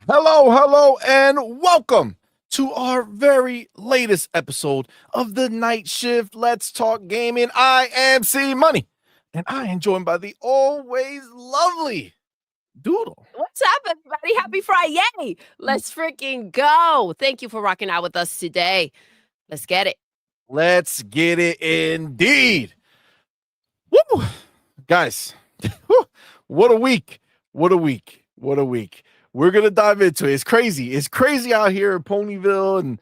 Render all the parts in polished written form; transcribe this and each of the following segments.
Hello, and welcome to our very latest episode of the Night Shift Let's Talk Gaming. I am CMoney, and I am joined by the always lovely Doodle. What's up, everybody? Happy Friday. Let's freaking go. Thank you for rocking out with us today. Let's get it. Let's get it indeed. Woo! Guys, what a week. What a week. What a week. We're gonna dive into it. It's crazy. It's crazy out here in Ponyville and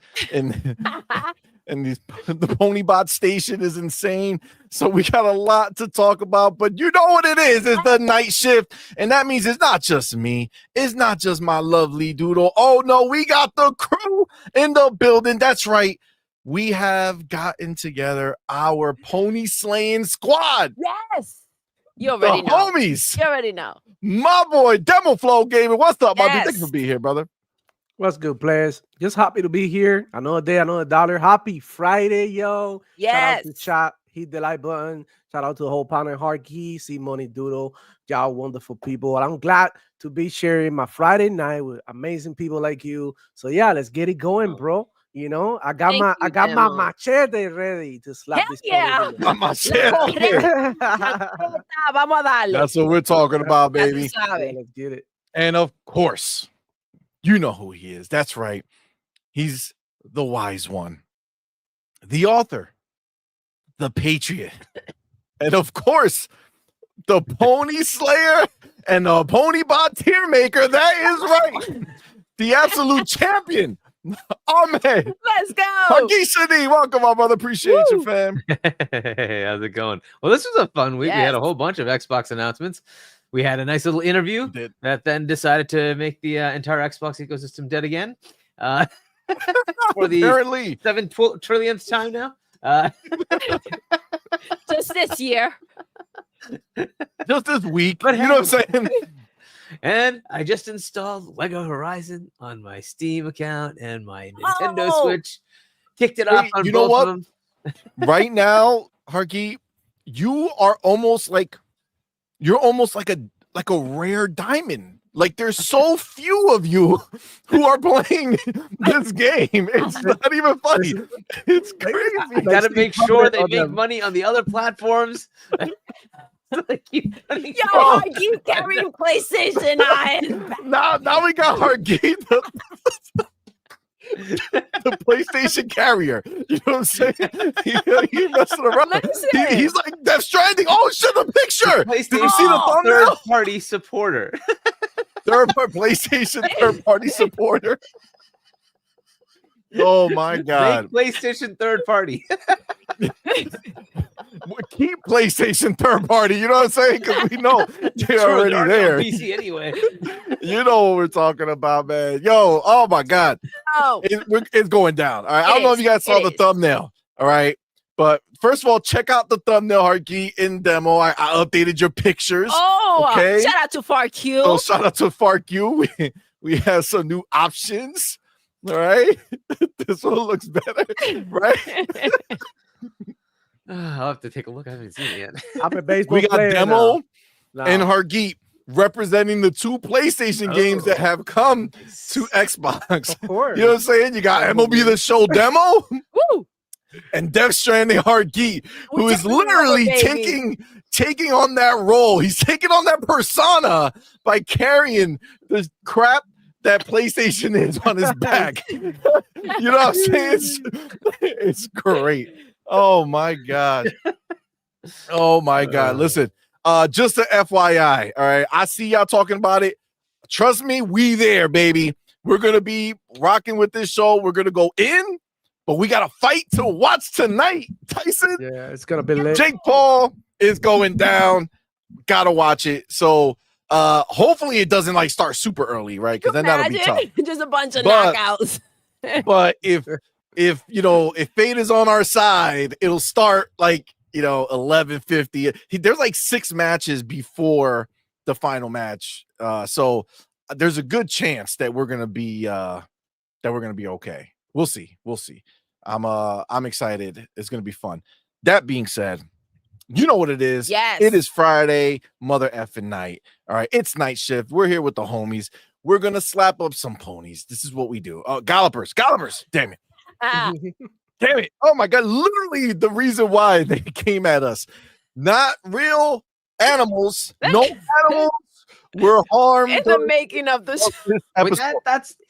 and the Ponybot station is insane. So we got a lot to talk about, but you know what it is. It's the night shift, and that means it's not just me. It's not just my lovely Doodle. Oh no, we got the crew in the building. That's right. We have gotten together our pony slaying squad. Yes. You already the know. Homies. You already know. My boy, Demo Flow Gaming. What's up, my dude? Yes. Thanks for being here, brother. What's good, players? Just happy to be here. Another day, another dollar. Happy Friday, yo. Yes. Shout out to chat. Hit the like button. Shout out to the whole panel, Hargeet, CMoney, Doodle. Y'all wonderful people. I'm glad to be sharing my Friday night with amazing people like you. So yeah, let's get it going, bro. You know, I got my machete ready to slap Hell this. yeah. My machete. Vamos a darle. That's what we're talking about, baby. Yeah, let's get it. And of course, you know who he is. That's right. He's the wise one, the author, the patriot, and of course, the pony slayer and the Ponybot tier maker. That is right. The absolute champion. Ahmed. Let's go. Hargeet, welcome, my brother. Appreciate you, fam. Hey, how's it going? Well, this was a fun week. We had a whole bunch of Xbox announcements. We had a nice little interview that then decided to make the entire Xbox ecosystem dead again for the 7 trillionth time now. Just this year. Just this week. But you know what I'm saying? And I just installed Lego Horizon on my Steam account and my Nintendo Switch. Kicked it off on both of them. Right now, Hargeet, you're almost like a rare diamond. Like there's so few of you who are playing this game. It's not even funny. It's crazy. I gotta make sure they make money on the other platforms. Yo, Hargeet carrying PlayStation on. Now we got Hargeet, the PlayStation carrier. You know what I'm saying? He messing around. He's like Death Stranding. Oh shit, the picture. PlayStation Did you see the thumbnail? Third-party supporter. PlayStation third-party supporter. Oh my god. PlayStation third party. Keep PlayStation third party. You know what I'm saying? Because we know they're already there. PC anyway. You know what we're talking about, man. Yo, oh my god. Oh. It's going down. All right. I don't know if you guys saw the thumbnail. All right. But first of all, check out the thumbnail, Hargeet, in demo. I updated your pictures. Oh, okay. Shout out to FarQ. Oh, shout out to FarQ. We have some new options. All right. This one looks better. Right. I'll have to take a look. I haven't seen it yet. I'm a baseball We got player Demo now. and Hargeet representing the two PlayStation games that have come to Xbox. Of course. You know what I'm saying? You got MLB The Show Demo Woo. and Death Stranding Hargeet, who is literally taking on that role. He's taking on that persona by carrying the crap that PlayStation is on his back. You know what I'm saying? It's great. Oh my god. Oh my god. Listen, just a FYI. All right. I see y'all talking about it. Trust me, we there, baby. We're gonna be rocking with this show. We're gonna go in, but we got a fight to watch tonight. Tyson. Yeah, it's gonna be lit. Jake Paul is going down. Gotta watch it. So hopefully it doesn't like start super early, right? Because then that'll be tough. Just a bunch of knockouts. But if you know, if fate is on our side, it'll start like, you know, 11:50. There's like 6 matches before the final match. So there's a good chance that we're gonna be okay. We'll see. I'm excited. It's gonna be fun. That being said, you know what it is. Yes. It is Friday, mother effing night. All right. It's night shift. We're here with the homies. we're gonna slap up some ponies. This is what we do. Gallopers. Damn it. Ah, Damn it. Oh my God. Literally the reason why they came at us. Not real animals. No animals were harmed. in the making of the show. Wait,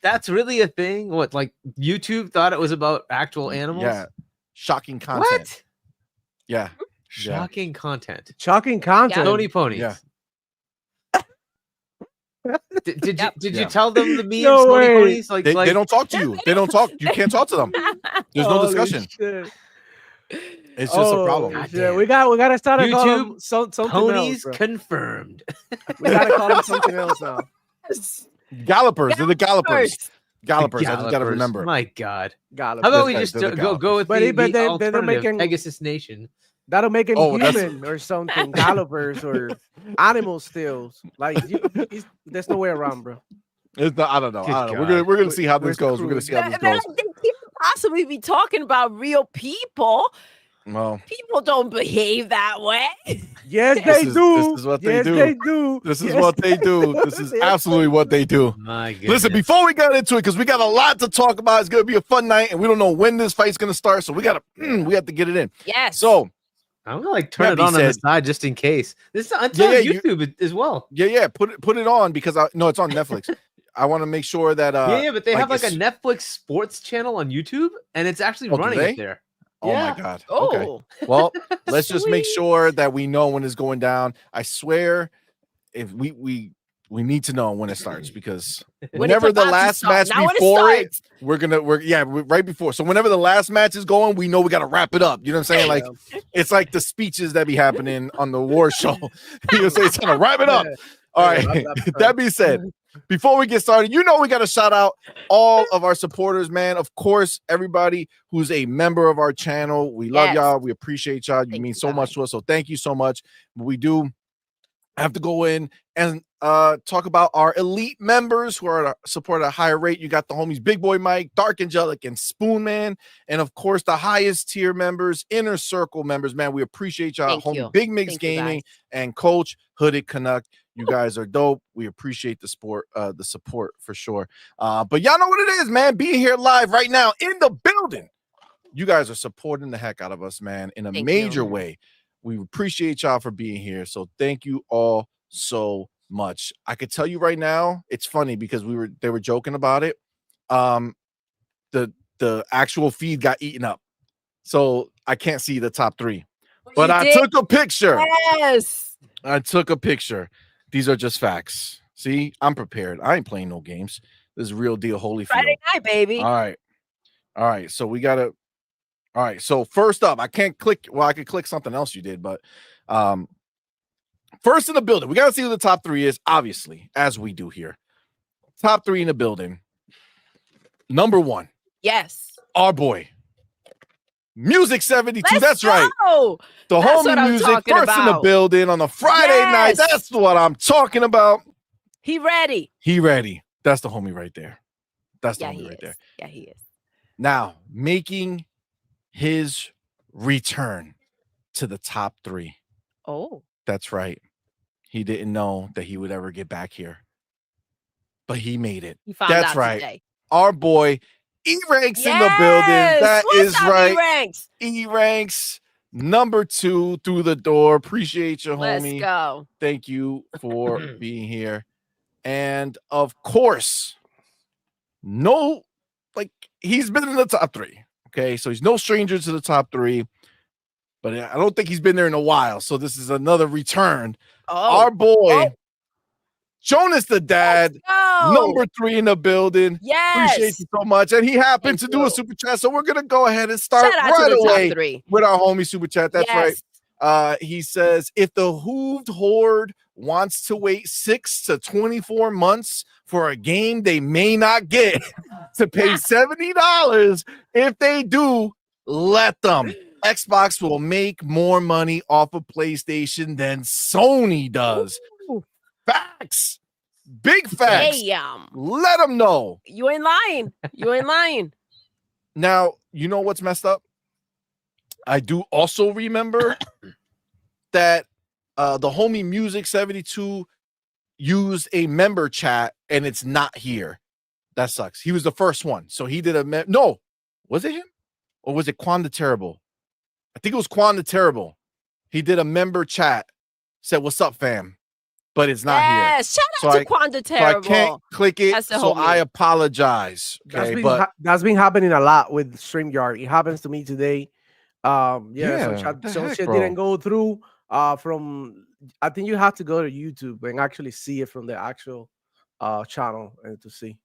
that's really a thing? What, like YouTube thought it was about actual animals? Yeah. Shocking content. What? Yeah. Shocking content. Shocking content. Tony ponies. Yeah. Did Yep. you tell them the memes? No Tony way. ponies? Like, They don't talk to you. They don't talk. You can't talk to them. There's no Holy discussion. shit. It's just a Oh, problem. God shit. damn. We gotta start to call them YouTube, something ponies else, bro. confirmed. We gotta call them something else now. Gallopers. They're the gallopers. First. Gallopers. I just gotta Gallopers. remember. My God. Gallopers. How about we They're just the go with But the then they're alternative, making- Pegasus Nation? That'll make him Oh, that's- human or something. Gallopers or animal stills. Like there's no way around, bro. It's not, I don't know. Good I don't know. God. We're gonna see how this Where's goes. the We're gonna crew? see how this They're goes. like, they can't possibly be talking about real people. Well, People don't behave that way. Yes, This they is- do. this is what they yes, do. they do. this is Yes, what they do. This is Yes, absolutely what they do. My goodness. Listen, before we get into it, because we got a lot to talk about, it's gonna be a fun night, and we don't know when this fight's gonna start, so we have to get it in. Yes. So I'm gonna like turn That it being on the said- side just in case. This is until Yeah, you- YouTube as well. yeah, put it on because no, it's on Netflix. I want to make sure that yeah, but they have like a it's- Netflix sports channel on YouTube, and it's actually Oh, do running they? it there. Oh Yeah. my God. oh, Okay. Well, let's just make Sweet. sure that we know when it's going down. I swear, if we need to know when it starts because When it's whenever the about to last start, match not when before it, starts. we're right before. So whenever the last match is going, we know we got to wrap it up. You know what I'm saying? Like it's like the speeches that be happening on the war show. You know what I'm saying? It's time to wrap it up. All right. That being said, before we get started, we got to shout out all of our supporters, man. Of course, everybody who's a member of our channel. We love Yes. y'all. We appreciate y'all. You Thank mean you, so guys. much to us. So thank you so much. But we do have to go in and talk about our elite members who are supported at a higher rate. You got the homies Big Boy Mike, Dark Angelic, and Spoon Man, and of course the highest tier members, Inner Circle members. Man, we appreciate y'all. Thank Homie you. Big Mix Thank you, Gaming guys. and Coach Hooded Canuck. You guys are dope. We appreciate the support for sure. But y'all know what it is, man. Being here live right now in the building. You guys are supporting the heck out of us, man, in a Thank major you. way. We appreciate y'all for being here. So thank you all so much. I could tell you right now, it's funny because they were joking about it. The actual feed got eaten up. So I can't see the top 3. But You I did? took a picture. Yes. I took a picture. These are just facts. See, I'm prepared. I ain't playing no games. This is real deal Holyfield. Friday night, baby. All right. So we gotta. All right. So first up, I can't click. Well, I could click something else you did, but first in the building, we gotta see who the top 3 is. Obviously, as we do here, top 3 in the building. Number 1, Yes. our boy, Music 72. Let's That's right. go. The That's what homie I'm Music talking first in the about. building on a Friday night. Yes. That's what I'm talking about. He ready. He ready. That's the homie right there. That's the Yeah, homie he right is. there. Yeah, he is. Now, making his return to the top 3. Oh. That's right. He didn't know that he would ever get back here, but he made it. He found That's out right. today. Our boy E-Ranks in the building. That What's is up, right. E-Ranks? E-Ranks, number 2 through the door. Appreciate you, Let's homie. go. Thank you for being here. And of course, he's been in the top 3. Okay, so he's no stranger to the top 3, but I don't think he's been there in a while. So this is another return. Oh. Our boy, Oh. Jonas the Dad, Go. number 3 in the building. Yes. Appreciate you so much. And he happened Thank to do a you. super chat. So we're gonna go ahead and start Shout out right to the away top 3. with our homie super chat. That's right. Yes. He says, if the Hooved Horde wants to wait 6 to 24 months for a game they may not get to pay $70, if they do, let them. Xbox will make more money off of PlayStation than Sony does. Ooh. Facts. Big facts. Damn. Let them know. You ain't lying. You ain't lying. Now, you know what's messed up? I do also remember that the homie Music 72 used a member chat and it's not here. That sucks. He was the first one. So he did a no, was it him? Or was it Quan the Terrible? I think it was Quan the Terrible. He did a member chat, said, "What's up, fam?" But it's not here. Shout out to Quan the Terrible. So I can't click it. That's the So homie. I apologize. Okay, that's been happening a lot with StreamYard. It happens to me today. Some shit didn't go through. From I think you have to go to YouTube and actually see it from the actual channel and to see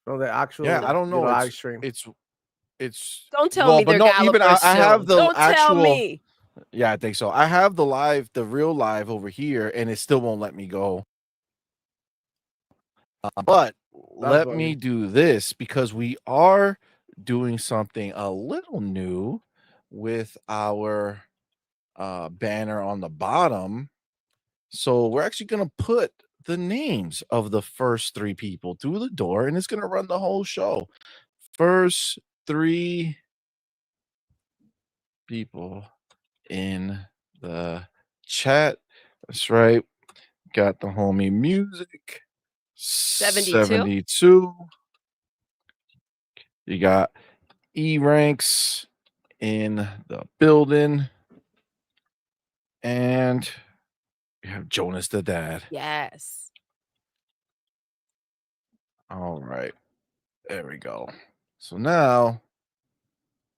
from the actual I don't know live stream. It's don't tell me they're gallopers. I have the don't actual. Tell me. Yeah, I think so. I have the real live over here, and it still won't let me go. But let me do this because we are doing something a little new with our banner on the bottom. So we're actually going to put the names of the first 3 people through the door, and it's going to run the whole show. First 3 people in the chat. That's right. Got the homie music. 72. You got E-Ranks in the building. And you have Jonas the Dad. Yes. All right. There we go. So now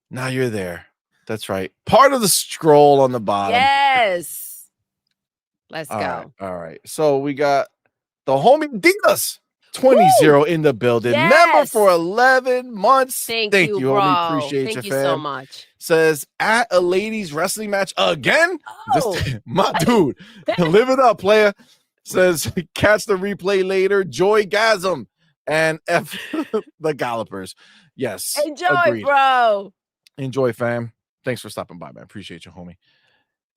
you're there. That's right. Part of the scroll on the bottom. Yes. Let's go. All right. So we got the homie Dinas 20 in the building. Yes. Member for 11 months. Thank you, bro. Homie. Appreciate Thank you, you fam. so much. Says at a ladies wrestling match again. Oh. My dude, live it up, player. Says catch the replay later. Joygasm and F the Gallopers. Yes. Enjoy, agreed. bro. Enjoy, fam. Thanks for stopping by, man. Appreciate you, homie.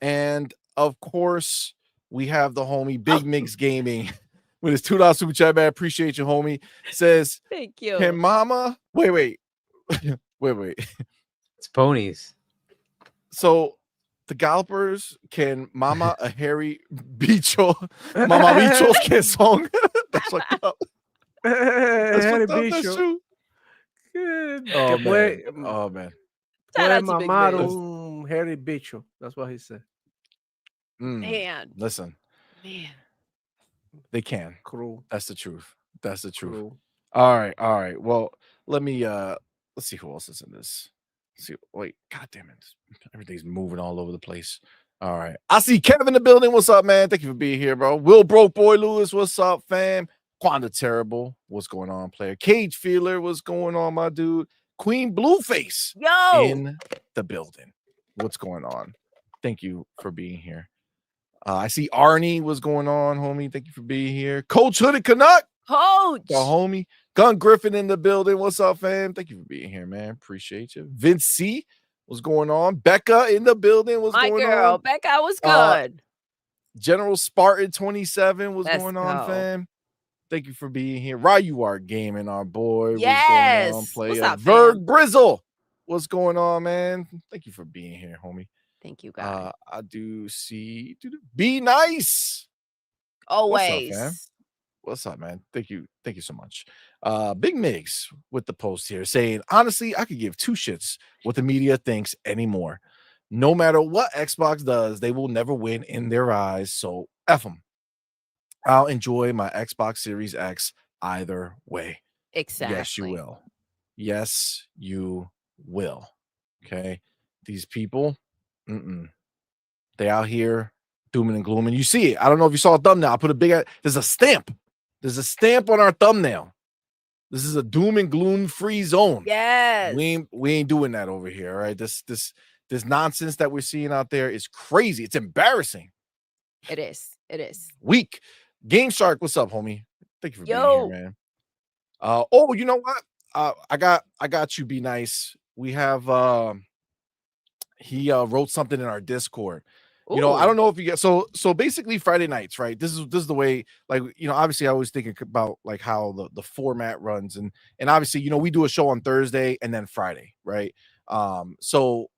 And of course, we have the homie Big Mix Gaming with his $2 super chat, man. Appreciate you, homie. Says, thank you. Can mama wait. It's ponies. So the Gallopers can mama a Harry Bicho. Mama Bicho's can song. That's fucked up. Harry That's Bicho. true. Oh man. Shout out to Big mamaron Harry Bicho. That's what he said. Man. Listen. Man. They can. Cruel. That's the truth. That's the truth. Cruel. All right. Well, let me let's see who else is in this. Let's see. Wait, god damn it. Everything's moving all over the place. All right. I see Kevin in the building. What's up, man? Thank you for being here, bro. Will Broke Boy Lewis, what's up, fam? Quanda Terrible, what's going on, player? Cage Feeler, what's going on, my dude? Queen Blueface in the building. What's going on? Thank you for being here. I see Arnie. What's going on, homie? Thank you for being here. Coach Hooded Canuck. Coach. The homie. Gun Griffin in the building. What's up, fam? Thank you for being here, man. Appreciate you. Vince C. What's going on? Becca in the building. What's going on? My girl, Becca was good. General Spartan 27. What's going on, fam? Thank you for being here. Ryu Art Gaming, our boy. Yes. What's going on, What's up, Verg Brizzle. What's going on, man? Thank you for being here, homie. Thank you, guys. I do see. Be nice. Always. What's up, fam? What's up, man? Thank you so much. Big Migs with the post here saying, honestly, I could give 2 shits what the media thinks anymore. No matter what Xbox does, they will never win in their eyes. So F them. I'll enjoy my Xbox Series X either way. Exactly. Yes, you will. Yes, you will. Okay. These people, they out here dooming and glooming. You see it. I don't know if you saw a thumbnail. I put a big, there's a stamp. There's a stamp on our thumbnail. This is a doom and gloom free zone. Yes. We ain't doing that over here. All right. This nonsense that we're seeing out there is crazy. It's embarrassing. It is. Weak. Game Shark, what's up, homie? Thank you for being here, man. Oh, you know what? I got you. Be nice. We have he wrote something in our Discord. You know, I don't know if you get so basically Friday nights, right? This is the way, like, you know, obviously I always think about like how the format runs, and obviously, you know, we do a show on Thursday and then Friday, right? So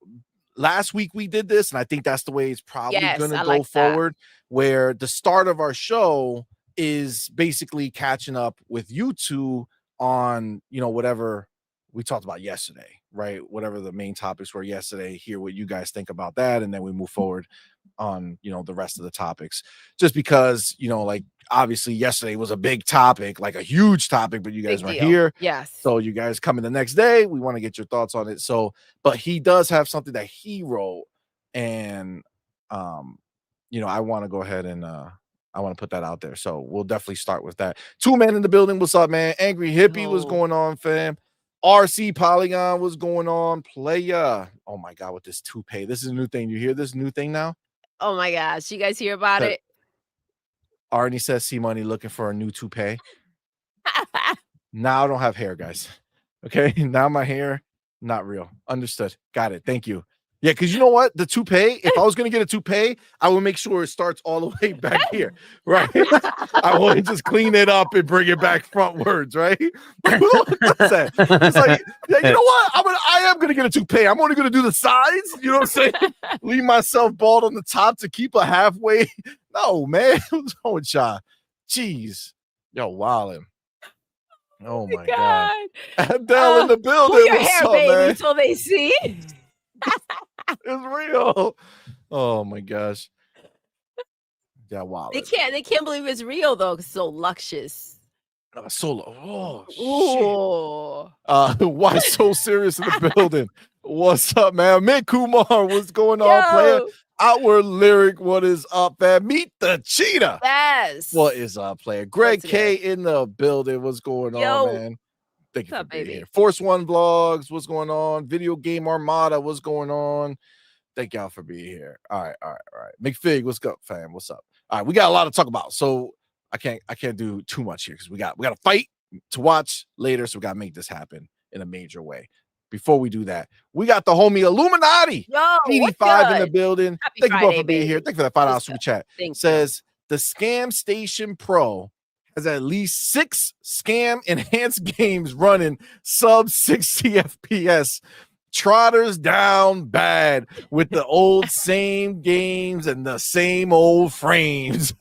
last week we did this, and I think that's the way it's probably gonna go forward, where the start of our show is basically catching up with you two on, whatever we talked about yesterday, right? Whatever the main topics were yesterday, hear what you guys think about that, and then we move forward on, the rest of the topics. Just because, like obviously yesterday was a big topic, like a huge topic, but you guys Big weren't deal. here. Yes. So you guys coming the next day. We want to get your thoughts on it. So, but he does have something that he wrote, and I want to go ahead and I want to put that out there. So we'll definitely start with that. Two Men in the building. What's up, man? Angry Hippie, what's going on, fam? RC Polygon, what's going on? Playa. Oh my God, with this toupee. This is a new thing. You hear this new thing now? Oh my gosh. You guys hear about it? Arnie says CMoney looking for a new toupee. Now I don't have hair, guys. Okay. Now my hair, not real. Understood. Got it. Thank you. Yeah, because you know what? The toupee, if I was going to get a toupee, I would make sure it starts all the way back here, right? I want to just clean it up and bring it back frontwards, right? Who does that? It's like, yeah, you know what? I am going to get a toupee. I'm only going to do the sides. You know what I'm saying? Leave myself bald on the top to keep a halfway. No, man. What's wrong with y'all? Jeez. Yo, wildin'. Oh my God. Abdel in the building. Pull your What's hair, up, baby, man? until they see. It's real. Oh my gosh. Yeah, wow. They can't believe it's real though, 'cause it's so luscious. Solo. Ooh. Why so serious in the building? What's up, man? Mick Kumar, what's going on, player? Outward Lyric, what is up, man? Meet the cheetah. Yes. What is up, player? Greg K in the building. What's going on, man? Thank you for being here. Force One Vlogs, what's going on? Video Game Armada, what's going on? Thank y'all for being here. All right. McFig, what's up, fam? What's up? All right, we got a lot to talk about, so I can't do too much here because we got a fight to watch later, so we gotta make this happen in a major way. Before we do that, we got the homie Illuminati 85 in the building. Thank you both for being here. Thank you for that $5 super chat. Says the Scam Station Pro has at least 6 scam enhanced games running sub 60 FPS. Trotters down bad with the old same games and the same old frames.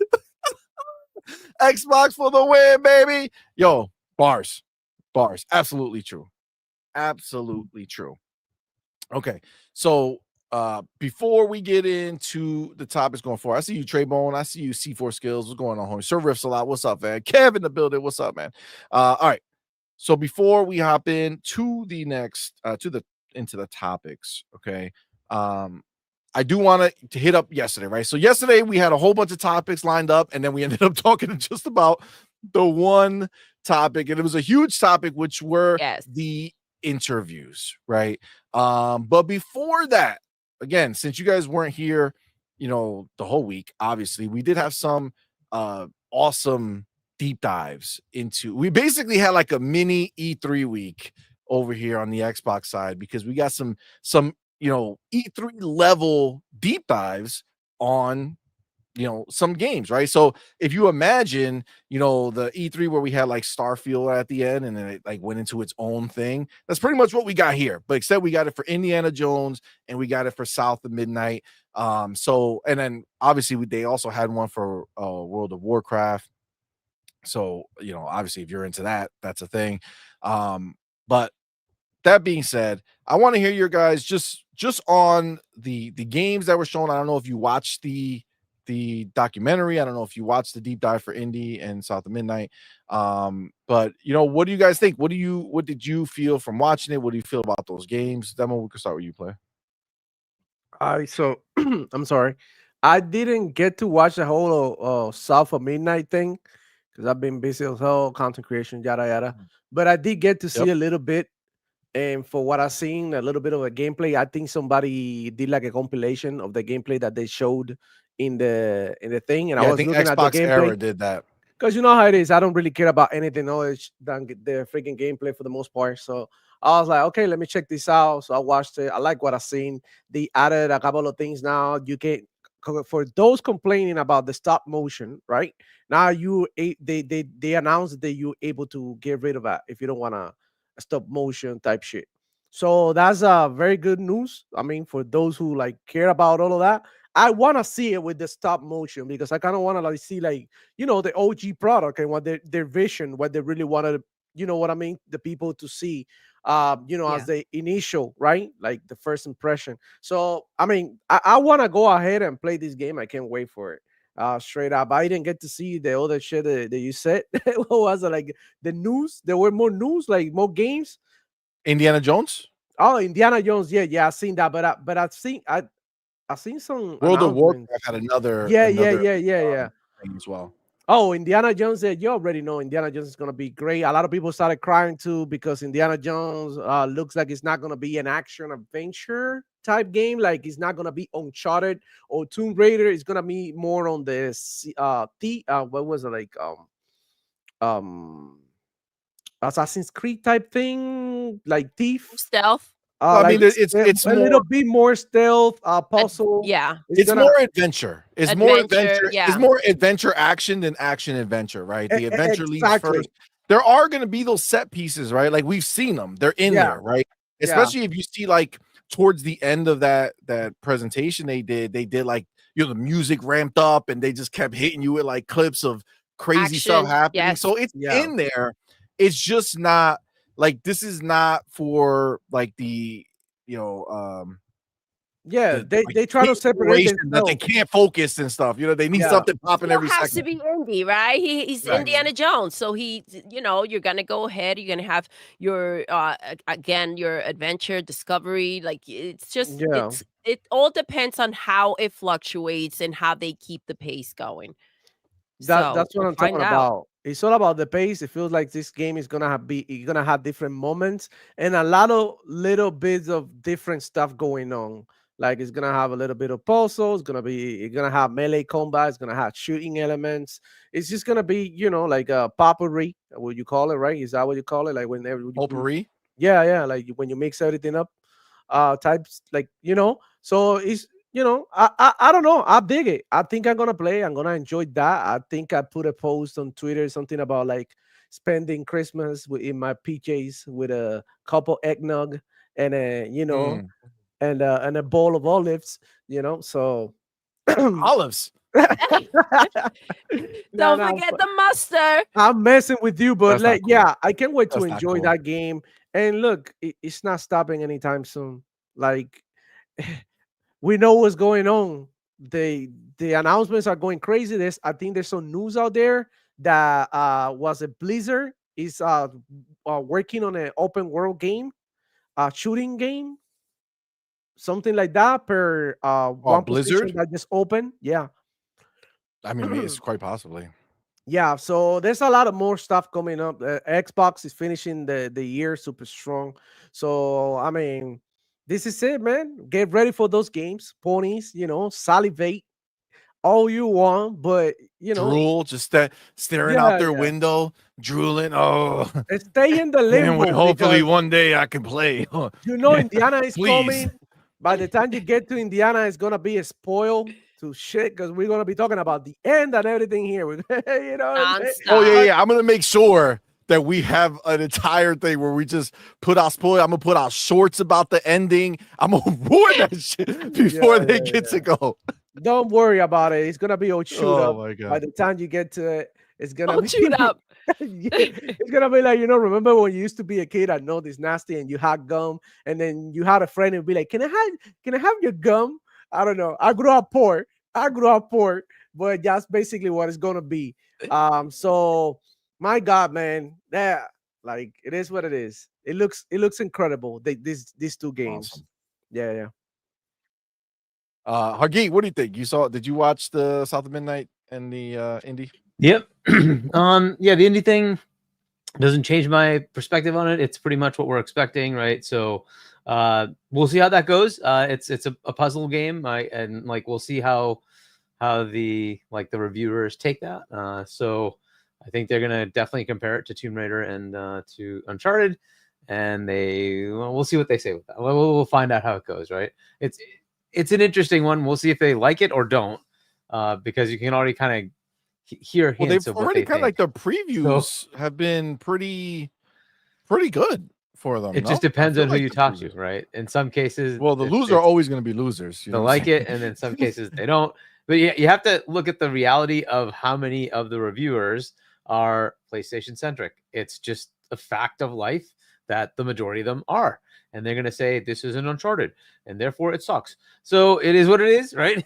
Xbox for the win, baby. Yo, bars. Absolutely true. Okay, so before we get into the topics going forward, I see you, Trey Bone. I see you, C4 Skills. What's going on, homie? Sir Riffs a lot. What's up, man? Kev in the building. What's up, man? All right. So before we hop into the next into the topics, okay. I do want to hit up yesterday, right? So yesterday we had a whole bunch of topics lined up, and then we ended up talking just about the one topic, and it was a huge topic, which were the interviews, right? But before that, again, since you guys weren't here, the whole week, obviously, we did have some awesome deep dives into. We basically had like a mini E3 week over here on the Xbox side because we got some E3 level deep dives on some games, right? So if you imagine the E3 where we had like Starfield at the end and then it like went into its own thing, that's pretty much what we got here, but except we got it for Indiana Jones and we got it for South of Midnight. So and then obviously they also had one for World of Warcraft. So obviously if you're into that, that's a thing. But that being said, I want to hear your guys just on the games that were shown. I don't know if you watched the documentary. I don't know if you watched the deep dive for Indy and South of Midnight. But what do you guys think? What did you feel from watching it? What do you feel about those games? Demo, we can start with you, Play. So I'm sorry. I didn't get to watch the whole South of Midnight thing because I've been busy as hell, content creation, yada yada. But I did get to see a little bit. And for what I've seen, a little bit of a gameplay, I think somebody did like a compilation of the gameplay that they showed in the thing. And I was looking at the gameplay. Era did that. Because you know how it is. I don't really care about anything else than the freaking gameplay for the most part. So I was like, okay, let me check this out. So I watched it. I like what I've seen. They added a couple of things now. You can, for those complaining about the stop motion, right? Now they announced that you're able to get rid of that if you don't want to stop motion type shit. So that's very good news. I mean, for those who like care about all of that, I want to see it with the stop motion because I kind of want to like see like the OG product and what their vision, what they really wanted, what I mean, the people to see, as the initial, right, like the first impression. So I mean, I want to go ahead and play this game. I can't wait for it. Straight up, I didn't get to see the other shit that you said. What was it, like the news? There were more news, like more games. Indiana Jones. Oh, Indiana Jones. Yeah, I've seen that, but I've seen some World of Warcraft announcements. had another Yeah. thing as well. Oh, Indiana Jones. You already know Indiana Jones is gonna be great. A lot of people started crying too because Indiana Jones looks like it's not gonna be an action adventure type game. Like it's not gonna be Uncharted or Tomb Raider. It's gonna be more on the what was it, like um Assassin's Creed type thing, like Thief. Stealth. Well, I Like mean, it's a more, little bit more stealth, puzzle. Yeah. it's more adventure. It's more adventure. Yeah. It's more adventure action than action adventure, right? The adventure leads Exactly. first. There are going to be those set pieces, right? Like we've seen them. They're in there, right? Especially if you see like towards the end of that presentation they did like the music ramped up and they just kept hitting you with like clips of crazy stuff happening. Yes. So it's in there. It's just not like this is not for like the they try to separate that they can't focus and stuff. They need something popping every second. Has to be indie, right? He's Indiana Jones, so you're gonna go ahead. You're gonna have your again your adventure discovery. Like it's just it all depends on how it fluctuates and how they keep the pace going. That's what I'm talking about. It's all about the pace. It feels like this game is gonna have different moments and a lot of little bits of different stuff going on. Like it's gonna have a little bit of puzzles. It's gonna have melee combat. It's gonna have shooting elements. It's just gonna be like a potpourri. What you call it, right? Is that what you call it? Like whenever potpourri? Yeah. Like when you mix everything up, types like So it's I don't know. I dig it. I think I'm gonna play. I'm gonna enjoy that. I think I put a post on Twitter something about like spending Christmas in my PJs with a cup of eggnog and and a bowl of olives. So olives. Don't forget the mustard. I'm messing with you, but cool. I can't wait to enjoy that game. And look, it's not stopping anytime soon. Like. We know what's going on. The announcements are going crazy. I think there's some news out there that was a Blizzard is working on an open world game, shooting game, something like that per one Blizzard position that just opened. Yeah, I mean, it's quite possibly. Yeah, so there's a lot of more stuff coming up. Xbox is finishing the year super strong. So I mean, this is it, man. Get ready for those games, ponies. Salivate all you want, but drool, just staring out their window, drooling. Oh, stay in the limbo. Hopefully, one day I can play. Indiana is coming. By the time you get to Indiana, it's gonna be a spoil to shit because we're gonna be talking about the end and everything here. Oh yeah. I'm gonna make sure that we have an entire thing where we just put out spoil. I'm gonna put out shorts about the ending. I'm gonna ruin that shit before they get to go. Don't worry about it. It's gonna be all chewed up. My God. By the time you get to it, it's gonna be chewed up. It's gonna be like, remember when you used to be a kid? I know this nasty, and you had gum, and then you had a friend and be like, "Can I have your gum?" I don't know. I grew up poor, but that's basically what it's gonna be. So my God, man, like it is what it is. It looks incredible. These two games. Awesome. Yeah. Hargeet, what do you think? Did you watch the South of Midnight and the indie? Yep. Yeah, the indie thing doesn't change my perspective on it. It's pretty much what we're expecting, right? So we'll see how that goes. It's a puzzle game. We'll see how the reviewers take that. So I think they're gonna definitely compare it to Tomb Raider and to Uncharted, and we'll see what they say with that. We'll find out how it goes, right? It's an interesting one. We'll see if they like it or don't, because you can already kind of hear hints of what they think. The previews have been pretty good. for them. It just depends on who you talk to, right? In some cases, well, the losers are always going to be losers. They like it, and in some cases they don't. But you have to look at the reality of how many of the reviewers are PlayStation centric. It's just a fact of life that the majority of them are, and they're going to say this isn't Uncharted, and therefore it sucks. So it is what it is, right?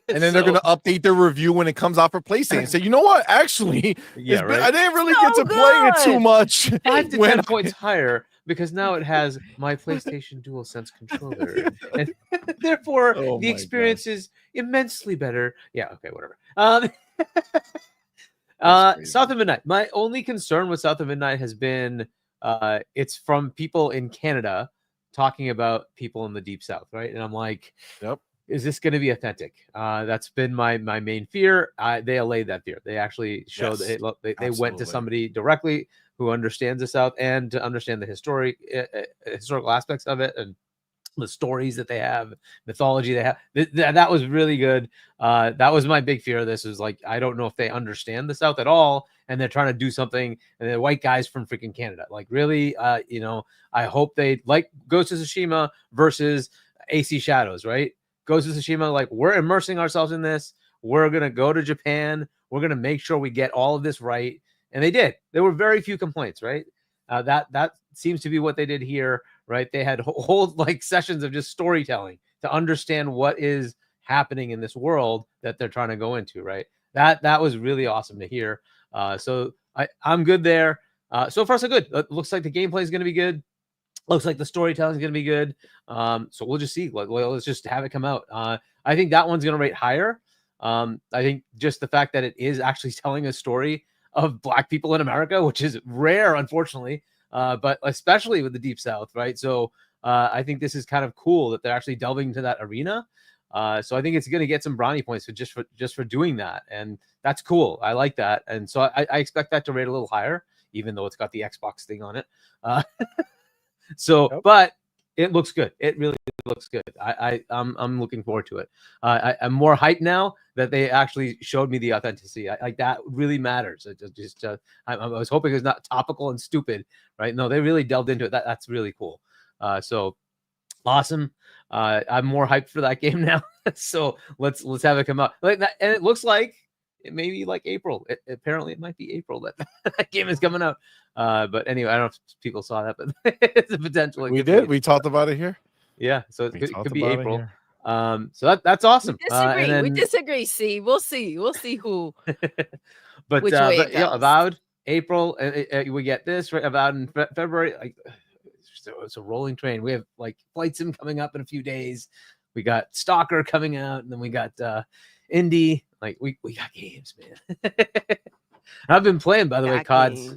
And then they're going to update their review when it comes out for PlayStation and say, you know what? Actually, yeah, right. I didn't really get to play it too much. 5 to 10 points higher because now it has my PlayStation DualSense controller, and therefore the experience is immensely better. Yeah, okay, whatever. South of Midnight. My only concern with South of Midnight has been it's from people in Canada talking about people in the Deep South, right? And I'm like, yep. Is this going to be authentic? That's been my main fear. They allayed that fear. They actually showed they went to somebody directly who understands the South and to understand the historical aspects of it and the stories that they have, mythology they have. That was really good. That was my big fear of this, is like, I don't know if they understand the South at all, and they're trying to do something, and they're white guys from freaking Canada. Like, really, I hope they like Ghost of Tsushima versus AC Shadows, right? Ghost of Tsushima, like, we're immersing ourselves in this. We're going to go to Japan. We're going to make sure we get all of this right. And they did. There were very few complaints, right? That seems to be what they did here, right? They had whole like sessions of just storytelling to understand what is happening in this world that they're trying to go into, right? That was really awesome to hear. So I'm good there. So far, so good. It looks like the gameplay is going to be good. Looks like the storytelling is going to be good. So we'll just see. Let's just have it come out. I think that one's going to rate higher. I think just the fact that it is actually telling a story of Black people in America, which is rare, unfortunately, but especially with the Deep South, right? So I think this is kind of cool that they're actually delving into that arena. So I think it's going to get some brownie points just for doing that, and that's cool. I like that, and so I expect that to rate a little higher, even though it's got the Xbox thing on it. So, yep. But it looks good. It really looks good. I'm looking forward to it. I'm more hyped now that they actually showed me the authenticity. Like that really matters. I was hoping it was not topical and stupid, right? No, they really delved into it. That's really cool. So awesome. I'm more hyped for that game now. So let's have it come out like that. And it looks like it may be like April. Apparently it might be April that game is coming out. But anyway, I don't know if people saw that, but it's a potential. We did. We talked about it here. Yeah, so it could be April. So that's awesome. We disagree. See, we'll see who. But yeah, Avowed April. We get this right. Avowed in February. Like, it's a rolling train. We have like Flight Sim coming up in a few days. We got Stalker coming out, and then we got Indie. Like we got games, man. I've been playing, by the way, COD's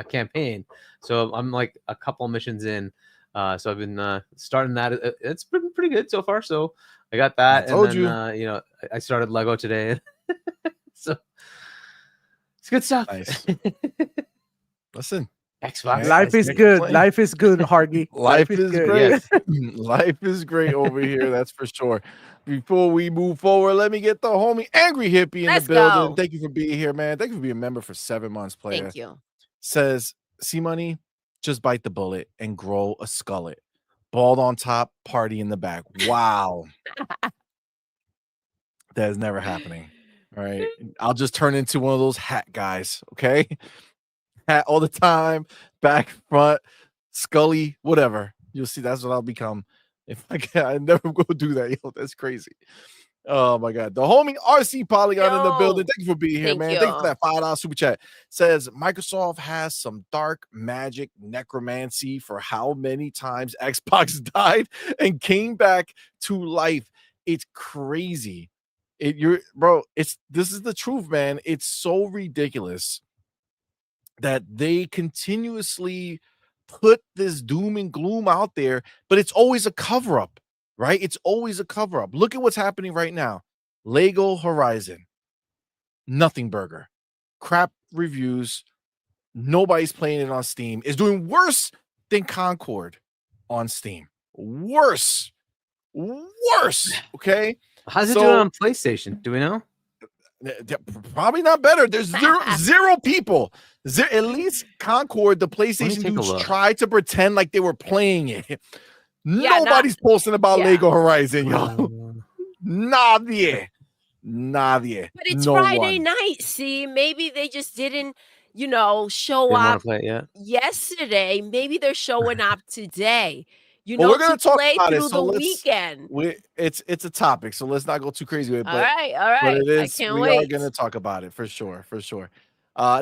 campaign. So I'm like a couple missions in. So I've been starting that. It's been pretty good so far. So I got that. I started Lego today. So it's good stuff. Nice. Listen. Xbox. Life is good. Life is good, Hargeet. Life is great. Yes. Life is great over here. That's for sure. Before we move forward, let me get the homie Angry Hippie in the building. Go. Thank you for being here, man. Thank you for being a member for 7 months, player. Thank you. Says, CMoney, just bite the bullet and grow a skullet. Bald on top, party in the back. Wow. That is never happening. All right. I'll just turn into one of those hat guys, okay? Hat all the time, back, front, Scully, whatever. You'll see that's what I'll become. If I never go do that, yo, that's crazy. Oh my god. The homie RC Polygon in the building. Thank you for being here, man. Thank you for that $5 super chat. Says Microsoft has some dark magic necromancy for how many times Xbox died and came back to life. It's crazy. This is the truth, man. It's so ridiculous that they continuously put this doom and gloom out there, but it's always a cover-up, right? It's always a cover-up. Look at what's happening right now. Lego Horizon, nothing burger, crap reviews. Nobody's playing it on Steam. It's doing worse than Concord on Steam. Worse. Okay. How's it doing on PlayStation? Do we know? Probably not better. There's zero people. At least Concord, the PlayStation dudes tried to pretend like they were playing it. Nobody's posting about Lego Horizon, yo. Nadie. But it's Friday night. See, maybe they just didn't, show up yesterday. Maybe they're showing up today. We're gonna talk play about through it. So the weekend. It's a topic, so let's not go too crazy with it. All right. But it is. I can't we wait. are gonna talk about it for sure.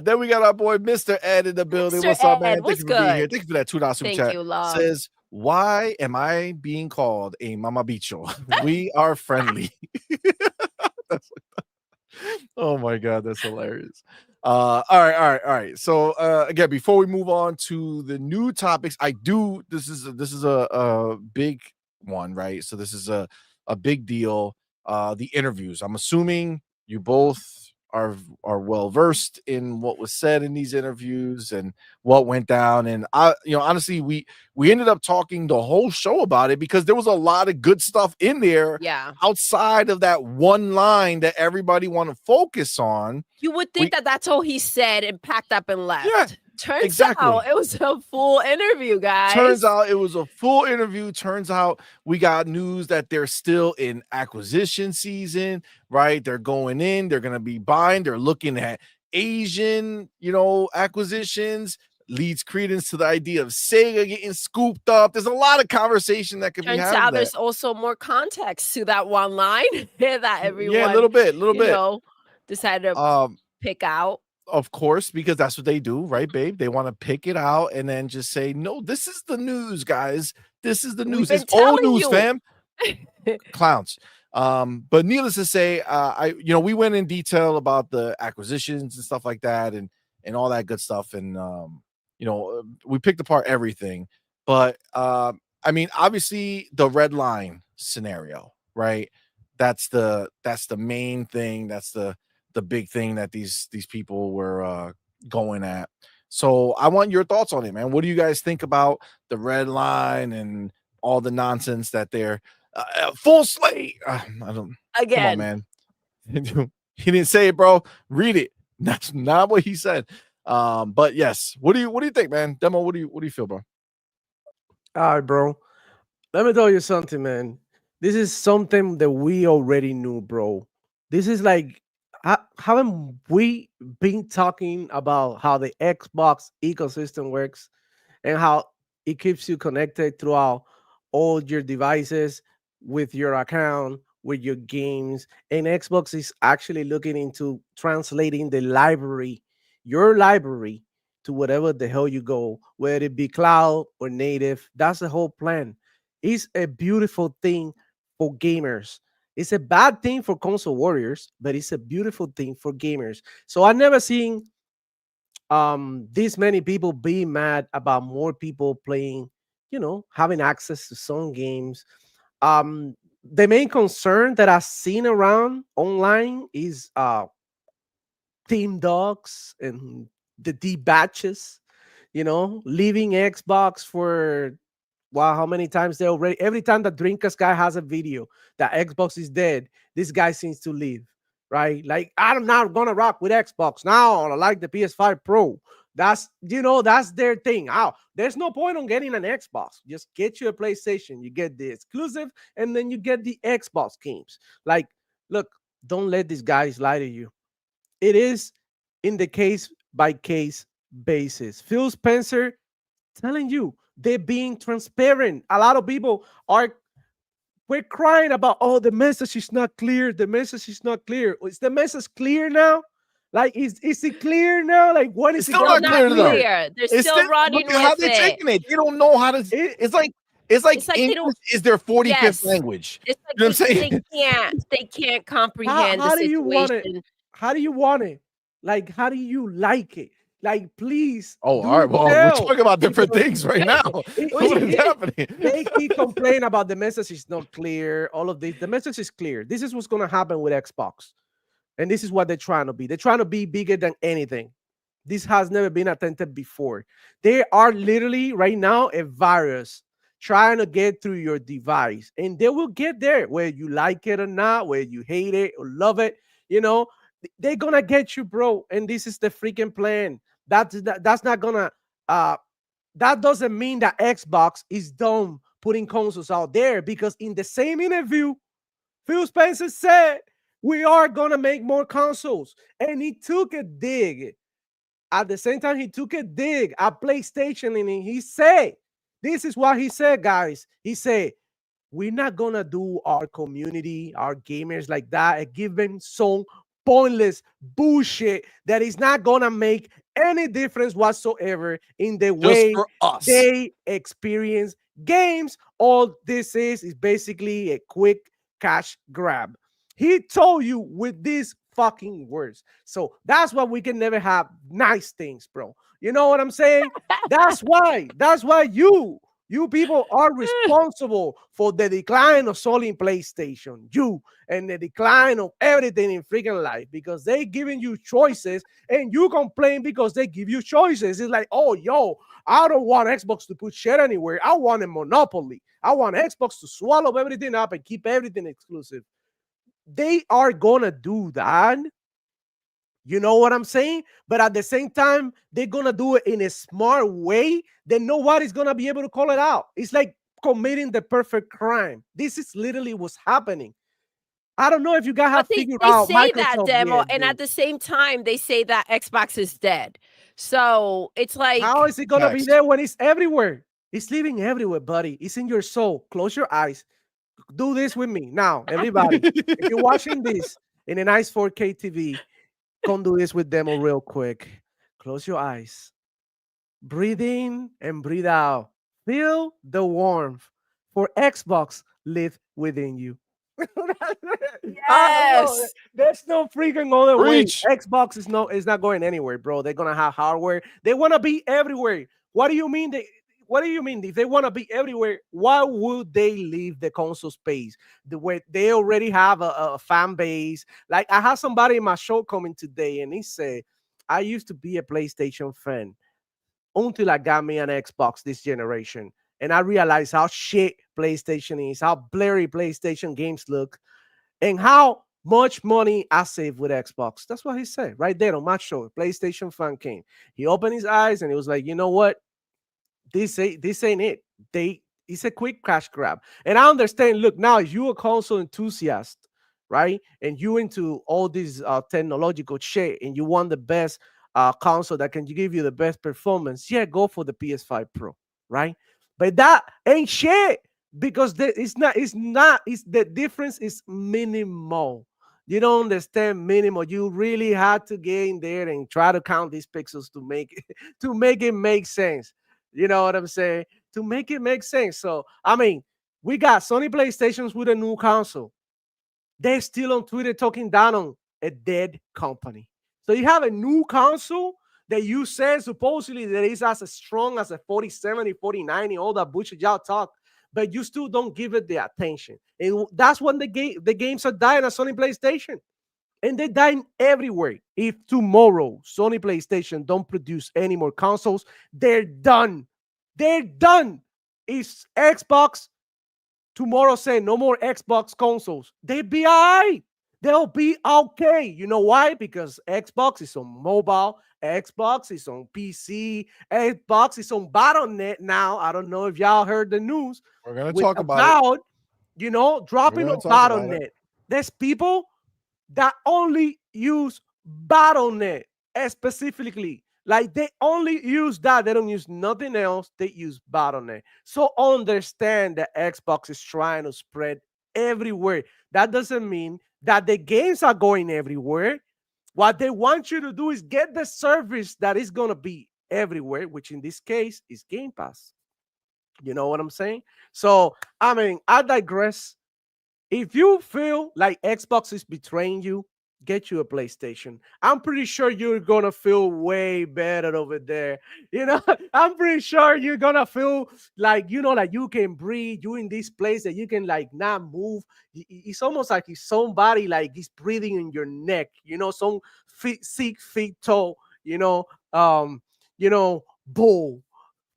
Then we got our boy Mr. Ed in the building. Mr. What's up, man? Ed, Thank you for being here. Thank you for that $2 super chat. You, love. Says, why am I being called a mama bicho? We are friendly. Oh my god, that's hilarious. All right. So again, before we move on to the new topics, this is a big one, right? So this is a big deal. The interviews. I'm assuming you both are well versed in what was said in these interviews and what went down. And honestly, we ended up talking the whole show about it because there was a lot of good stuff in there. Yeah. Outside of that one line that everybody want to focus on. You would think that's all he said and packed up and left. Yeah. Turns out it was a full interview, guys. Turns out it was a full interview. Turns out we got news that they're still in acquisition season, right? They're going in, they're going to be buying, they're looking at Asian, acquisitions, leads credence to the idea of Sega getting scooped up. There's a lot of conversation that could be had. Turns out there's also more context to that one line that everyone, a little bit, decided to pick out. Of course, because that's what they do, right, babe? They want to pick it out and then just say, no, this is the news, guys. This is the news. It's old news, fam. Clowns. But needless to say, we went in detail about the acquisitions and stuff like that and all that good stuff. And, we picked apart everything. But, obviously the red line scenario, right? That's the main thing. That's the big thing that these people were going at. So I want your thoughts on it, man. What do you guys think about the red line and all the nonsense that they're full slate? I don't. Again, come on, man. He didn't say it, bro. Read it. That's not what he said. But yes, what do you think, man? Demo, what do you feel, bro? All right, bro. Let me tell you something, man. This is something that we already knew, bro. This is like, haven't we been talking about how the Xbox ecosystem works and how it keeps you connected throughout all your devices with your account, with your games? And Xbox is actually looking into translating the library, your library, to whatever the hell you go, whether it be cloud or native. That's the whole plan. It's a beautiful thing for gamers. It's a bad thing for console warriors, but it's a beautiful thing for gamers. So I've never seen this many people being mad about more people playing, having access to some games. The main concern that I've seen around online is Team Dogs and the D batches, leaving Xbox for how many times they already, every time the Dreamcast guy has a video that Xbox is dead, this guy seems to leave, right? Like, I'm not gonna rock with Xbox now. I like the PS5 Pro. That's their thing. There's no point on getting an Xbox. Just get you a PlayStation. You get the exclusive, and then you get the Xbox games. Like, look, don't let these guys lie to you. It is in the case by case basis. Phil Spencer telling you, they're being transparent. A lot of people we're crying about, the message is not clear. The message is not clear. Is the message clear now? Like, is it clear now? Like, what is it's still not clear? They're still running with how they're taking it. They don't know how to. It's like English is their 45th language. It's like, you know what I'm saying? They can't comprehend the situation. How do you want it? Like, how do you like it? Like, please. Oh, all right. Well, we're talking about different things right now. What is happening? They keep complaining about the message is not clear. All of this. The message is clear. This is what's going to happen with Xbox. And this is what they're trying to be. They're trying to be bigger than anything. This has never been attempted before. They are literally right now a virus trying to get through your device. And they will get there, whether you like it or not, whether you hate it or love it. They're gonna get you, bro. And this is the freaking plan. That's not gonna that doesn't mean that Xbox is done putting consoles out there, because in the same interview, Phil Spencer said we are gonna make more consoles, and he took a dig. At the same time, he took a dig at PlayStation, and he said, "This is what he said, guys." He said, "We're not gonna do our community, our gamers like that, and give them some pointless bullshit that is not gonna make any difference whatsoever in the Just way for us. they experience games. All this is basically a quick cash grab." He told you with these fucking words. So that's why we can never have nice things, bro. You know what I'm saying? That's why. That's why you people are responsible for the decline of selling PlayStation. You and the decline of everything in freaking life, because they giving you choices and you complain because they give you choices. It's like, oh, yo, I don't want Xbox to put shit anywhere. I want a monopoly. I want Xbox to swallow everything up and keep everything exclusive. They are gonna do that. You know what I'm saying? But at the same time, they're gonna do it in a smart way that nobody's gonna be able to call it out. It's like committing the perfect crime. This is literally what's happening. I don't know if you guys have But figured they out say that, Microsoft Demo, yet, and at dude. the same time, they say that Xbox is dead. So it's How like, is it gonna be Next. there when it's everywhere? It's living everywhere, buddy. It's in your soul. Close your eyes. Do this with me now, everybody. If you're watching this in a nice 4K TV, come do this with Demo real quick. Close your eyes. Breathe in and breathe out. Feel the warmth. For Xbox live within you. I don't know. yes. There's no freaking other way. Preach. Xbox is not going anywhere, bro. They're gonna have hardware. They want to be everywhere. What do you mean what do you mean if they want to be everywhere? Why would they leave the console space? The way they already have a fan base. Like, I had somebody in my show coming today, and he said, "I used to be a PlayStation fan until I got me an Xbox this generation. And I realized how shit PlayStation is, how blurry PlayStation games look, and how much money I save with Xbox." That's what he said right there on my show. PlayStation fan came. He opened his eyes and he was like, "You know what? This ain't it. It's a quick cash grab." And I understand. Look, now if you a console enthusiast, right, and you into all this technological shit, and you want the best console that can give you the best performance, yeah, go for the PS5 Pro, right? But that ain't shit, because it's the difference is minimal. You don't understand minimal. You really had to get in there and try to count these pixels to make it to make it make sense. You know what I'm saying? To make it make sense. So, I mean, we got Sony PlayStations with a new console. They're still on Twitter talking down on a dead company. So you have a new console that you said supposedly that is as strong as a 4070, 4090, all that bullshit y'all talk, but you still don't give it the attention. And that's when the games are dying at Sony PlayStation. And they're dying everywhere. If tomorrow Sony PlayStation don't produce any more consoles, they're done. They're done. If Xbox tomorrow say no more Xbox consoles, they'll be all right. They'll be okay. You know why? Because Xbox is on mobile, Xbox is on PC, Xbox is on Battle.net now. I don't know if y'all heard the news. We're gonna With talk about Avowed, it. dropping on Battle.net. There's people that only use Battle.net specifically. Like, they only use that. They don't use nothing else. They use Battle.net. So understand that Xbox is trying to spread everywhere. That doesn't mean that the games are going everywhere. What they want you to do is get the service that is going to be everywhere, which in this case is Game Pass. You know what I'm saying? So, I mean, I digress. If you feel like Xbox is betraying you, get you a PlayStation. I'm pretty sure you're gonna feel way better over there. You know, I'm pretty sure you're gonna feel like, like you can breathe. You in this place that you can like not move. It's almost like if somebody like is breathing in your neck. Some feet 6 feet tall. Bull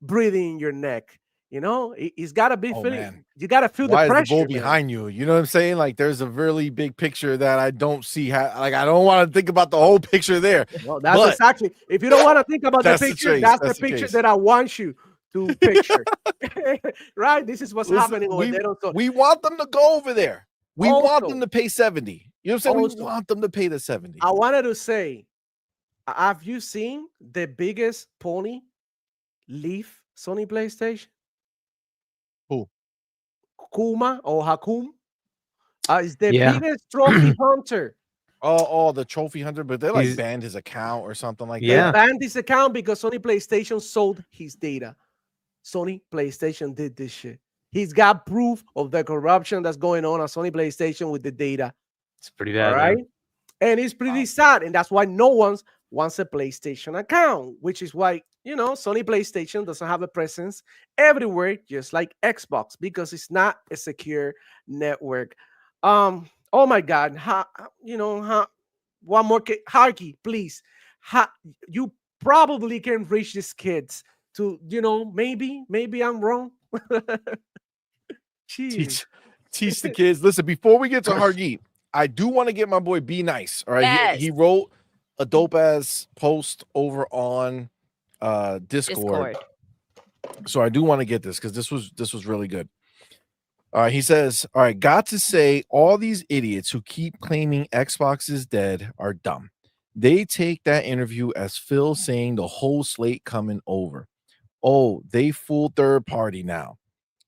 breathing in your neck. You know, it's got to be feeling. Man. You got to feel Why the pressure. Is the bull behind you? You know what I'm saying? Like, there's a really big picture that I don't see. Like, I don't want to think about the whole picture there. Well, that's exactly. If you don't want to think about the picture, that's the picture that I want you to picture. Right? This is what's happening over there. So, we want them to go over there. We want them to pay 70. You know what I'm saying? We want them to pay the 70. I wanted to say, have you seen the biggest pony leave Sony PlayStation? Who? Kuma or Hakum. Is the biggest trophy hunter. Oh, the trophy hunter, but they like banned his account or something like that. They banned his account because Sony PlayStation sold his data. Sony PlayStation did this shit. He's got proof of the corruption that's going on Sony PlayStation with the data. It's pretty bad, right? Man. And it's pretty sad, and that's why no one wants a PlayStation account, which is why, you know, Sony PlayStation doesn't have a presence everywhere, just like Xbox, because it's not a secure network. Oh my God, one more, Hargeet, please. You probably can reach these kids to, you know, maybe I'm wrong. Teach the kids. Listen, before we get to Hargeet, I do want to get my boy Be Nice. All right. Yes. He wrote a dope ass post over on Discord. So I do want to get this because this was really good. All right. He says, all right, got to say, all these idiots who keep claiming Xbox is dead are dumb. They take that interview as Phil saying the whole slate coming over. Oh, they fooled third party now.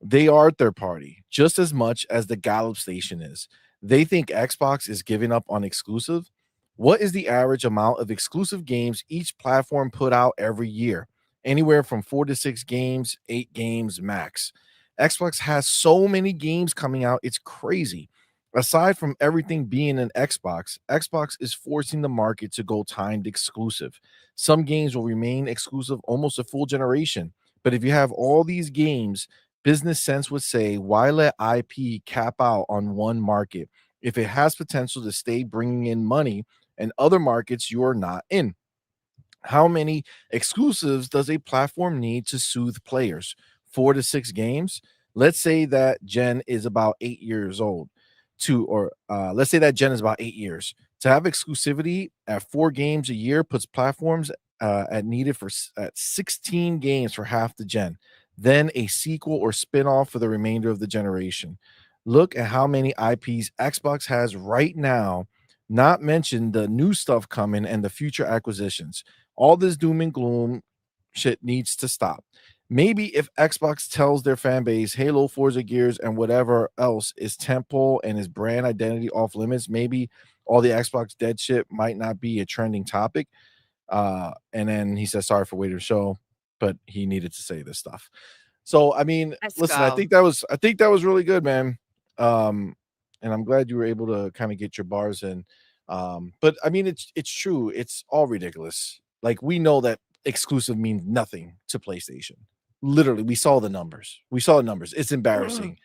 They are third party just as much as the Gallup station is. They think Xbox is giving up on exclusive. What is the average amount of exclusive games each platform put out every year? Anywhere from 4 to 6 games, 8 games max. Xbox has so many games coming out, it's crazy. Aside from everything being an Xbox is forcing the market to go timed exclusive. Some games will remain exclusive almost a full generation. But if you have all these games, business sense would say, why let IP cap out on one market if it has potential to stay bringing in money and other markets you're not in? How many exclusives does a platform need to soothe players? 4 to 6 games? Let's say that Gen is about 8 years old. Let's say that Gen is about 8 years. To have exclusivity at 4 games a year puts platforms at 16 games for half the Gen. Then a sequel or spin-off for the remainder of the generation. Look at how many IPs Xbox has right now, not mention the new stuff coming and the future acquisitions. All this doom and gloom shit needs to stop. Maybe if Xbox tells their fan base Halo, Forza, Gears, and whatever else is temple and his brand identity off limits, maybe all the Xbox dead shit might not be a trending topic. And then he says, sorry for waiting to show, but he needed to say this stuff. So I mean, listen, I think that was really good, man. And I'm glad you were able to kind of get your bars in. But I mean, it's true. It's all ridiculous. Like, we know that exclusive means nothing to PlayStation. Literally, we saw the numbers. It's embarrassing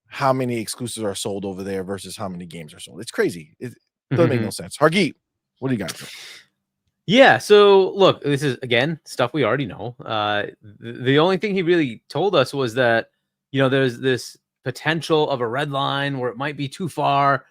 how many exclusives are sold over there versus how many games are sold. It's crazy. It doesn't make no sense. Hargeet, what do you got? Yeah, so look, this is, again, stuff we already know. The only thing he really told us was that, you know, there's this potential of a red line where it might be too far.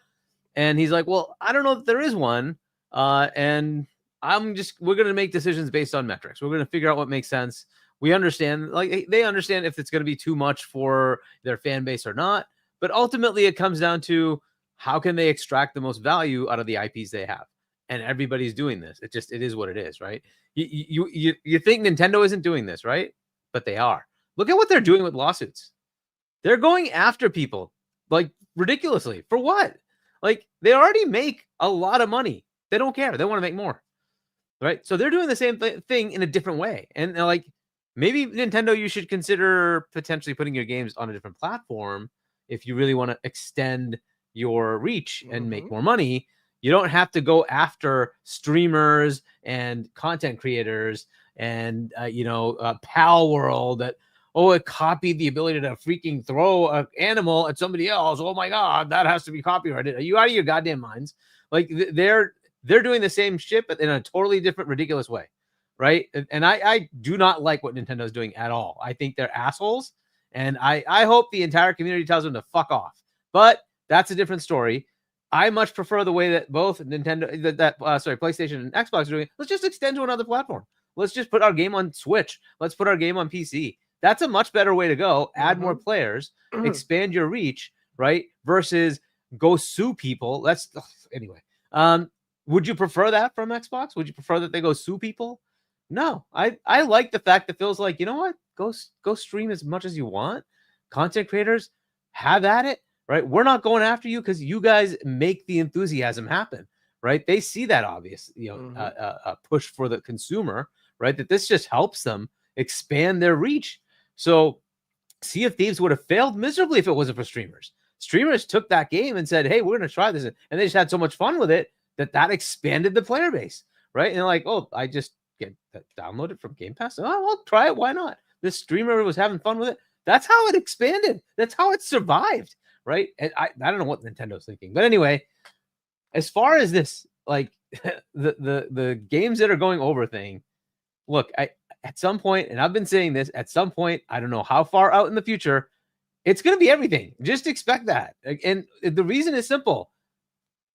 And he's like, well, I don't know if there is one. And we're going to make decisions based on metrics. We're going to figure out what makes sense. We understand, like, they understand if it's going to be too much for their fan base or not. But ultimately, it comes down to how can they extract the most value out of the IPs they have. And everybody's doing this. It is what it is, right? You think Nintendo isn't doing this, right? But they are. Look at what they're doing with lawsuits. They're going after people, like, ridiculously. For what? Like, they already make a lot of money. They don't care. They want to make more, right? So they're doing the same thing in a different way. And like, maybe Nintendo, you should consider potentially putting your games on a different platform if you really want to extend your reach and make more money. You don't have to go after streamers and content creators and, Pal World that, it copied the ability to freaking throw an animal at somebody else. Oh my God, that has to be copyrighted. Are you out of your goddamn minds? Like, they're doing the same shit, but in a totally different, ridiculous way, right? And I do not like what Nintendo's doing at all. I think they're assholes, And I hope the entire community tells them to fuck off. But that's a different story. I much prefer the way that both Nintendo, PlayStation and Xbox are doing. Let's just extend to another platform. Let's just put our game on Switch. Let's put our game on PC. That's a much better way to go. Add more players, expand your reach, right? Versus go sue people. Anyway. Would you prefer that from Xbox? Would you prefer that they go sue people? No. I like the fact that Phil's like, you know what? Go stream as much as you want. Content creators, have at it, right? We're not going after you because you guys make the enthusiasm happen, right? They see that obvious, push for the consumer, right? That this just helps them expand their reach. So Sea of Thieves would have failed miserably if it wasn't for streamers. Streamers took that game and said, hey, we're going to try this. And they just had so much fun with it that expanded the player base, right? And they're like, oh, I just get downloaded from Game Pass. Oh, I'll try it. Why not? This streamer was having fun with it. That's how it expanded. That's how it survived, right? And I don't know what Nintendo's thinking. But anyway, as far as this, like the games that are going over thing, look, at some point, and I've been saying this, at some point, I don't know how far out in the future, it's going to be everything. Just expect that. And the reason is simple.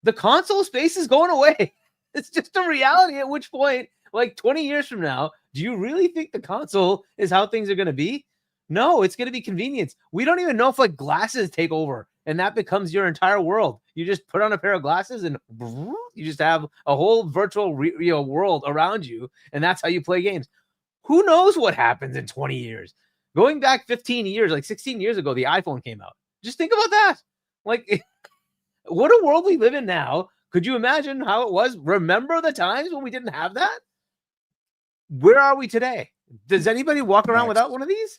The console space is going away. It's just a reality, at which point, like 20 years from now, do you really think the console is how things are going to be? No, it's going to be convenience. We don't even know if like glasses take over and that becomes your entire world. You just put on a pair of glasses and you just have a whole virtual world around you. And that's how you play games. Who knows what happens in 20 years? Going back 15 years, like 16 years ago, the iPhone came out. Just think about that. Like, what a world we live in now. Could you imagine how it was? Remember the times when we didn't have that? Where are we today? Does anybody walk around without one of these?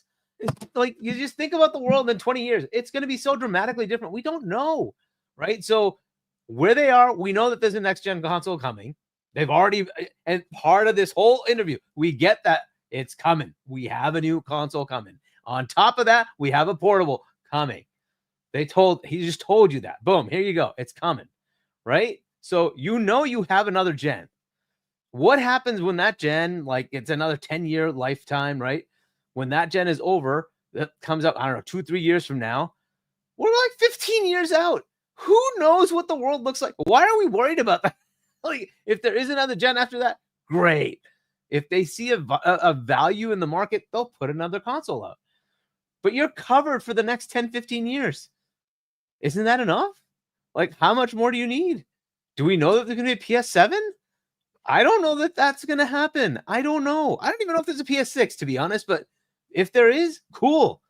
Like, you just think about the world in 20 years. It's going to be so dramatically different. We don't know, right? So where they are, we know that there's a next-gen console coming. They've already, and part of this whole interview, we get that it's coming. We have a new console coming. On top of that, we have a portable coming. He just told you that. Boom, here you go. It's coming, right? So you know you have another gen. What happens when that gen, like it's another 10-year lifetime, right? When that gen is over, that comes up, I don't know, 2-3 years from now, we're like 15 years out. Who knows what the world looks like? Why are we worried about that? Like, if there is another gen after that, great. If they see a value in the market, they'll put another console out. But you're covered for the next 10, 15 years. Isn't that enough? Like, how much more do you need? Do we know that there's going to be a PS7? I don't know that that's going to happen. I don't know. I don't even know if there's a PS6, to be honest. But if there is, cool.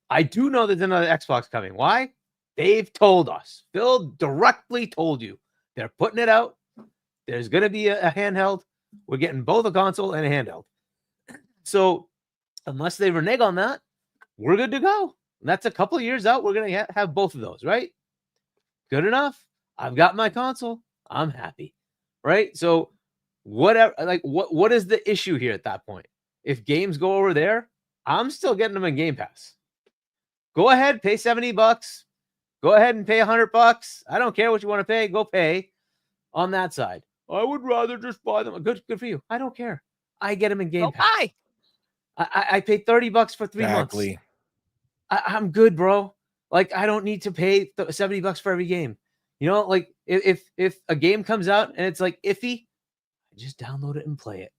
I do know there's another Xbox coming. Why? They've told us. Phil directly told you. They're putting it out. There's going to be a handheld. We're getting both a console and a handheld. So unless they renege on that, we're good to go. And that's a couple of years out. We're going to have both of those, right? Good enough. I've got my console. I'm happy, right? So whatever, like what is the issue here at that point? If games go over there, I'm still getting them in Game Pass. Go ahead, pay $70. Go ahead and pay $100. I don't care what you want to pay. Go pay on that side. I would rather just buy them. Good for you. I don't care. I get them in Game Pass. I paid $30 for 3 months. I'm good, bro. Like, I don't need to pay $70 for every game. You know, like if a game comes out and it's like iffy, I just download it and play it.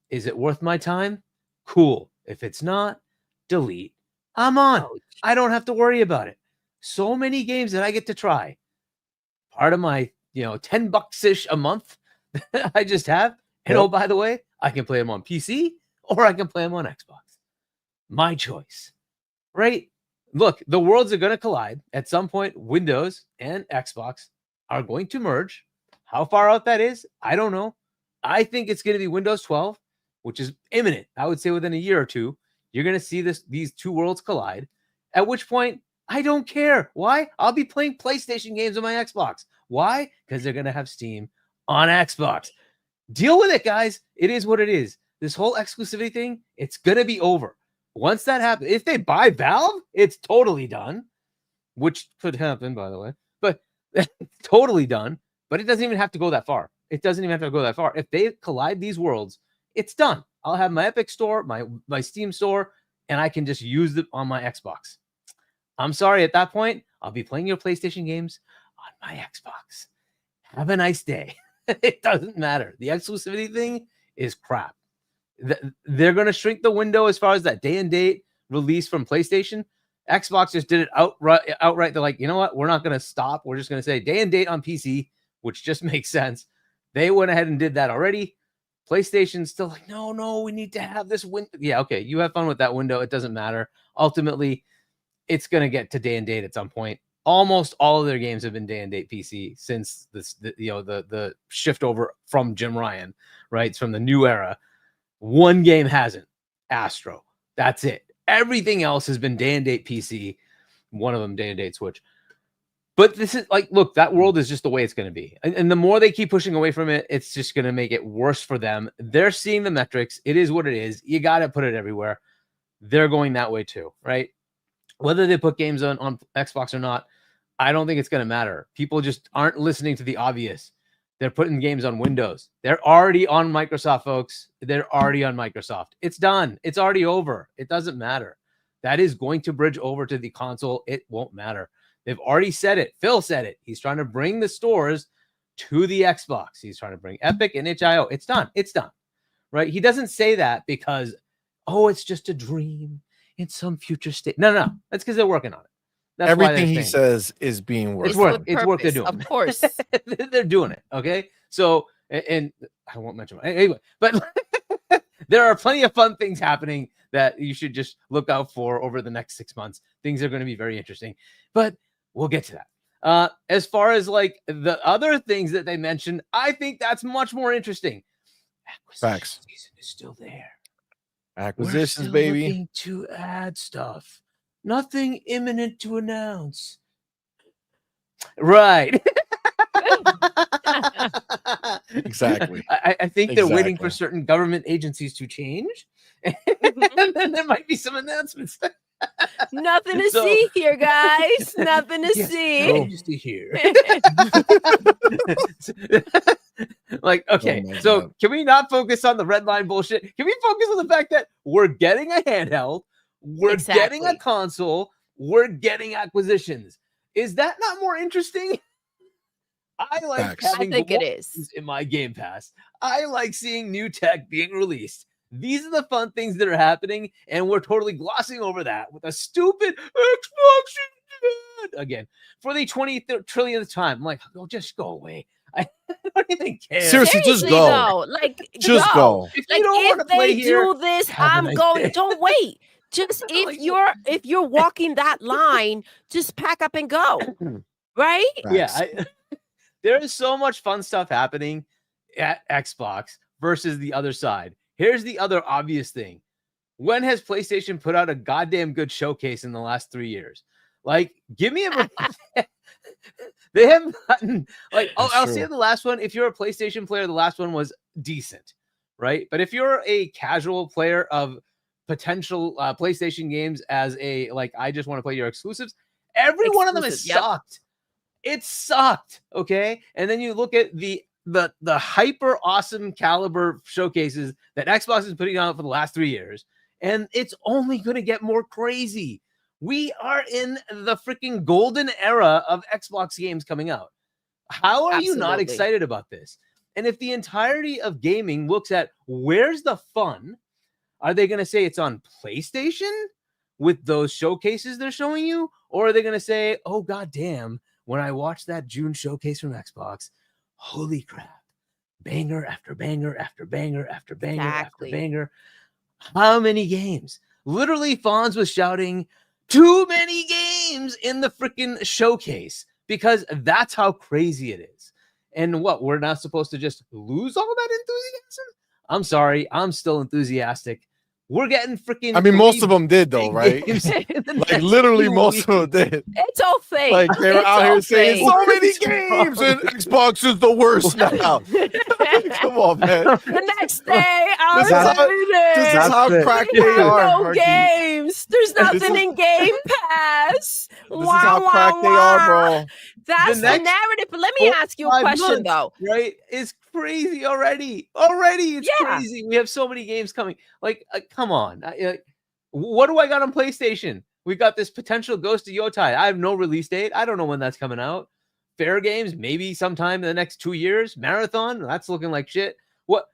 Is it worth my time? Cool. If it's not, delete. I'm on. I don't have to worry about it. So many games that I get to try. Part of my, $10-ish a month I just have. And oh, by the way, I can play them on PC or I can play them on Xbox. My choice, right? Look, the worlds are going to collide. At some point, Windows and Xbox are going to merge. How far out that is, I don't know. I think it's going to be Windows 12, which is imminent. I would say within a year or two, you're going to see these two worlds collide. At which point, I don't care. Why? I'll be playing PlayStation games on my Xbox. Why? Because they're going to have Steam on Xbox. Deal with it, guys. It is what it is. This whole exclusivity thing, it's going to be over. Once that happens, if they buy Valve, it's totally done, which could happen, by the way, but totally done. But it doesn't even have to go that far. It doesn't even have to go that far. If they collide these worlds, it's done. I'll have my Epic store, my Steam store. and I can just use them on my Xbox. I'm sorry, at that point, I'll be playing your PlayStation games on my Xbox. Have a nice day. It doesn't matter. The exclusivity thing is crap. They're going to shrink the window as far as that day and date release from PlayStation. Xbox just did it outright. They're like, you know what? We're not going to stop. We're just going to say day and date on PC, which just makes sense. They went ahead and did that already. PlayStation's still like, no, we need to have this window. Yeah, okay, you have fun with that window. It doesn't matter. Ultimately, it's going to get to day and date at some point. Almost all of their games have been day and date PC since the shift over from Jim Ryan, right? It's from the new era. One game hasn't. Astro. That's it. Everything else has been day and date PC. One of them day and date Switch. But this is like, look, that world is just the way it's going to be. And the more they keep pushing away from it, it's just going to make it worse for them. They're seeing the metrics. It is what it is. You got to put it everywhere. They're going that way too, right? Whether they put games on Xbox or not, I don't think it's going to matter. People just aren't listening to the obvious. They're putting games on Windows. They're already on Microsoft, folks. They're already on Microsoft. It's done. It's already over. It doesn't matter. That is going to bridge over to the console. It won't matter. They've already said it. Phil said it. He's trying to bring the stores to the Xbox. He's trying to bring Epic and itch.io. It's done. It's done. Right? He doesn't say that because, it's just a dream in some future state. No. That's because they're working on it. That's everything he says is being worked. It's work they're doing. Of course. They're doing it. Okay. So, and I won't mention anyway, but there are plenty of fun things happening that you should just look out for over the next 6 months. Things are going to be very interesting, but we'll get to that. As far as like the other things that they mentioned, I think that's much more interesting. Facts. Season is still there. Acquisitions, baby. Looking to add stuff. Nothing imminent to announce. Right. Exactly. I think they're waiting for certain government agencies to change. And then there might be some announcements. Nothing to see here, guys. Nothing to see. Nothing to see here. Like, okay, so can we not focus on the red line bullshit? Can we focus on the fact that we're getting a handheld, we're getting a console, we're getting acquisitions? Is that not more interesting? I like having I think it is in my Game Pass. I like seeing new tech being released. These are the fun things that are happening, and we're totally glossing over that with a stupid Xbox again for the 20 trillionth time. I'm like, just go away. I don't even care. Seriously, just go. Though, like, just go. If you don't want to play here, do this, I'm going. Don't wait. Just if you're walking that line, just pack up and go. Right? Yeah. There is so much fun stuff happening at Xbox versus the other side. Here's the other obvious thing. When has PlayStation put out a goddamn good showcase in the last 3 years? Like, give me a... They haven't gotten... Like, I'll say the last one. If you're a PlayStation player, the last one was decent, right? But if you're a casual player of potential PlayStation games as a, like, I just want to play your exclusives, every one of them has sucked. It sucked, okay? And then you look at the hyper awesome caliber showcases that Xbox is putting out for the last 3 years, and it's only going to get more crazy. We are in the freaking golden era of Xbox games coming out. How are you not excited about this? And if the entirety of gaming looks at where's the fun, are they going to say it's on PlayStation with those showcases they're showing you? Or are they going to say, oh, goddamn, when I watched that June showcase from Xbox, holy crap, banger after banger after banger after banger after banger. How many games? Literally, Fonz was shouting, too many games in the freaking showcase, because that's how crazy it is. And what, we're not supposed to just lose all that enthusiasm? I'm sorry, I'm still enthusiastic. We're getting freaking... I mean, most of them did, though, right? Like, literally, most of them did. It's all fake. Like, they were out here saying, so many games, and Xbox is the worst now. Come on, man. The next day, this is how cracked they are. No games. There's nothing in Game Pass. This is how cracked they are, bro. That's the narrative. But let me ask you a question, though. Right? It's crazy already. It's crazy. We have so many games coming. Like, come on. What do I got on PlayStation? We got this potential Ghost of Yotai. I have no release date. I don't know when that's coming out. Fair Games, maybe sometime in the next 2 years. Marathon, that's looking like shit. What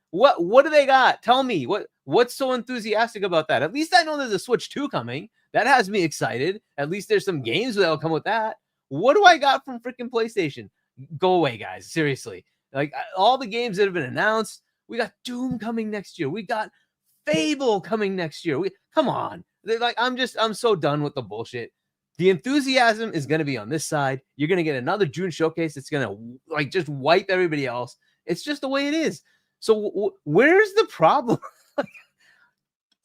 do they got? Tell me what's so enthusiastic about that? At least I know there's a Switch 2 coming. That has me excited. At least there's some games that'll come with that. What do I got from freaking PlayStation? Go away, guys. Seriously. Like all the games that have been announced, we got Doom coming next year. We got Fable coming next year. Come on. I'm so done with the bullshit. The enthusiasm is going to be on this side. You're going to get another June showcase. It's going to like just wipe everybody else. It's just the way it is. So where's the problem?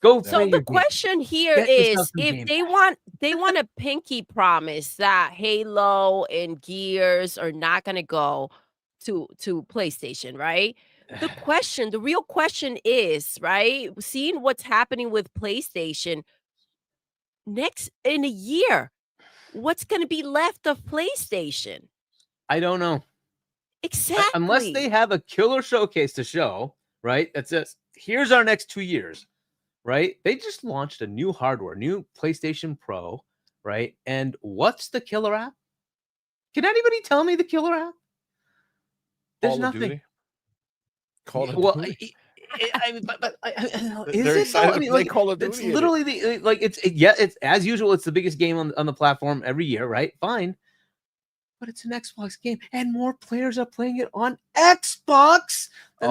So the question here is if they want a pinky promise that Halo and Gears are not going to go to PlayStation, right? The real question is, right? Seeing what's happening with PlayStation next in a year, what's going to be left of PlayStation? I don't know. Exactly. Unless they have a killer showcase to show, right? That says, here's our next 2 years, right? They just launched a new hardware, new PlayStation Pro, right? And what's the killer app? Can anybody tell me the killer app? There's nothing. Call of Duty. Is it? I mean, like, Call of Duty. It's literally it's as usual. It's the biggest game on the platform every year, right? Fine, but it's an Xbox game, and more players are playing it on Xbox. We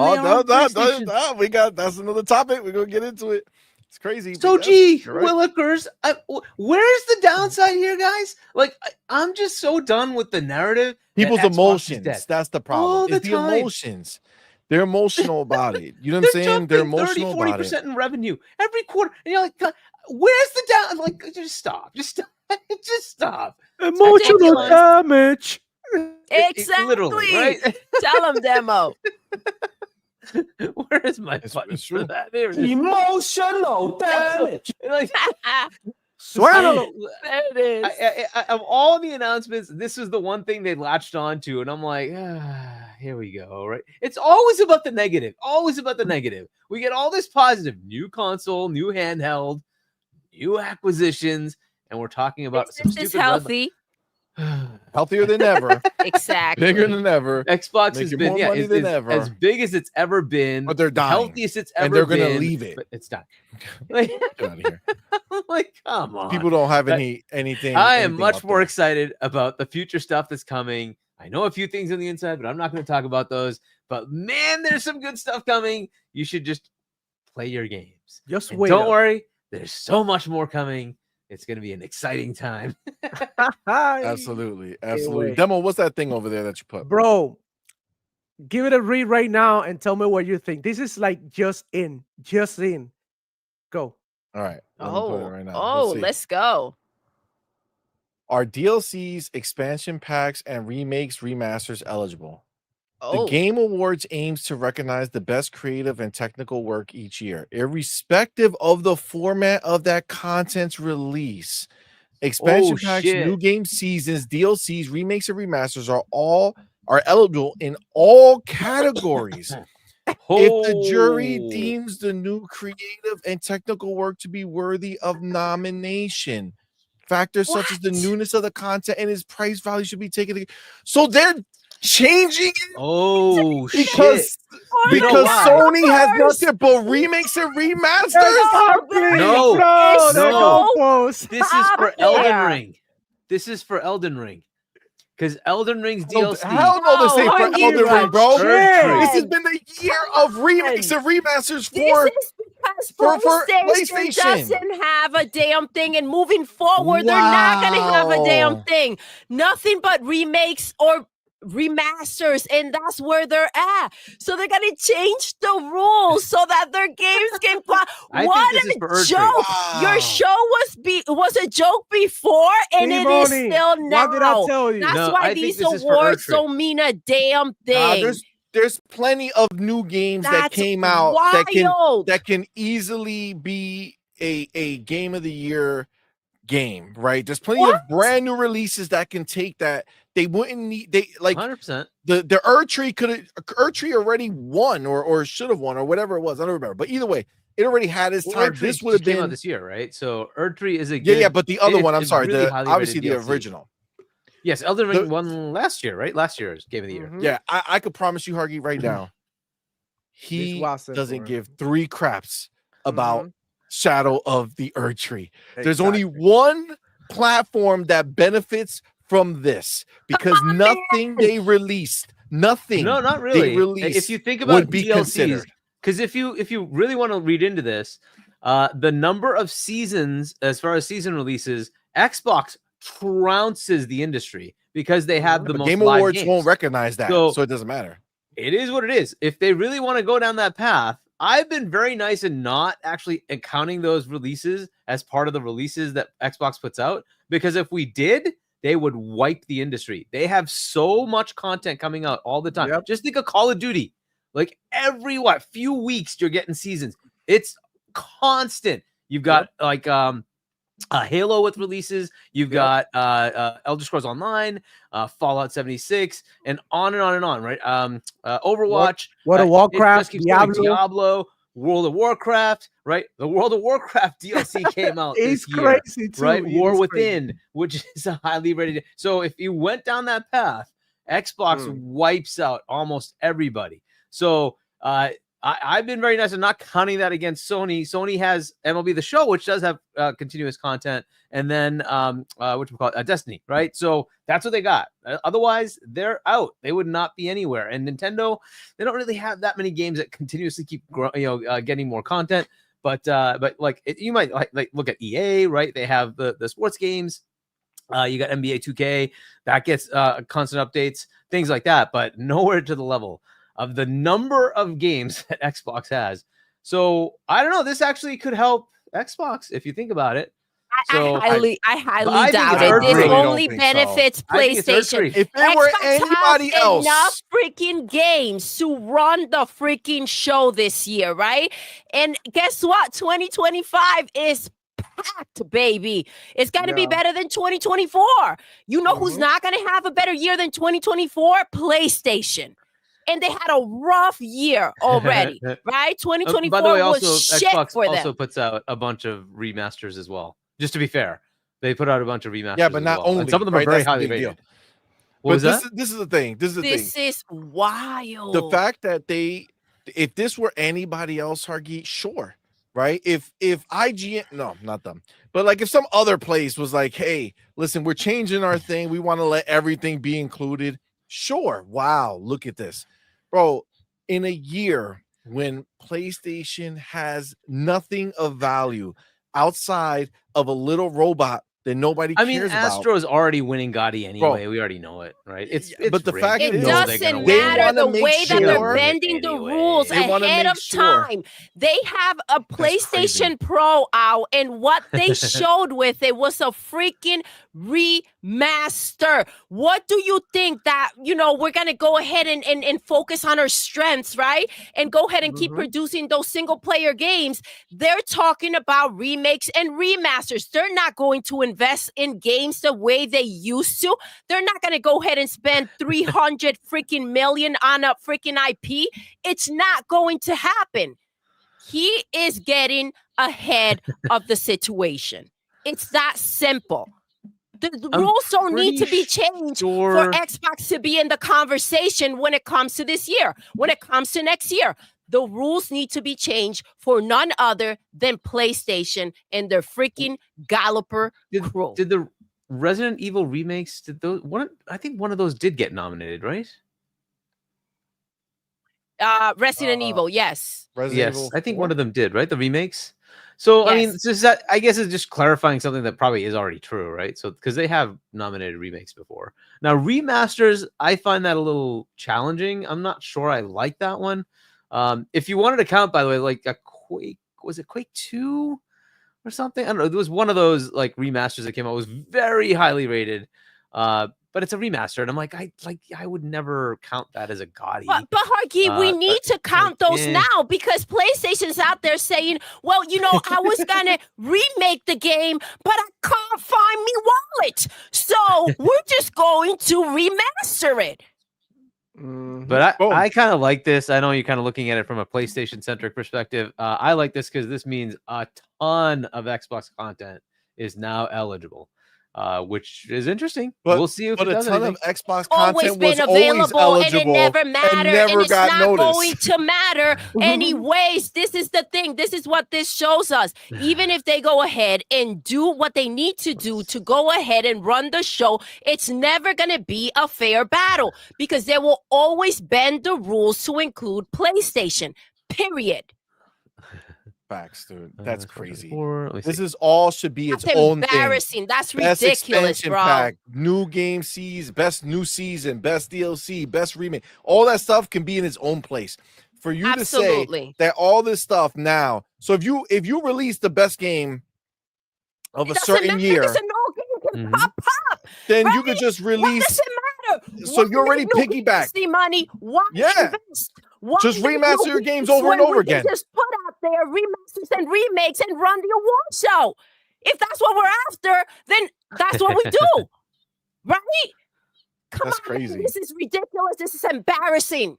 got that's another topic. We're gonna get into it. It's crazy. So, Willikers, where's the downside here, guys? Like, I'm just so done with the narrative. People's emotions. That's the problem. It's the emotions. They're emotional about it. You know what I'm saying? They're emotional 30, 40% about it. In revenue every quarter. And you're like, where's the down? Like, just stop. Just stop. Emotional damage. Exactly. Literally, right? Tell them, Demo. Where is my button for that? Emotional damage. Swallow. There it is. Of all the announcements, this is the one thing they latched onto, and I'm like, here we go. Right? It's always about the negative. Always about the negative. We get all this positive: new console, new handheld, new acquisitions, and we're talking about some stupid healthy. Healthier than ever. Exactly. Bigger than ever. Xbox has been as big as it's ever been. But they're dying. Healthiest it's ever been. And they're going to leave it. But it's done. Like, get out of here. Like, come on. People don't have anything. I am much more excited about the future stuff that's coming. I know a few things on the inside, but I'm not going to talk about those. But man, there's some good stuff coming. You should just play your games. Just wait. Don't worry. There's so much more coming. It's going to be an exciting time. Absolutely. Demo, what's that thing over there that you put? Bro, give it a read right now and tell me what you think. This is like just in. Go. All right. Let's go. Are DLCs, expansion packs, and remakes, remasters eligible? The Game Awards aims to recognize the best creative and technical work each year, irrespective of the format of that content's release. Expansion packs, new game seasons, DLCs, remakes, and remasters are eligible in all categories. If the jury deems the new creative and technical work to be worthy of nomination, factors such as the newness of the content and its price value should be taken. So they're changing it because Sony has nothing but remakes and remasters. No. This is for Elden Ring. This is for Elden Ring. Because Elden Ring's DLC. Hell no, this ain't for Elden Ring, bro. This has been the year of remakes and remasters for PlayStation. Doesn't have a damn thing, and moving forward, they're not going to have a damn thing. Nothing but remakes or remasters, and that's where they're at. So they're gonna change the rules so that their games can play. What a joke! Wow. Your show was a joke before, and it is still now. What did I tell you? That's why these awards don't mean a damn thing. There's plenty of new games that came out that can easily be a game of the year game, right? There's plenty of brand new releases that can take that. They wouldn't need 100%. The Tree already won or should have won or whatever it was. I don't remember. But either way, It already had its time. Erdtree This would have came out been this year, right? So Erdtree is a good, yeah. But the other one, I'm it's sorry, really the highly obviously rated the DLC. original. Yes, Elden Ring won last year, right? Last year's Game of the Year. Yeah, I could promise you, Hargeet, right now, he doesn't give 3 craps about Shadow of the Erdtree. There's only one platform that benefits from this because nothing they released, nothing No, not really. they released If you think about would be DLCs, considered. because if you really want to read into this, the number of seasons as far as season releases, Xbox trounces the industry because they have the most Game live Awards games. won't recognize that, so it doesn't matter. It is what it is. If they really want to go down that path, I've been very nice in not actually counting those releases as part of the releases that Xbox puts out, because if we did, they would wipe the industry. They have so much content coming out all the time. Yep. Just think of Call of Duty. Like every few weeks you're getting seasons. It's constant. You've got like Halo with releases. You've got Elder Scrolls Online, Fallout 76, and on and on and on, right? Overwatch, World of Warcraft, Diablo, World of Warcraft, right? The World of Warcraft DLC came out this year, crazy too. right? War Within, which is a highly rated. So if you went down that path, Xbox wipes out almost everybody. So I've been very nice in not counting that against Sony. Sony has MLB The Show, which does have continuous content, and then what we call it, Destiny, right? So that's what they got. Otherwise, they're out. They would not be anywhere. And Nintendo, they don't really have that many games that continuously keep getting more content. But like you might like look at EA, right? They have the sports games. You got NBA 2K that gets constant updates, things like that, but nowhere to the level of the number of games that Xbox has. So I don't know. This actually could help Xbox if you think about it. So I highly doubt it. This only benefits PlayStation. If it were anybody else, enough freaking games to run the freaking show this year, right? And guess what? 2025 is packed, baby. It's got to be better than 2024. You know who's not going to have a better year than 2024? PlayStation. And they had a rough year already, right? 2024 by the way, was also, shit Xbox for them. also puts out a bunch of remasters as well. Just to be fair, they put out a bunch of remasters. Yeah, but not only. And some of them are very highly rated. But this is the thing. This is wild. The fact that if this were anybody else, Hargeet, sure, right? If IGN, no, not them, but like if some other place was like, hey, listen, we're changing our thing. We want to let everything be included. Sure. Wow. Look at this, bro. In a year when PlayStation has nothing of value outside of a little robot that nobody cares about. Astro's already winning GOTY anyway. Bro, we already know it, right? It's but the fact it doesn't matter the way that they're bending the rules ahead of time. They have a PlayStation Pro out, and what they showed with it was a freaking remaster. What do you think that, we're going to go ahead and focus on our strengths, right? And go ahead and keep producing those single player games. They're talking about remakes and remasters. They're not going to invest in games the way they used to. They're not going to go ahead and spend 300 freaking million on a freaking IP. It's not going to happen. He is getting ahead of the situation. It's that simple. The rules don't need to be changed for Xbox to be in the conversation when it comes to this year, when it comes to next year. The rules need to be changed for none other than PlayStation and their freaking galloper crew. Did the Resident Evil remakes, I think one of those did get nominated, right? Resident Evil, yes. Evil I think 4? One of them did, right? The remakes. So, yes. I mean, it's just that, I guess it's just clarifying something that probably is already true, right? So, because they have nominated remakes before. Now, remasters, I find that a little challenging. I'm not sure I like that one. If you wanted to count, by the way, like a Quake, was it Quake 2 or something? I don't know. There was one of those like remasters that came out. It was very highly rated. But it's a remaster, and I'm like, I would never count that as a GOTY. But Hargeet, we need to count those now because PlayStation's out there saying, well, I was gonna remake the game, but I can't find me wallet, so we're just going to remaster it. But I kind of like this. I know you're kind of looking at it from a PlayStation centric perspective. I like this because this means a ton of Xbox content is now eligible, which is interesting. We'll see if it does anything. Of Xbox always content been was always available, and eligible it never mattered, and it's got not noticed. going to matter anyways. This is the thing. This is what this shows us. Even if they go ahead and do what they need to do to go ahead and run the show, it's never going to be a fair battle because they will always bend the rules to include PlayStation, period. Facts, dude. That's crazy. This is all should be its own thing. Embarrassing. That's ridiculous, bro. Pack, new game season, best new season, best DLC, best remake. All that stuff can be in its own place. For you to say that all this stuff now. So if you release the best game of a certain year, then you could just release. What does it matter? So you already piggyback. Money. Why invest? Why just remaster your games over and over again. Just put out there remasters and remakes and run the award show. If that's what we're after, then that's what we do, right? Come on, crazy. This is ridiculous. This is embarrassing.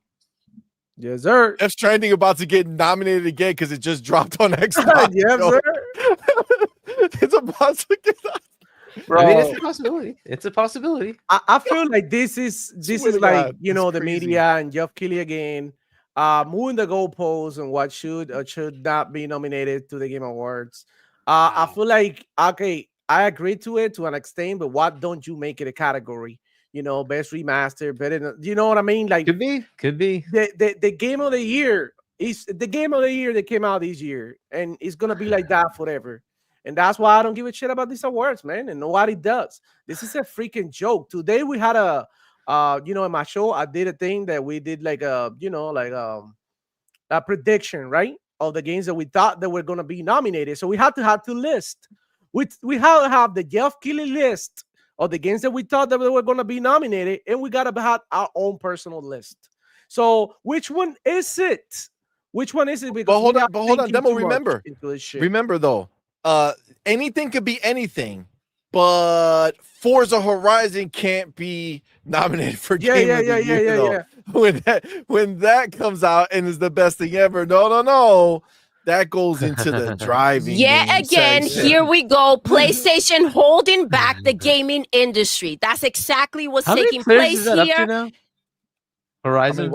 Yes, sir. Death Stranding about to get nominated again because it just dropped on Xbox. Yes, sir. It's about to get. Bro, I mean, it's a possibility. It's a possibility. I feel like this is like the media and Geoff Keighley again. Moving the goalposts and what should or should not be nominated to the Game Awards. I feel like, okay, I agree to it to an extent, but what don't you make it a category? Best remaster, better. You know what I mean? Like could be. The game of the year is the game of the year that came out this year, and it's gonna be like that forever. And that's why I don't give a shit about these awards, man. And nobody does. This is a freaking joke. Today we had in my show, I did a thing that we did like a prediction, right? Of the games that we thought that were going to be nominated. So we had to have to list. We have the Geoff Keighley list of the games that we thought that were going to be nominated, and we got to have our own personal list. So which one is it? Which one is it? Because but hold on, Demo. Remember though, anything could be anything. But Forza Horizon can't be nominated for Game of the Year. When that comes out and is the best thing ever, no, that goes into the driving. Again, here we go. PlayStation holding back the gaming industry. That's exactly what's taking place here. Now? Horizon,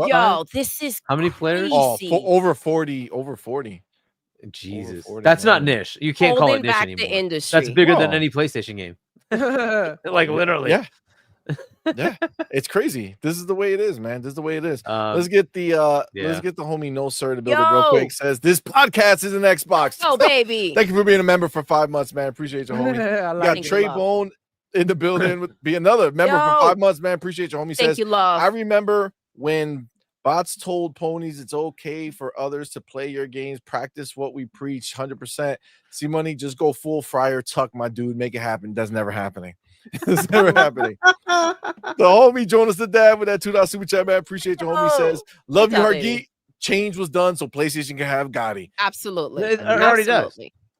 this is how many players? Over 40. Jesus, that's not niche. You can't call it niche anymore. The industry. That's bigger than any PlayStation game. Like literally. Yeah, it's crazy. This is the way it is, man. This is the way it is. Let's get the homie No Sir to build it real quick. Says this podcast is an Xbox. Oh baby. Thank you for being a member for 5 months, man. Appreciate you, homie. You got Trey Bone in the building. Be another member for 5 months, man. Appreciate you, homie. Thank says you, love. I remember when bots told ponies it's okay for others to play your games. Practice what we preach. 100%. CMoney, just go full Friar Tuck, my dude. Make it happen. That's never happening. It's never happening. The homie Jonas the Dad with that $2 super chat, man. Appreciate your homie. Says, love you, Hargeet. Change was done so PlayStation can have GOTY. Absolutely. It already does.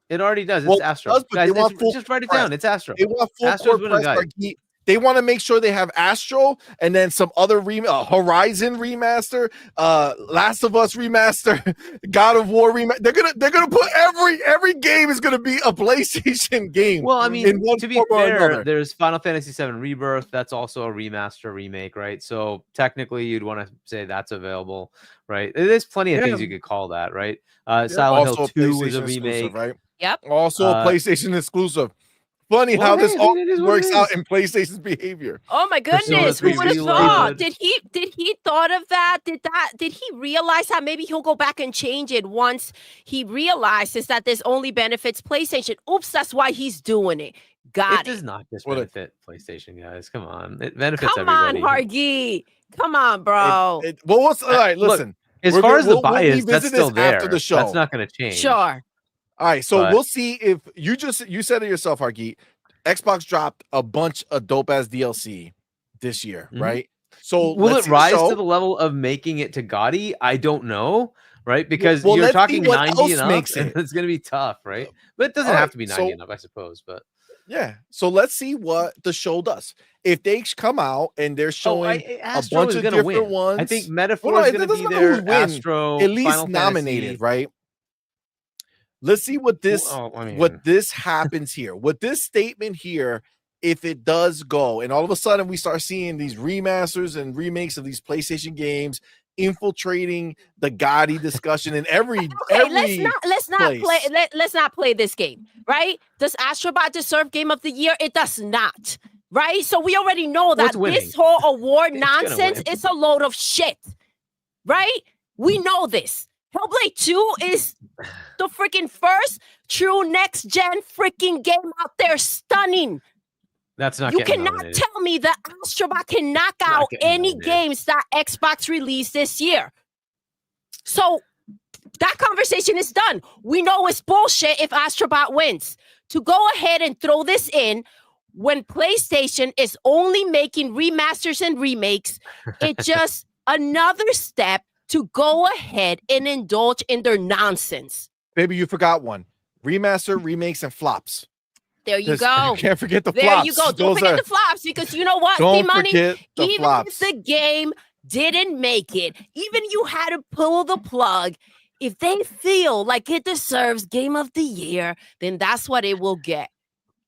It already does. It's Astro. Guys, just write it down. It's Astro. They want full court press, Hargeet. They want to make sure they have Astro and then some other Horizon remaster, Last of Us remaster, God of War remaster. They're gonna put every game is gonna be a PlayStation game. Well, I mean, to be fair, there's Final Fantasy VII Rebirth. That's also a remaster remake, right? So technically, you'd want to say that's available, right? There's plenty of things you could call that, right? Silent Hill 2 is a remake, right? Yep. Also a PlayStation exclusive. Funny how this all works out in PlayStation's behavior. Oh my goodness, who would have thought? Did he thought of that? Did he realize that maybe he'll go back and change it once he realizes that this only benefits PlayStation? Oops, that's why he's doing it. It does not just benefit PlayStation, guys. Come on. It benefits Come everybody. on, Hargeet. Come on, bro. All right, listen. Look, as far as the bias, that's still there. After the show. That's not going to change. Sure. All right, so we'll see if you said it yourself, Hargeet. Xbox dropped a bunch of dope ass DLC this year, right? So will it rise to the level of making it to GOTY? I don't know, right? Because Well, you're let's see talking what 90 else and up, makes and it. it's going to be tough, right? But it doesn't All have right, to be 90 so- and up, I suppose. But Yeah. So let's see what the show does. If they come out and they're showing a Astro bunch is of gonna different win. ones, I think Metaphor well, no, is it going to doesn't be matter who's there. win, Astro, at least Final nominated, Fantasy. right? Let's see what this what this happens here. What this statement here, if it does go, and all of a sudden we start seeing these remasters and remakes of these PlayStation games infiltrating the GOTY discussion in every let's not play this game, right? Does Astrobot deserve Game of the Year? It does not, right? So we already know that this whole award nonsense is a load of shit, right? We know this. Hellblade 2 is the freaking first true next gen freaking game out there. Stunning. That's not. You cannot tell me that Astrobot can knock out any games that Xbox released this year. So that conversation is done. We know it's bullshit if Astrobot wins. To go ahead and throw this in when PlayStation is only making remasters and remakes, it's just another step to go ahead and indulge in their nonsense. Baby, you forgot one. Remaster, remakes, and flops. There you go. You can't forget the flops. There you go. Don't forget the flops, because you know what? Don't forget the even flops. if the game didn't make it, even you had to pull the plug, if they feel like it deserves Game of the Year, then that's what it will get.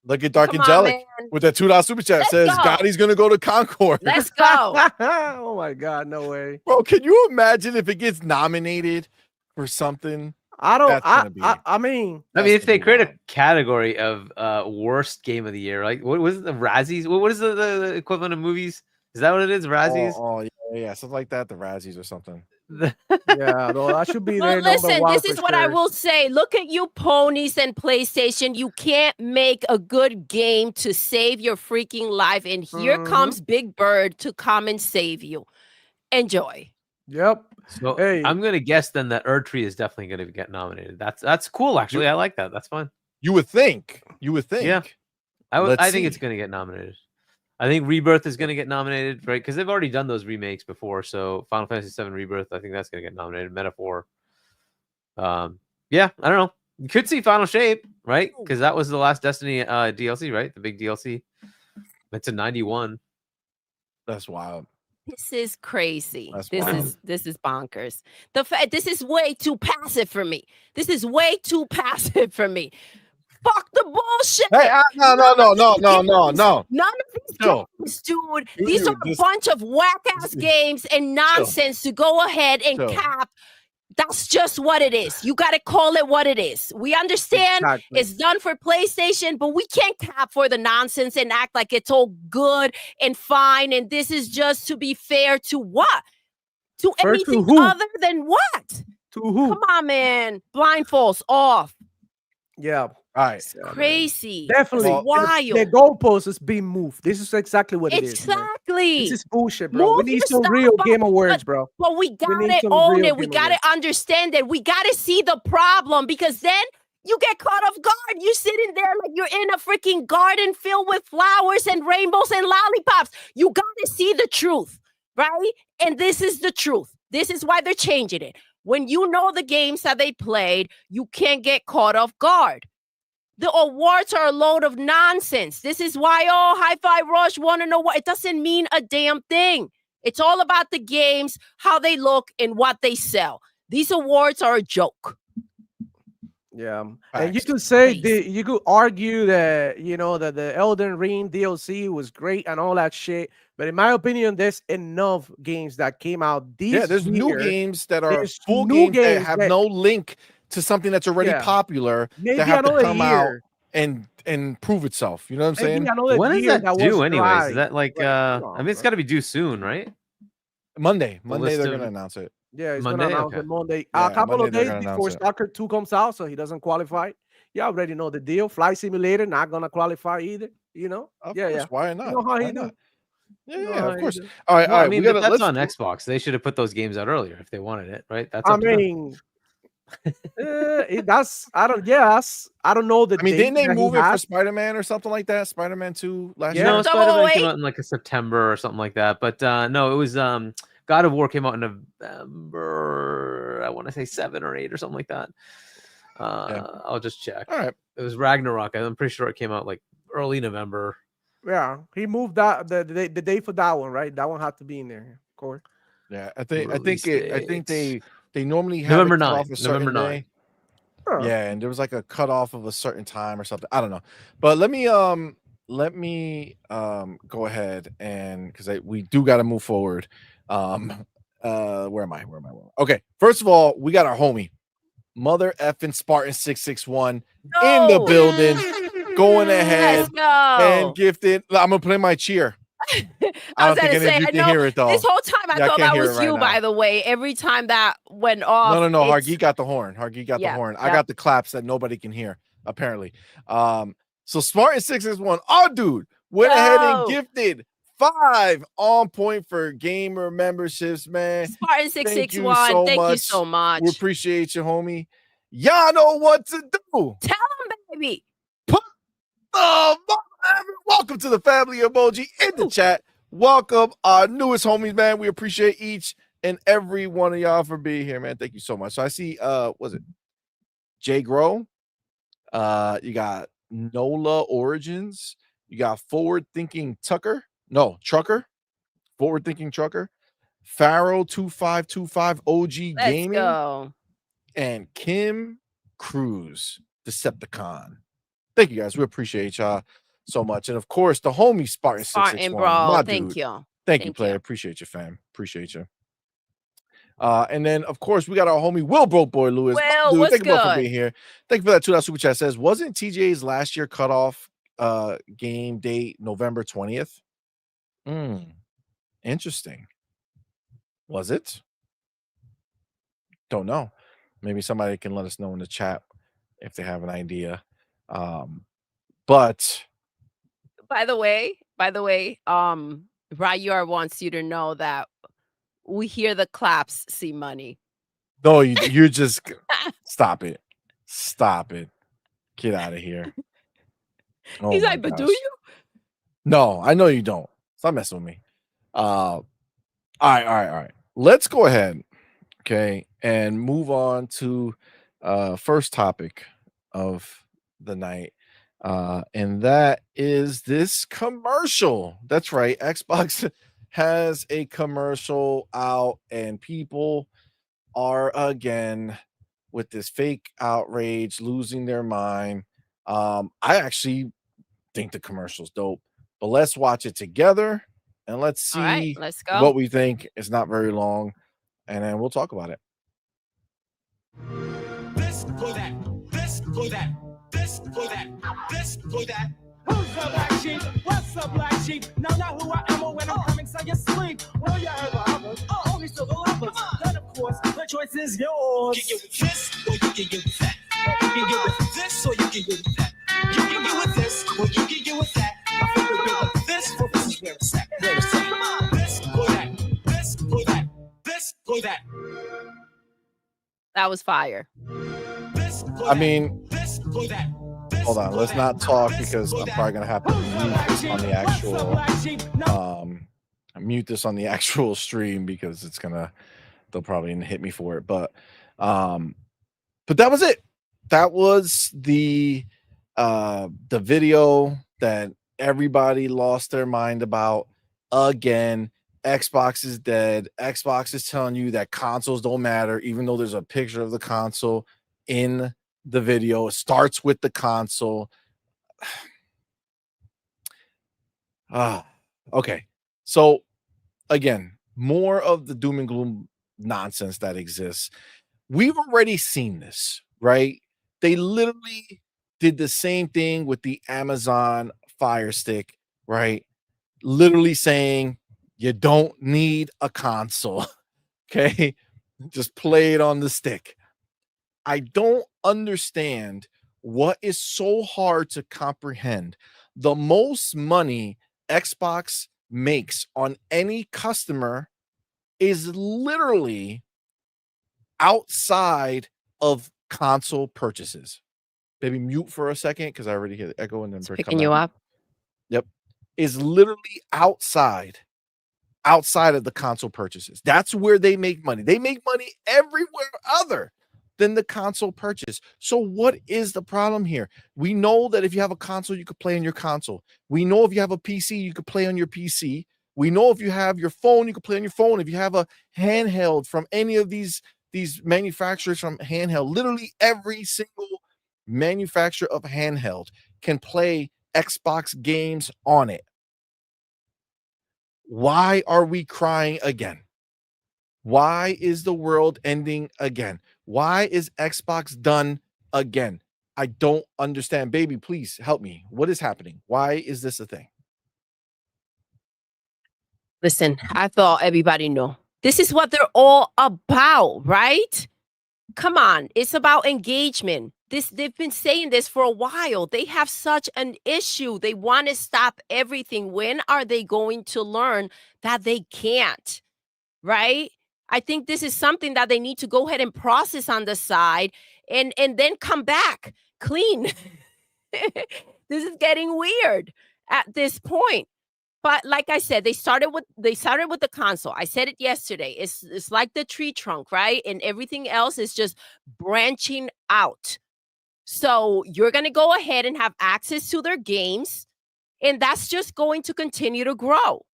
Look at Dark Angelic with that $2 super chat. Says GOTY's gonna go to Concord. Let's go. Oh my God, no way. Bro, can you imagine if it gets nominated for something? I mean, if they create a category of worst game of the year, like what was it, the Razzies? What is the equivalent of movies? Is that what it is? Razzies? Oh yeah, something like that. The Razzies or something. Yeah, no, that should be there. Listen, this is what I will say. Look at you ponies and PlayStation. You can't make a good game to save your freaking life. And here comes Big Bird to come and save you. Enjoy. Yep. So I'm gonna guess then that Erdtree is definitely gonna get nominated. That's cool, actually. I like that. That's fun. You would think. Yeah. I think it's gonna get nominated. I think Rebirth is gonna get nominated, right? Because they've already done those remakes before. So Final Fantasy VII Rebirth, I think that's gonna get nominated. Metaphor. Yeah, I don't know. You could see Final Shape, right? Because that was the last Destiny DLC, right? The big DLC. It's a 91. That's wild. This is crazy. This is bonkers. This is way too passive for me. This is way too passive for me. Fuck the bullshit. Hey, no. None of these games, dude. These are a bunch of whack ass games and nonsense to go ahead and cap. That's just what it is. You got to call it what it is. We understand it's done for PlayStation, but we can't cap for the nonsense and act like it's all good and fine. And this is just to be fair to what? To anything other than what? To who? Come on, man. Blindfolds off. Yeah. All right. It's crazy. Definitely. It's wild. The goalpost is being moved. This is exactly what it is. Exactly. This is bullshit, bro. We need some real Game Awards, bro. But we gotta own it. We gotta understand it. We gotta see the problem, because then you get caught off guard. You're sitting there like you're in a freaking garden filled with flowers and rainbows and lollipops. You gotta see the truth, right? And this is the truth. This is why they're changing it. When you know the games that they played, you can't get caught off guard. The awards are a load of nonsense. This is why, Hi-Fi Rush want to know what. It doesn't mean a damn thing. It's all about the games, how they look, and what they sell. These awards are a joke. Yeah. And you could say, you could argue that, that the Elden Ring DLC was great and all that shit. But in my opinion, there's enough games that came out this year. Yeah, there's new games that are full games that have no link to something that's already popular. Maybe that have to come out and prove itself. You know what I'm saying? When does that due anyways? Is that like I mean, it's got to be due soon, right? Monday they're gonna announce it. Yeah, it's gonna announce it Monday. A couple of days before Stalker 2 comes out, so he doesn't qualify. You already know the deal. Flight Simulator not gonna qualify either. Of course. Why not? You know how he do. Yeah, of course. All right. I mean, that's on Xbox. They should have put those games out earlier if they wanted it, right? That's I mean, that's I don't know the. I mean, didn't they move it for Spider-Man or something like that? Spider-Man 2 last year. No, Spider-Man came out in like a September or something like that. But no, it was God of War came out in November. I want to say 7 or 8 or something like that. I'll just check. All right. It was Ragnarok. I'm pretty sure it came out like early November. Yeah, he moved that the day for that one, right? That one had to be in there, of course. Yeah, I think they normally have November it cut 9. off a certain November 9. day. Yeah, and there was like a cutoff of a certain time or something. I don't know, but let me go ahead and because we do got to move forward. Where am I? Okay, first of all, we got our homie, Mother effing Spartan 661 in the building, going ahead and gifted. I'm gonna play my cheer. I don't think any of you can hear it though. This whole time I thought that was you, by the way. Every time that went off. No. Hargeet got the horn. The horn. I got the claps that nobody can hear, apparently. So Spartan 661, dude, went ahead and gifted 5 on point for gamer memberships, man. Spartan 661, thank you so much. We appreciate you, homie. Y'all know what to do. Tell them, baby. Put the welcome to the family emoji in the chat. Welcome our newest homies, man. We appreciate each and every one of y'all for being here, man. Thank you so much. So I see, was it Jay Grow? You got Nola Origins. You got Forward Thinking Trucker. Forward Thinking Trucker. Pharaoh 2525 OG Gaming. Let's go. And Kim Cruz, Decepticon. Thank you guys. We appreciate y'all so much. And of course, the homie Spartan 661. Bro. Thank you. Thank you, player. Appreciate you, fam. Appreciate you. And then of course we got our homie Will Broke Boy Lewis. Will, what's thank you good? for being here. Thank you for that $2 super chat. Says, wasn't TJ's last year cutoff game date November 20th? Interesting. Was it? Don't know. Maybe somebody can let us know in the chat if they have an idea. But by the way, Rayur wants you to know that we hear the claps, CMoney. No, you're just stop it. Get out of here. He's like, but do you? No, I know you don't. Stop messing with me. All right. Let's go ahead, okay, and move on to first topic of the night. And that is this commercial. That's right. Xbox has a commercial out, and people are again with this fake outrage, losing their mind. I actually think the commercial's dope, but let's watch it together and let's see. All right, let's go. What we think. It's not very long, and then we'll talk about it. This for that. This for that. This for that. This for that. Who's up, black sheep? What's up, black sheep? Now know who I am or when I'm coming, so you sleep. Well, you heard the others. Only still the lovers. Then, of course, the choice is yours. You can get with this, or you can get with that. You can get with this, or you can get with that. You can get with this, or you can get with that. I think we'll get with this, for this is where it's at. Where it's at. Come on. This for that. This for that. This for that. That was fire. I mean, hold on. Let's not talk because I'm probably gonna have to mute this on the actual stream because it's they'll probably hit me for it. But that was it. That was the video that everybody lost their mind about. Again, Xbox is dead. Xbox is telling you that consoles don't matter, even though there's a picture of the console in the video. It starts with the console. Okay. So again, more of the doom and gloom nonsense that exists. We've already seen this, right? They literally did the same thing with the Amazon Fire Stick, right? Literally saying you don't need a console. Okay. Just play it on the stick. I don't understand what is so hard to comprehend. The most money Xbox makes on any customer is literally outside of console purchases. Baby, mute for a second because I already hear the echo and then picking you up. Yep. Is literally outside outside of the console purchases. That's where they make money. They make money everywhere other than the console purchase. So what is the problem here? We know that if you have a console, you could play on your console. We know if you have a PC, you could play on your PC. We know if you have your phone, you can play on your phone. If you have a handheld from any of these manufacturers from handheld, literally every single manufacturer of handheld can play Xbox games on it. Why are we crying again? Why is the world ending again? Why is Xbox done again? I don't understand. Baby, please help me. What is happening? Why is this a thing? Listen, I thought everybody know. This is what they're all about, right? Come on, it's about engagement. They've been saying this for a while. They have such an issue. They want to stop everything. When are they going to learn that they can't? Right? I think this is something that they need to go ahead and process on the side and then come back clean. This is getting weird at this point. But like I said, they started with the console. I said it yesterday. It's like the tree trunk, right? And everything else is just branching out. So you're going to go ahead and have access to their games, and that's just going to continue to grow.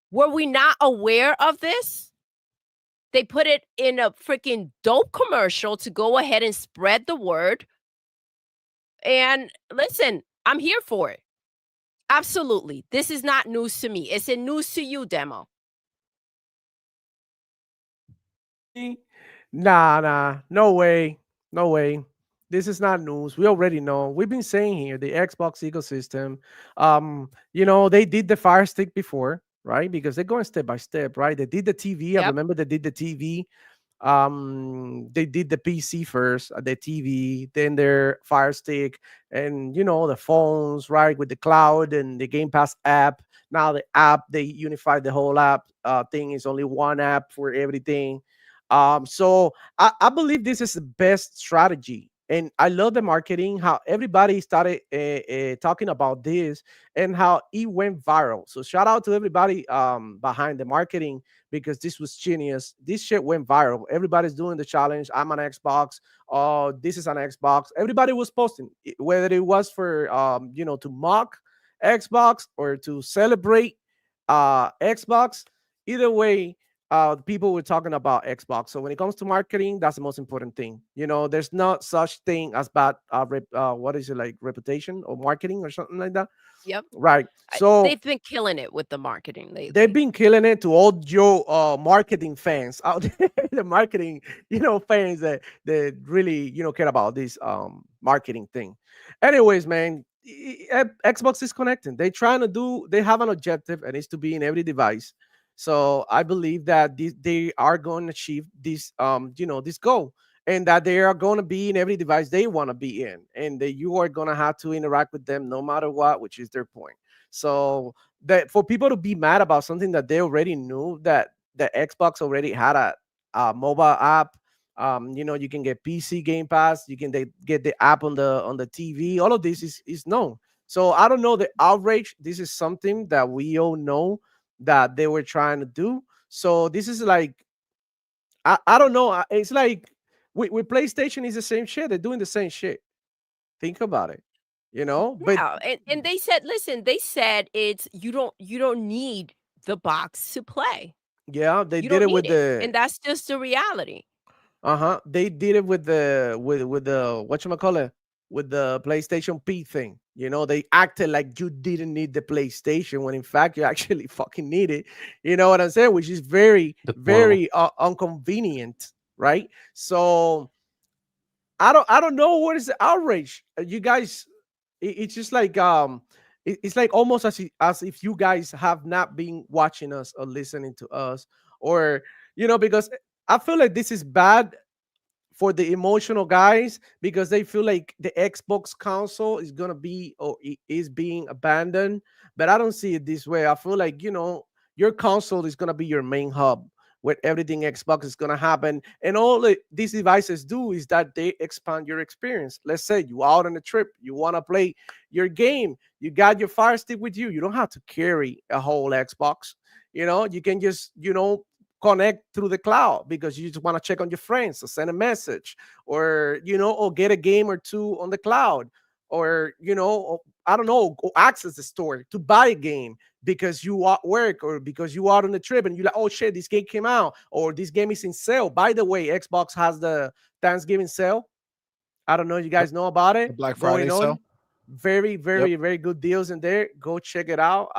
Were we not aware of this? They put it in a freaking dope commercial to go ahead and spread the word. And listen, I'm here for it. Absolutely. This is not news to me. It's a news to you demo. Nah, no way. No way. This is not news. We already know. We've been saying here the Xbox ecosystem. They did the Fire Stick before, right? Because they're going step by step, right? They did the TV. Yep. I remember they did the TV. They did the PC first, the TV, then their Fire Stick, and the phones, right, with the cloud and the Game Pass app. Now the app, they unified the whole app thing. Is only one app for everything. So I believe this is the best strategy. And I love the marketing, how everybody started talking about this and how it went viral. So shout out to everybody behind the marketing, because this was genius. This shit went viral. Everybody's doing the challenge. I'm on Xbox. Oh, this is an Xbox. Everybody was posting, whether it was for to mock Xbox or to celebrate Xbox. Either way, people were talking about Xbox. So when it comes to marketing, that's the most important thing. There's not such thing as bad what is it, like reputation or marketing or something like that. Yep. Right. So they've been killing it with the marketing lately. They've been killing it to all your marketing fans out there, the marketing, fans that really, care about this marketing thing. Anyways, man, Xbox is connecting. They have an objective, and it's to be in every device. So I believe that they are going to achieve this, this goal, and that they are going to be in every device they want to be in, and that you are going to have to interact with them no matter what, which is their point. So that for people to be mad about something that they already knew, that the Xbox already had a mobile app. You can get PC Game Pass, you can get the app on the TV. All of this is known. So I don't know the outrage. This is something that we all know that they were trying to do. So this is like, I don't know. It's like with PlayStation is the same shit. They're doing the same shit. Think about it. But and they said, listen, it's you don't need the box to play. Yeah, they did it with and that's just the reality. They did it with the whatchamacallit, with the PlayStation P thing. They acted like you didn't need the PlayStation when in fact you actually fucking need it. You know what I'm saying? Which is very, very inconvenient, right? So I don't know what is the outrage. You guys, it's just like it's like almost as if you guys have not been watching us or listening to us, or because I feel like this is bad for the emotional guys, because they feel like the Xbox console is gonna be, or is being abandoned. But I don't see it this way. I feel like your console is gonna be your main hub, where everything Xbox is gonna happen, and all these devices do is that they expand your experience. Let's say you out on a trip, you want to play your game, you got your Fire Stick with you. You don't have to carry a whole Xbox. You can just connect through the cloud because you just want to check on your friends or send a message, or or get a game or two on the cloud, or I don't know, go access the store to buy a game because you are at work or because you are on the trip and you're like, oh shit, this game came out or this game is in sale. By the way, Xbox has the Thanksgiving sale. I don't know if you Yep. guys know about The it Black Friday going on. sale. Very, Yep. very, very good deals in there. Go check it out.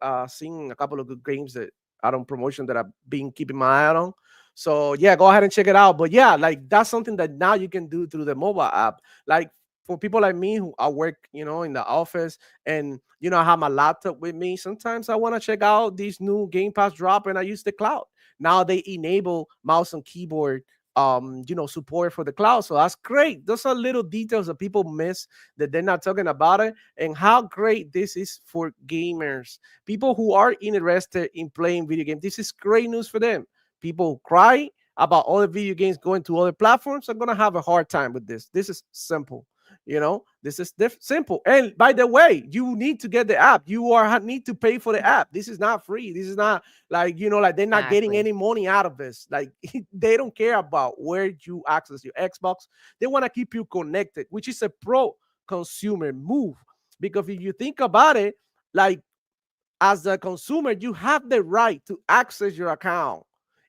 I've seen a couple of good games that I don't promotion that I've been keeping my eye on. So yeah, go ahead and check it out. But yeah, like that's something that now you can do through the mobile app. Like for people like me who I work, in the office and I have my laptop with me. Sometimes I want to check out these new Game Pass drop and I use the cloud. Now they enable mouse and keyboard support for the cloud. So that's great. Those are little details that people miss that they're not talking about it, and how great this is for gamers, people who are interested in playing video games. This is great news for them. People who cry about other video games going to other platforms are going to have a hard time with this. This is simple. This is simple. And by the way, you need to get the app. Need to pay for the app. This is not free. This is not like like they're not getting any money out of this. Like they don't care about where you access your Xbox. They want to keep you connected, which is a pro consumer move. Because if you think about it, like as a consumer, you have the right to access your account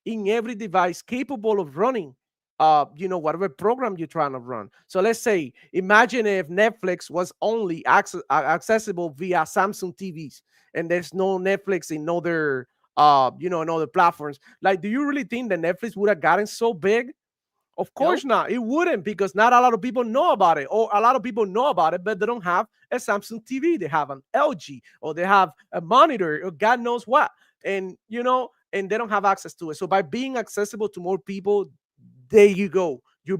in every device capable of running whatever program you're trying to run. So let's say, imagine if Netflix was only accessible via Samsung TVs and there's no Netflix in other in other platforms. Like, do you really think that Netflix would have gotten so big? Of course not. It wouldn't, because not a lot of people know about it, or a lot of people know about it, but they don't have a Samsung TV. They have an LG, or they have a monitor, or God knows what. And, and they don't have access to it. So by being accessible to more people, there you go. You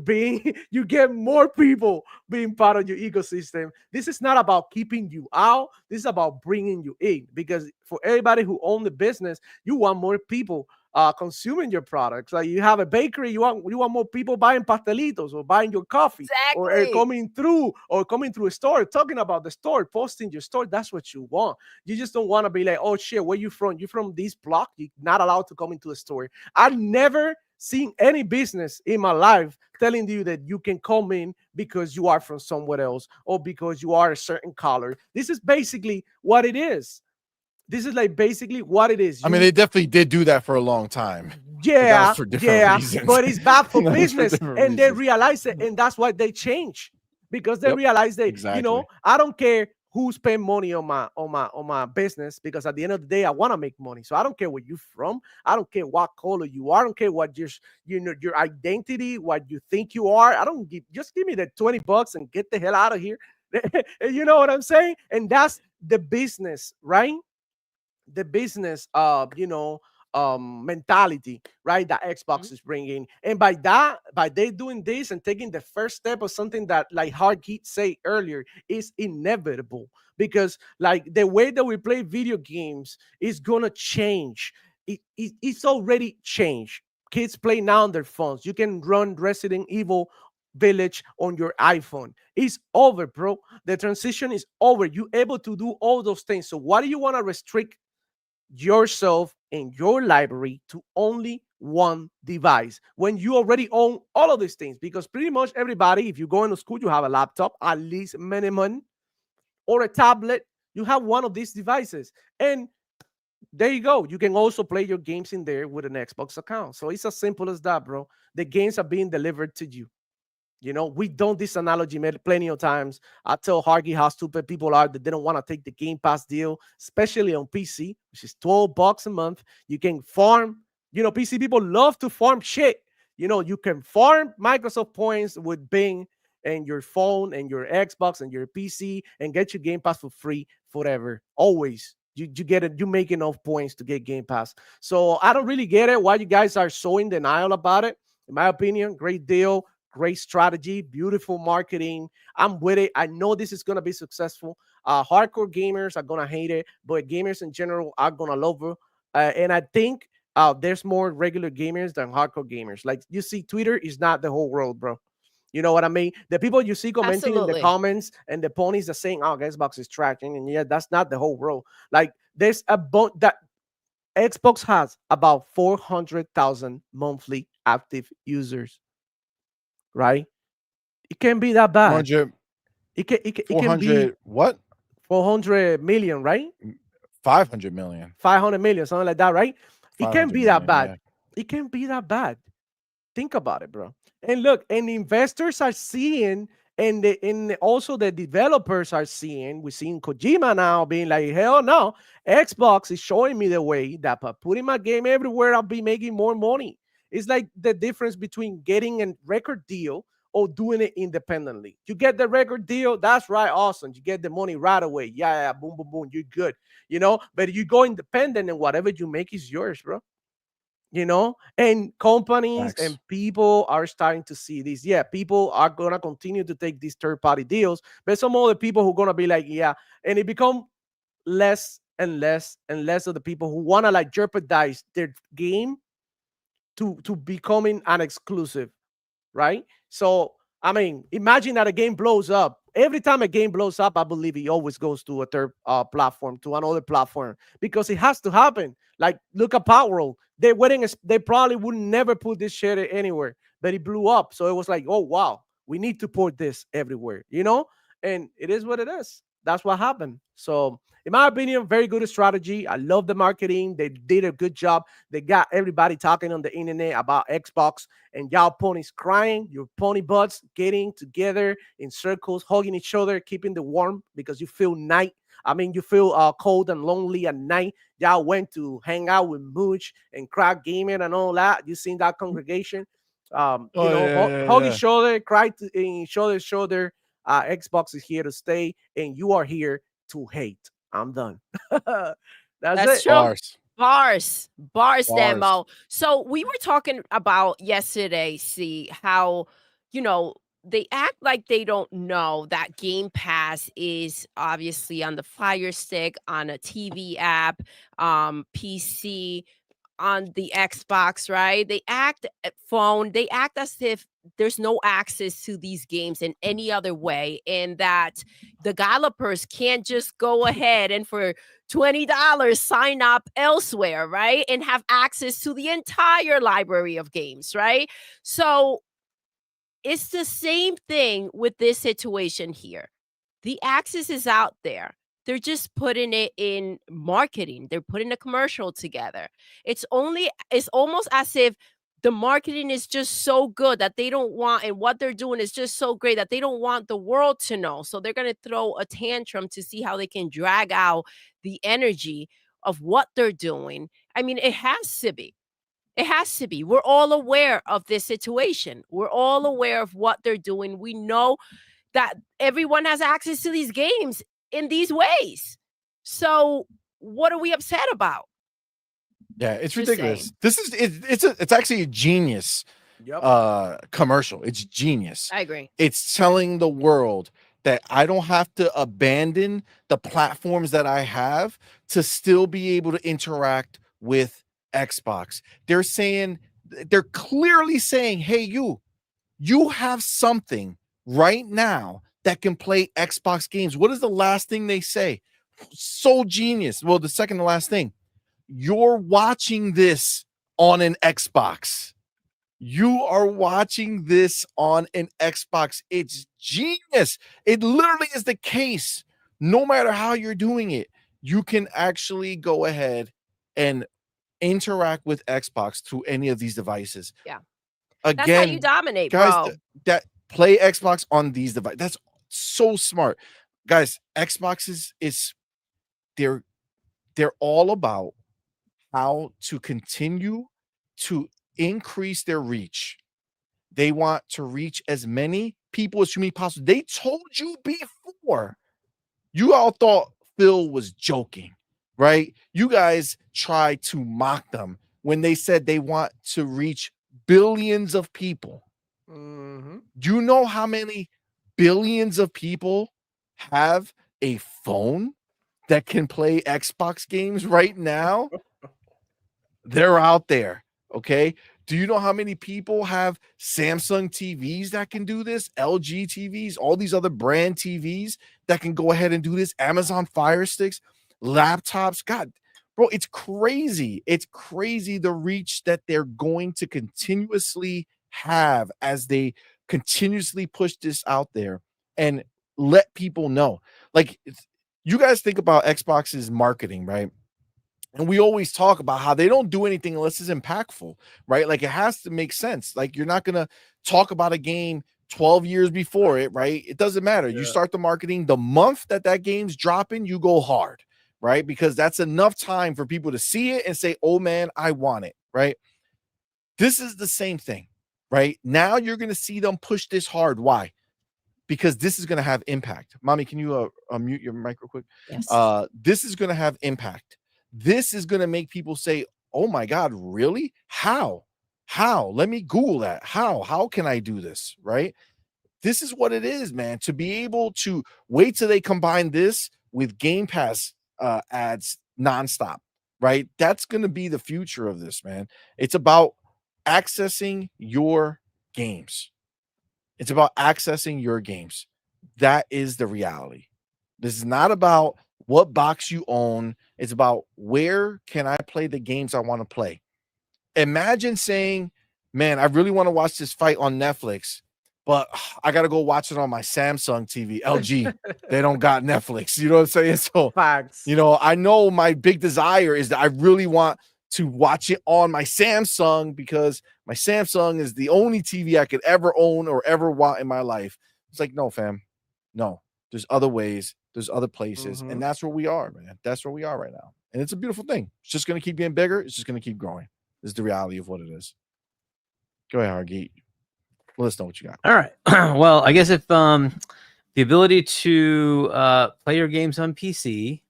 get more people being part of your ecosystem. This is not about keeping you out. This is about bringing you in, because for everybody who own the business, you want more people consuming your products. Like, you have a bakery, you want more people buying pastelitos or buying your coffee, or coming through a store, talking about the store, posting your store. That's what you want. You just don't want to be like, oh shit, where you from? You from this block? You're not allowed to come into a store. I've never seen any business in my life telling you that you can come in because you are from somewhere else or because you are a certain color. This is basically what it is. This is like basically what it is. I mean, they definitely did do that for a long time. Yeah, but for different reasons. But it's bad for business, and they realize it, and that's why they change, because they realize that exactly. I don't care who spend money on my business, because at the end of the day, I want to make money. So I don't care where you're from. I don't care what color you are. I don't care what your identity, what you think you are. I don't give. Just give me the $20 and get the hell out of here. You know what I'm saying? And that's the business, right? The business mentality, right, that Xbox is bringing. And by they doing this and taking the first step of something that, like Hargeet said earlier, is inevitable, because like the way that we play video games is gonna change. It's already changed. Kids play now on their phones. You can run Resident Evil Village on your iPhone. It's over, bro. The transition is over. You're able to do all those things. So why do you want to restrict yourself and your library to only one device when you already own all of these things? Because pretty much everybody, if you go into school, you have a laptop, at least minimum, or a tablet. You have one of these devices, and there you go. You can also play your games in there with an Xbox account. So it's as simple as that, bro. The games are being delivered to you. We done this analogy plenty of times. I tell Hargeet how stupid people are that they don't want to take the Game Pass deal, especially on PC, which is $12 a month. You can farm. PC people love to farm shit. You can farm Microsoft points with Bing and your phone and your Xbox and your PC and get your Game Pass for free forever. Always. You get it. You make enough points to get Game Pass. So I don't really get it why you guys are so in denial about it. In my opinion, great deal. Great strategy, beautiful marketing. I'm with it. I know this is going to be successful. Hardcore gamers are going to hate it, but gamers in general are going to love it. And I think there's more regular gamers than hardcore gamers. Like, you see, Twitter is not the whole world, bro. You know what I mean? The people you see commenting in the comments and the ponies are saying, oh, Xbox is tracking. And yeah, that's not the whole world. Like, there's a that Xbox has about 400,000 monthly active users, right? It can't be that bad. 400, It can be 400 what? 400 million, right? 500 million. 500 million, something like that, right? It can't 500 be that million, bad. yeah. It can't be that bad. Think about it, bro. And look, and investors are seeing, and also the developers are seeing. We're seeing Kojima now being like, hell no, Xbox is showing me the way that by putting my game everywhere, I'll be making more money. It's like the difference between getting a record deal or doing it independently. You get the record deal, that's right, awesome. You get the money right away. Yeah, boom, boom, boom, you're good. But you go independent and whatever you make is yours, bro. And companies and people are starting to see this. Yeah, people are going to continue to take these third-party deals, but some other people who are going to be like, yeah, and it become less and less and less of the people who want to like jeopardize their game to becoming an exclusive, right? So, I mean, imagine that a game blows up. Every time a game blows up, I believe it always goes to a third platform, to another platform, because it has to happen. Like, look at Power. They probably would never put this shit anywhere, but it blew up. So it was like, oh, wow, we need to put this everywhere, And it is what it is. That's what happened. So, in my opinion, very good strategy. I love the marketing. They did a good job. They got everybody talking on the internet about Xbox, and y'all ponies crying, your pony butts getting together in circles, hugging each other, keeping the warm because you feel you feel cold and lonely at night. Y'all went to hang out with Mooch and Crack Gaming and all that. You seen that congregation? Hug each other, cry to each other's shoulder. Xbox is here to stay, and you are here to hate. I'm done. That's it. True. Bars, Demo. So we were talking about yesterday, see how, they act like they don't know that Game Pass is obviously on the Fire Stick, on a TV app, PC, on the Xbox, right? They act as if there's no access to these games in any other way, and that the developers can't just go ahead and for $20 sign up elsewhere, right? And have access to the entire library of games, right? So it's the same thing with this situation here. The access is out there. They're just putting it in marketing. They're putting a commercial together. It's almost as if the marketing is just so good that they don't want, and what they're doing is just so great that they don't want the world to know. So they're going to throw a tantrum to see how they can drag out the energy of what they're doing. I mean, it has to be. It has to be. We're all aware of this situation. We're all aware of what they're doing. We know that everyone has access to these games in these ways. So what are we upset about? Yeah, it's ridiculous. It's actually a genius commercial. It's genius. I agree. It's telling the world that I don't have to abandon the platforms that I have to still be able to interact with Xbox. They're clearly saying, hey, you have something right now that can play Xbox games. What is the last thing they say? So genius. Well, the second to last thing, you're watching this on an Xbox. You are watching this on an Xbox. It's genius. It literally is the case. No matter how you're doing it, you can actually go ahead and interact with Xbox through any of these devices. Yeah. Again, that's how you dominate, guys, bro. That play Xbox on these devices. That's so smart. Guys, Xbox is they're all about how to continue to increase their reach. They want to reach as many people as humanly possible. They told you before. You all thought Phil was joking, right? You guys tried to mock them when they said they want to reach billions of people. Mm-hmm. Do you know how many billions of people have a phone that can play Xbox games right now? They're out there. Okay. Do you know how many people have Samsung TVs that can do this? LG TVs, all these other brand TVs that can go ahead and do this? Amazon Fire Sticks, laptops. God, Bro, it's crazy. It's crazy the reach that they're going to continuously have as they continuously push this out there and let people know. Like, you guys think about Xbox's marketing, right? And we always talk about how they don't do anything unless it's impactful, right? Like, it has to make sense. Like, you're not going to talk about a game 12 years before it, right? It doesn't matter. You start the marketing the month that game's dropping, you go hard, right? Because that's enough time for people to see it and say, oh man, I want it, right? This is the same thing, right? Now you're going to see them push this hard. Why? Because this is going to have impact. Mommy, can you mute your mic real quick? Yes. This is going to have impact. This is going to make people say, oh my God, really? How? Let me Google that. How can I do this? Right? This is what it is, man. To be able to wait till they combine this with Game Pass ads nonstop, right? That's going to be the future of this, man. It's about accessing your games. It's about accessing your games. That is the reality. This is not about what box you own. It's about where can I play the games I want to play. Imagine saying, man, I really want to watch this fight on Netflix, but I got to go watch it on my Samsung TV, LG. They don't got Netflix. You know what I'm saying? So, Facts. I know my big desire is that I really want to watch it on my Samsung because my Samsung is the only TV I could ever own or ever want in my life. It's like, no, fam. No, there's other ways. There's other places. And that's where we are, man. That's where we are right now. And it's a beautiful thing. It's just going to keep getting bigger. It's just going to keep growing. This is the reality of what it is. Go ahead, Hargeet. Let us know what you got. All right. Well, I guess if the ability to play your games on PC,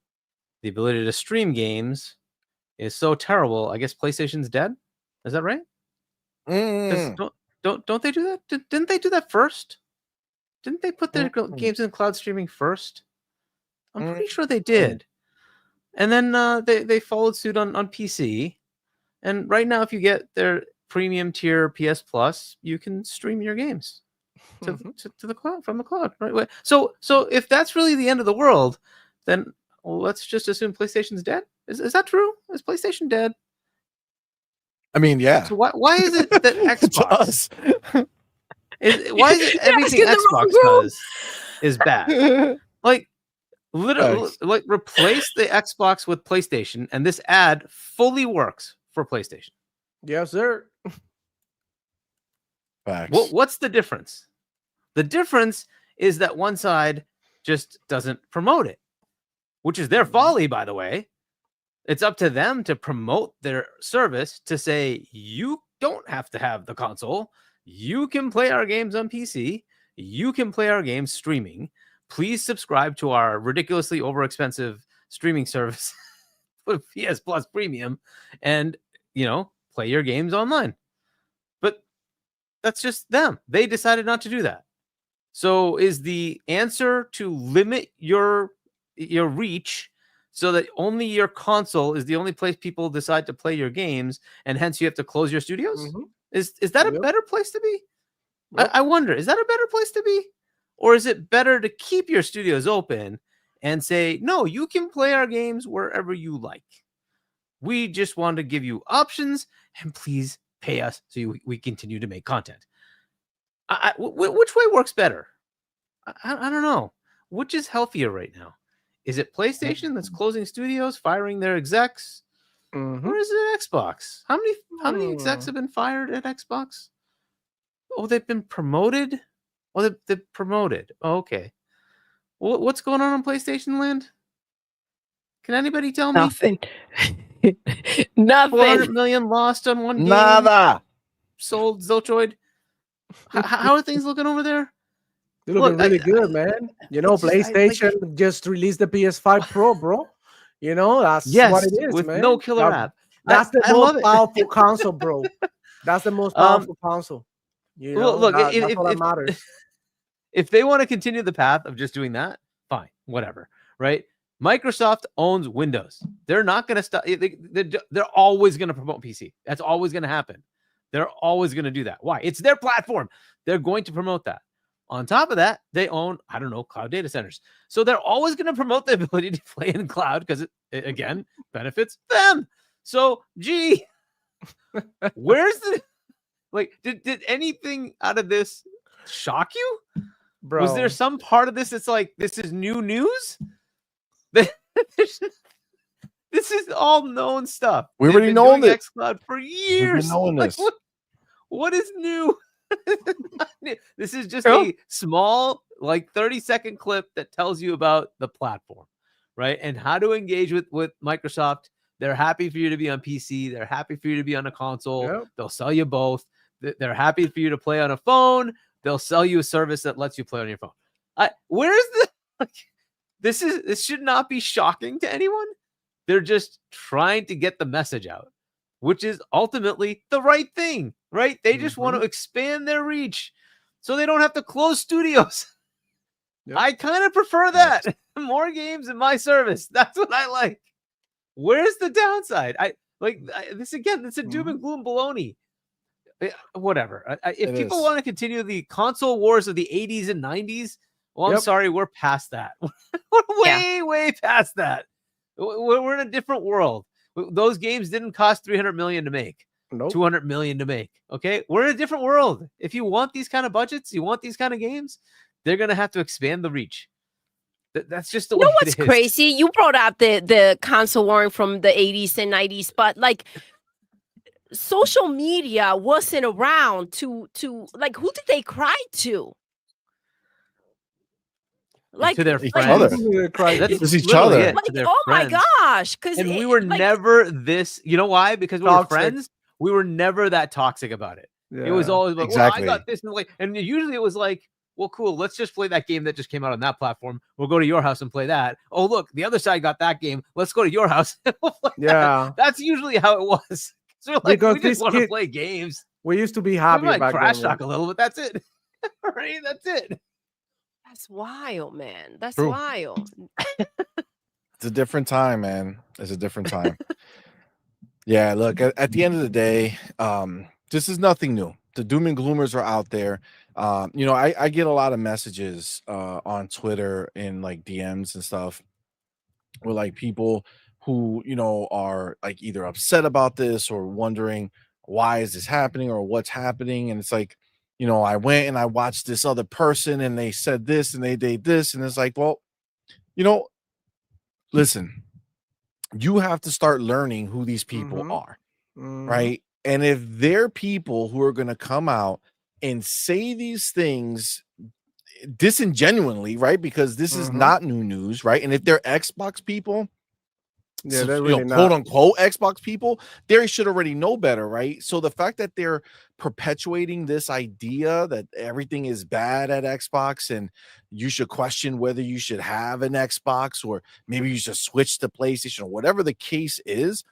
the ability to stream games is so terrible, I guess PlayStation's dead. Is that right? Don't they do that? Didn't they do that first? Didn't they put their games in cloud streaming first? I'm pretty sure they did. And then they followed suit on PC. And right now, if you get their premium tier PS Plus, you can stream your games to the cloud, from the cloud. Right? So if that's really the end of the world, then let's just assume PlayStation's dead. Is that true? Is PlayStation dead? I mean, yeah. So why is it that Xbox? Why is it everything Xbox does is bad? Like, literally, like, replace the Xbox with PlayStation, and this ad fully works for PlayStation. Yes, sir. Facts. What's the difference? The difference is that one side just doesn't promote it, which is their folly, by the way. It's up to them to promote their service to say, you don't have to have the console. You can play our games on PC. You can play our games streaming. Please subscribe to our ridiculously overexpensive streaming service with PS Plus Premium and, play your games online. But that's just them. They decided not to do that. So is the answer to limit your reach so that only your console is the only place people decide to play your games, and hence you have to close your studios? Is that a better place to be? I wonder, is that a better place to be? Or is it better to keep your studios open and say, no, you can play our games wherever you like. We just want to give you options, and please pay us so we continue to make content. Which way works better? I don't know. Which is healthier right now? Is it PlayStation that's closing studios, firing their execs? Or is it Xbox? How many execs have been fired at Xbox? Oh, they've been promoted? Oh, they've promoted. Oh, okay. What's going on PlayStation Land? Can anybody tell me? Nothing. Nothing. 400 million lost on one game. Nada. Sold Zilchoid. How are things looking over there? They're looking really good, man. PlayStation just released the PS5 Pro, bro. That's what it is, with man. No killer app. That's the most powerful console, bro. That's the most powerful console. Look, that's all that matters. If they want to continue the path of just doing that, fine, whatever, right? Microsoft owns Windows. They're not going to stop. They're always going to promote PC. That's always going to happen. They're always going to do that. Why? It's their platform. They're going to promote that. On top of that, they own, I don't know, cloud data centers. So they're always going to promote the ability to play in cloud because it again benefits them. So, gee, where's the like? Did anything out of this shock you? Bro. Was there some part of this that's like, this is new news? This is all known stuff. We already known it. xCloud for years. We've been knowing this. What is new? This is just a small, like 30-second clip that tells you about the platform, right? And how to engage with Microsoft. They're happy for you to be on PC. They're happy for you to be on a console. Yep. They'll sell you both. They're happy for you to play on a phone. They'll sell you a service that lets you play on your phone. Where's the this should not be shocking to anyone. They're just trying to get the message out, which is ultimately the right thing, right? They just want to expand their reach so they don't have to close studios. Yep. I kind of prefer that. More games in my service. That's what I like. Where's the downside? This again, it's a doom and gloom baloney. Whatever. If people want to continue the console wars of the 80s and 90s, well, I'm sorry, we're past that. We're way past that. We're in a different world. Those games didn't cost $300 million to make. Nope. $200 million to make. Okay, we're in a different world. If you want these kind of budgets, you want these kind of games, they're gonna have to expand the reach. That's just the way. You know what's crazy? You brought up the console warring from the 80s and 90s, but like social media wasn't around to like, who did they cry to? Like to their each friends. That's each other. Like, oh my gosh. And we were never this, you know why? Because we were friends. We were never that toxic about it. Yeah. It was always like, well, I got this. And usually it was like, well, cool, let's just play that game that just came out on that platform. We'll go to your house and play that. Oh, look, the other side got that game. Let's go to your house. That's usually how it was. So like, because we just want to play games. We used to be happy. We might crash talk a little, but that's it. Right? That's it. That's wild, man. That's wild. It's a different time, man. It's a different time. Yeah, look, at the end of the day, this is nothing new. The doom and gloomers are out there. I get a lot of messages on Twitter and like DMs and stuff with like people who, are like either upset about this or wondering why is this happening or what's happening. And it's like, I went and I watched this other person and they said this and they did this. And it's like, well, listen, you have to start learning who these people are, right? And if they're people who are going to come out and say these things disingenuinely, right? Because this is not new news, right? And if they're Xbox people, they're really quote unquote Xbox people, they should already know better, right? So the fact that they're perpetuating this idea that everything is bad at Xbox and you should question whether you should have an Xbox or maybe you should switch to PlayStation or whatever the case is,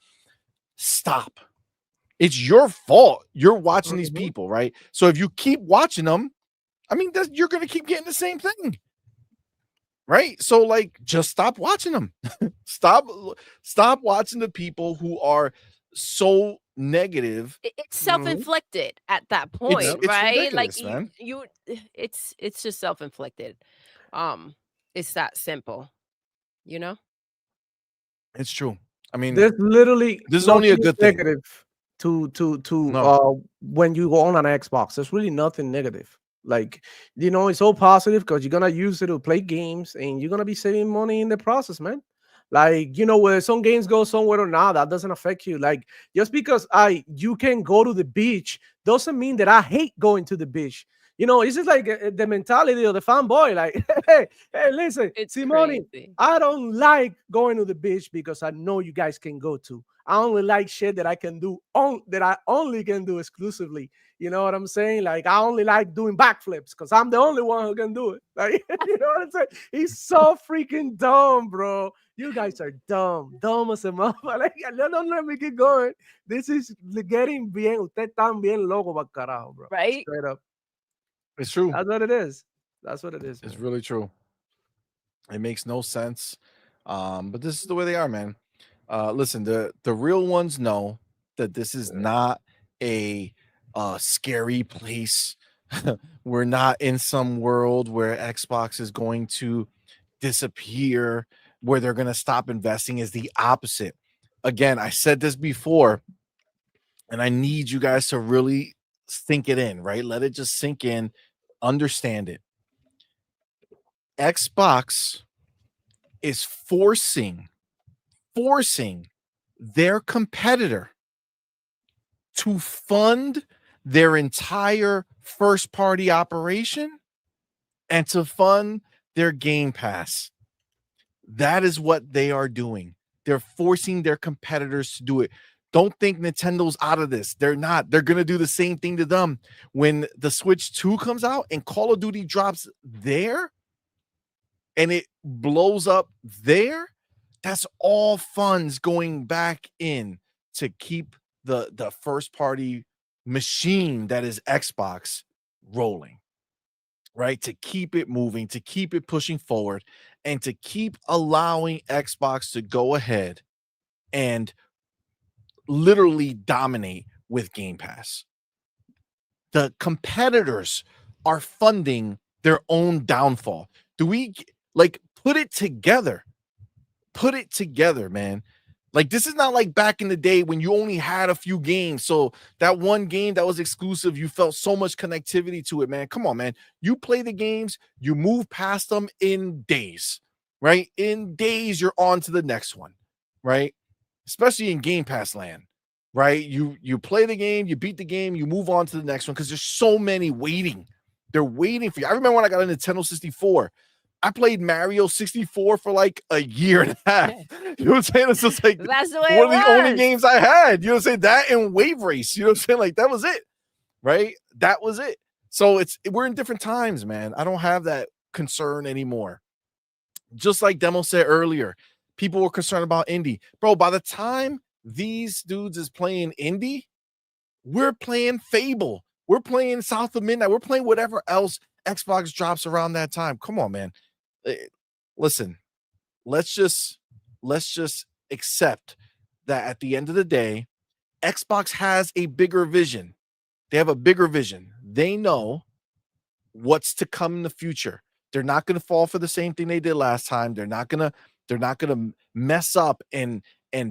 stop. It's your fault. You're watching these people, right? So if you keep watching them, you're going to keep getting the same thing. Right. So like, just stop watching them. Stop watching the people who are so negative. It's self-inflicted at that point, it's right? Like man. it's just self-inflicted. It's that simple, It's true. There's literally this is only a good thing. Negative to when you go on an Xbox. There's really nothing negative. Like, it's all positive because you're gonna use it to play games and you're gonna be saving money in the process, man. Like, where some games go somewhere or not, that doesn't affect you. Like, just because you can go to the beach doesn't mean that I hate going to the beach. It's just like the mentality of the fanboy. Like, hey, listen, CMoney, I don't like going to the beach because I know you guys can go to. I only like shit that I can do that I only can do exclusively. You know what I'm saying? Like, I only like doing backflips because I'm the only one who can do it. Like, you know what I'm saying? He's so freaking dumb, bro. You guys are dumb as a mother. Like, don't let me keep going. This is getting bien. Usted tan bien loco para carajo, bro. Right? Straight up. It's true. That's what it is. That's what it is. It's really true. It makes no sense. But this is the way they are, man. Listen, the real ones know that this is not a scary place We're not in some world where Xbox is going to disappear, where they're going to stop investing. Is the opposite. Again, I said this before, and I need you guys to really sink it in, right? Let it just sink in, understand it. Xbox is forcing their competitor to fund their entire first party operation and to fund their Game Pass. That is what they are doing. They're forcing their competitors to do it. Don't think Nintendo's out of this. They're not. They're going to do the same thing to them. When the Switch 2 comes out and Call of Duty drops there and it blows up there, that's all funds going back in to keep the first party machine that is Xbox rolling, right? To keep it moving, to keep it pushing forward, and to keep allowing Xbox to go ahead and literally dominate with Game Pass. The competitors are funding their own downfall. Do we put it together? Put it together, man. Like, this is not like back in the day when you only had a few games. So that one game that was exclusive, you felt so much connectivity to it, man. Come on, man. You play the games, you move past them in days, right? In days, you're on to the next one, right? Especially in Game Pass land, right? You play the game, you beat the game, you move on to the next one because there's so many waiting. They're waiting for you. I remember when I got a Nintendo 64. I played Mario 64 for like a year and a half. You know what I'm saying? It's just like that's the way one of the only games I had. You know what I'm saying? That and Wave Race. You know what I'm saying? Like, that was it, right? That was it. So we're in different times, man. I don't have that concern anymore. Just like Demo said earlier, people were concerned about indie. Bro, by the time these dudes is playing indie, we're playing Fable. We're playing South of Midnight. We're playing whatever else Xbox drops around that time. Come on, man. Listen, let's just accept that at the end of the day, Xbox has a bigger vision. They have a bigger vision. They know what's to come in the future. They're not going to fall for the same thing they did last time. They're not going to mess up and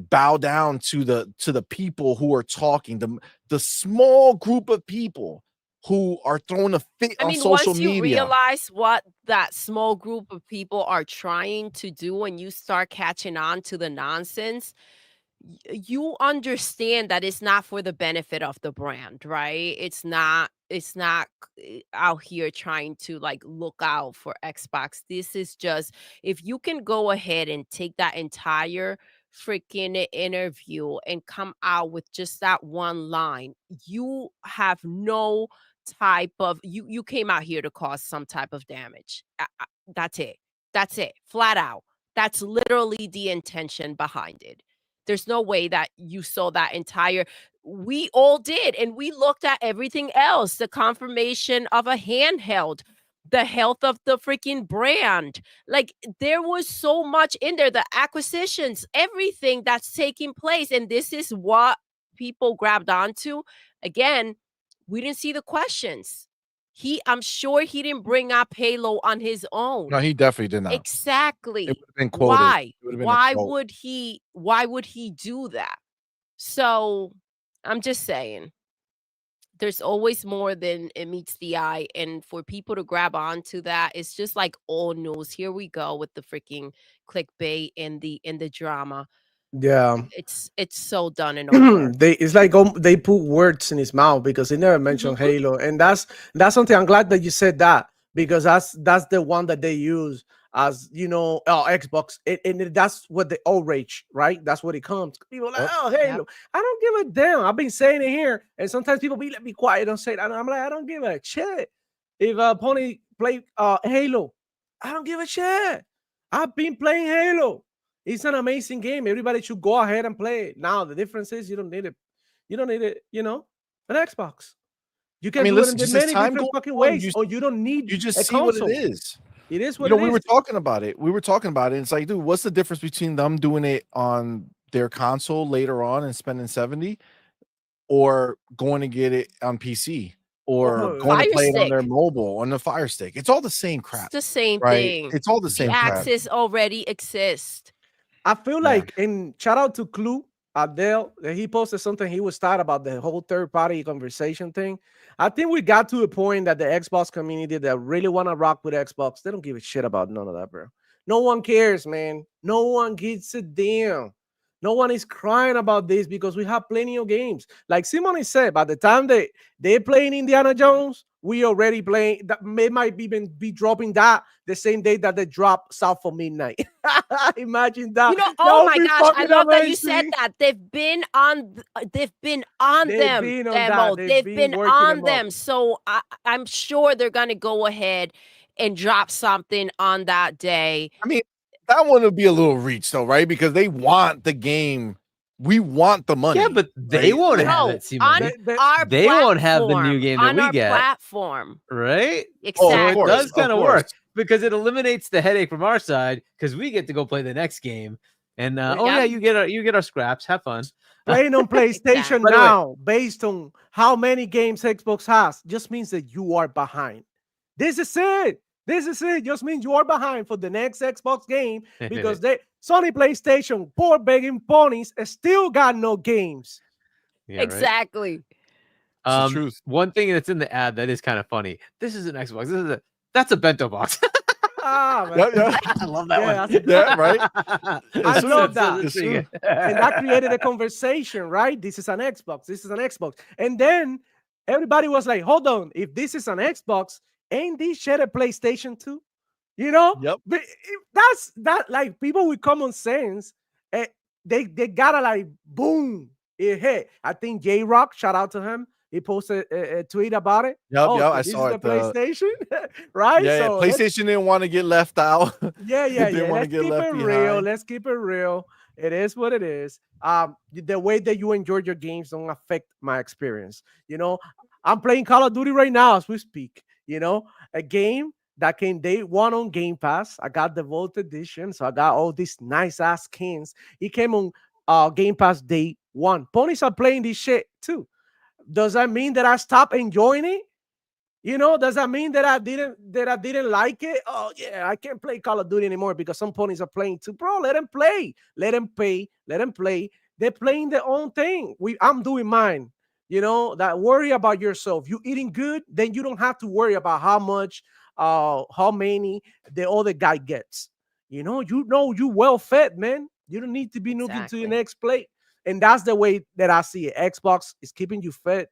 bow down to the people who are talking, the small group of people who are throwing a fit on social media. Once you realize what that small group of people are trying to do and you start catching on to the nonsense, you understand that it's not for the benefit of the brand, right? It's not out here trying to like look out for Xbox. This is just, if you can go ahead and take that entire freaking interview and come out with just that one line, you have no type of, you came out here to cause some type of damage. That's it, flat out. That's literally the intention behind it. There's no way that you saw that entire, we all did, and we looked at everything else, the confirmation of a handheld, the health of the freaking brand. Like, there was so much in there, the acquisitions, everything that's taking place, and this is what people grabbed onto. Again, we didn't see the questions. I'm sure he didn't bring up Halo on his own. No, he definitely did not. Exactly. It would have been quoted. Why? Why would he do that? So I'm just saying, there's always more than it meets the eye. And for people to grab onto that, it's just like old news. Here we go with the freaking clickbait and the drama. Yeah, it's so done and over. It's like they put words in his mouth because he never mentioned Halo, and that's something. I'm glad that you said that, because that's the one that they use as, Xbox, and that's what the outrage, right? That's what it comes. People like, oh, Halo. Yep. I don't give a damn. I've been saying it here, and sometimes people let me quiet, don't say it. I'm like, I don't give a shit if Pony play Halo. I don't give a shit. I've been playing Halo. It's an amazing game. Everybody should go ahead and play it. Now, the difference is you don't need it. You don't need it, an Xbox. You can do it in many different fucking ways, or you don't need You just a see console. what it is. It is what it is. We were talking about it. It's like, dude, what's the difference between them doing it on their console later on and spending $70 or going to get it on PC? or going to play it on their mobile on the Fire Stick. It's all the same crap. It's the same right? thing. It's all the same crap. Access already exists. I feel like, and shout out to Clue Adele, that he posted something he was thought about the whole third-party conversation thing. I think we got to a point that the Xbox community that really want to rock with Xbox, they don't give a shit about none of that, bro. No one cares, man. No one gives a damn. No one is crying about this because we have plenty of games. Like CMoney said, by the time they're playing Indiana Jones, we already playing. That they might even be dropping that the same day that they drop South for Midnight. Imagine that. You know, oh my gosh, I love that you said that. They've been on them. So I'm sure they're gonna go ahead and drop something on that day. I mean, that one would be a little reach though, right? Because they want the game. We want the money. Yeah, but they won't have it. They won't have the new game that we get. Platform, right? Exactly. So it does kind of work because it eliminates the headache from our side because we get to go play the next game. And you get our scraps. Have fun playing on PlayStation now. Based on how many games Xbox has, just means that you are behind. This is it. This is it. Just means you are behind for the next Xbox game because Sony PlayStation, poor begging ponies, still got no games. Yeah, exactly. Right? The truth. One thing that's in the ad that is kind of funny. This is an Xbox. That's a bento box. I love that one. Yeah, right. I love that. And that created a conversation, right? This is an Xbox. This is an Xbox. And then everybody was like, hold on. If this is an Xbox, ain't this shit a PlayStation 2? You know? Yep. But that's like people with common sense, they gotta like boom. It hit. I think J-Rock, shout out to him. He posted a tweet about it. Yep, I saw it. PlayStation, right? Yeah, so PlayStation didn't want to get left out. Yeah. Let's keep it real. Let's keep it real. It is what it is. The way that you enjoy your games don't affect my experience. You know, I'm playing Call of Duty right now as we speak. You know, a game that came day one on Game Pass. I got the Vault Edition, so I got all these nice ass skins. It came on Game Pass day one. Ponies are playing this shit too. Does that mean that I stopped enjoying it? You know, does that mean that I didn't like it? Oh yeah, I can't play Call of Duty anymore because some ponies are playing too. Bro, let them play. Let them pay. Let them play. They're playing their own thing. I'm doing mine. You know, that worry about yourself. You eating good, then you don't have to worry about how much, how many the other guy gets. You know you well fed, man. You don't need to be looking to your next plate. And that's the way that I see it. Xbox is keeping you fed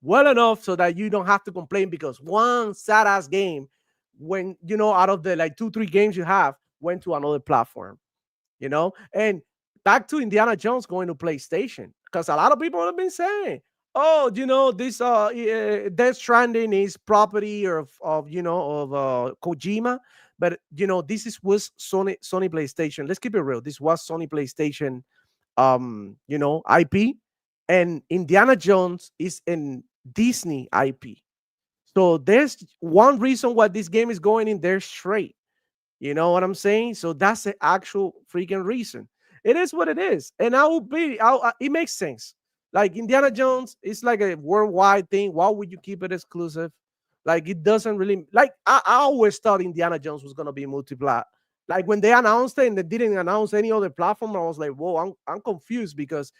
well enough so that you don't have to complain because one sad ass game, when you know, out of the like 2-3 games you have, went to another platform. You know, and back to Indiana Jones going to PlayStation, because a lot of people have been saying, oh, you know, this Death Stranding is property of Kojima, but you know, was Sony PlayStation. Let's keep it real. This was Sony PlayStation, IP, and Indiana Jones is in Disney IP. So there's one reason why this game is going in there straight. You know what I'm saying? So that's the actual freaking reason. It is what it is, and it makes sense. Like Indiana Jones, it's like a worldwide thing. Why would you keep it exclusive? Like it doesn't really, like I always thought Indiana Jones was gonna be multi-plat. Like when they announced it and they didn't announce any other platform, I was like, whoa, I'm confused because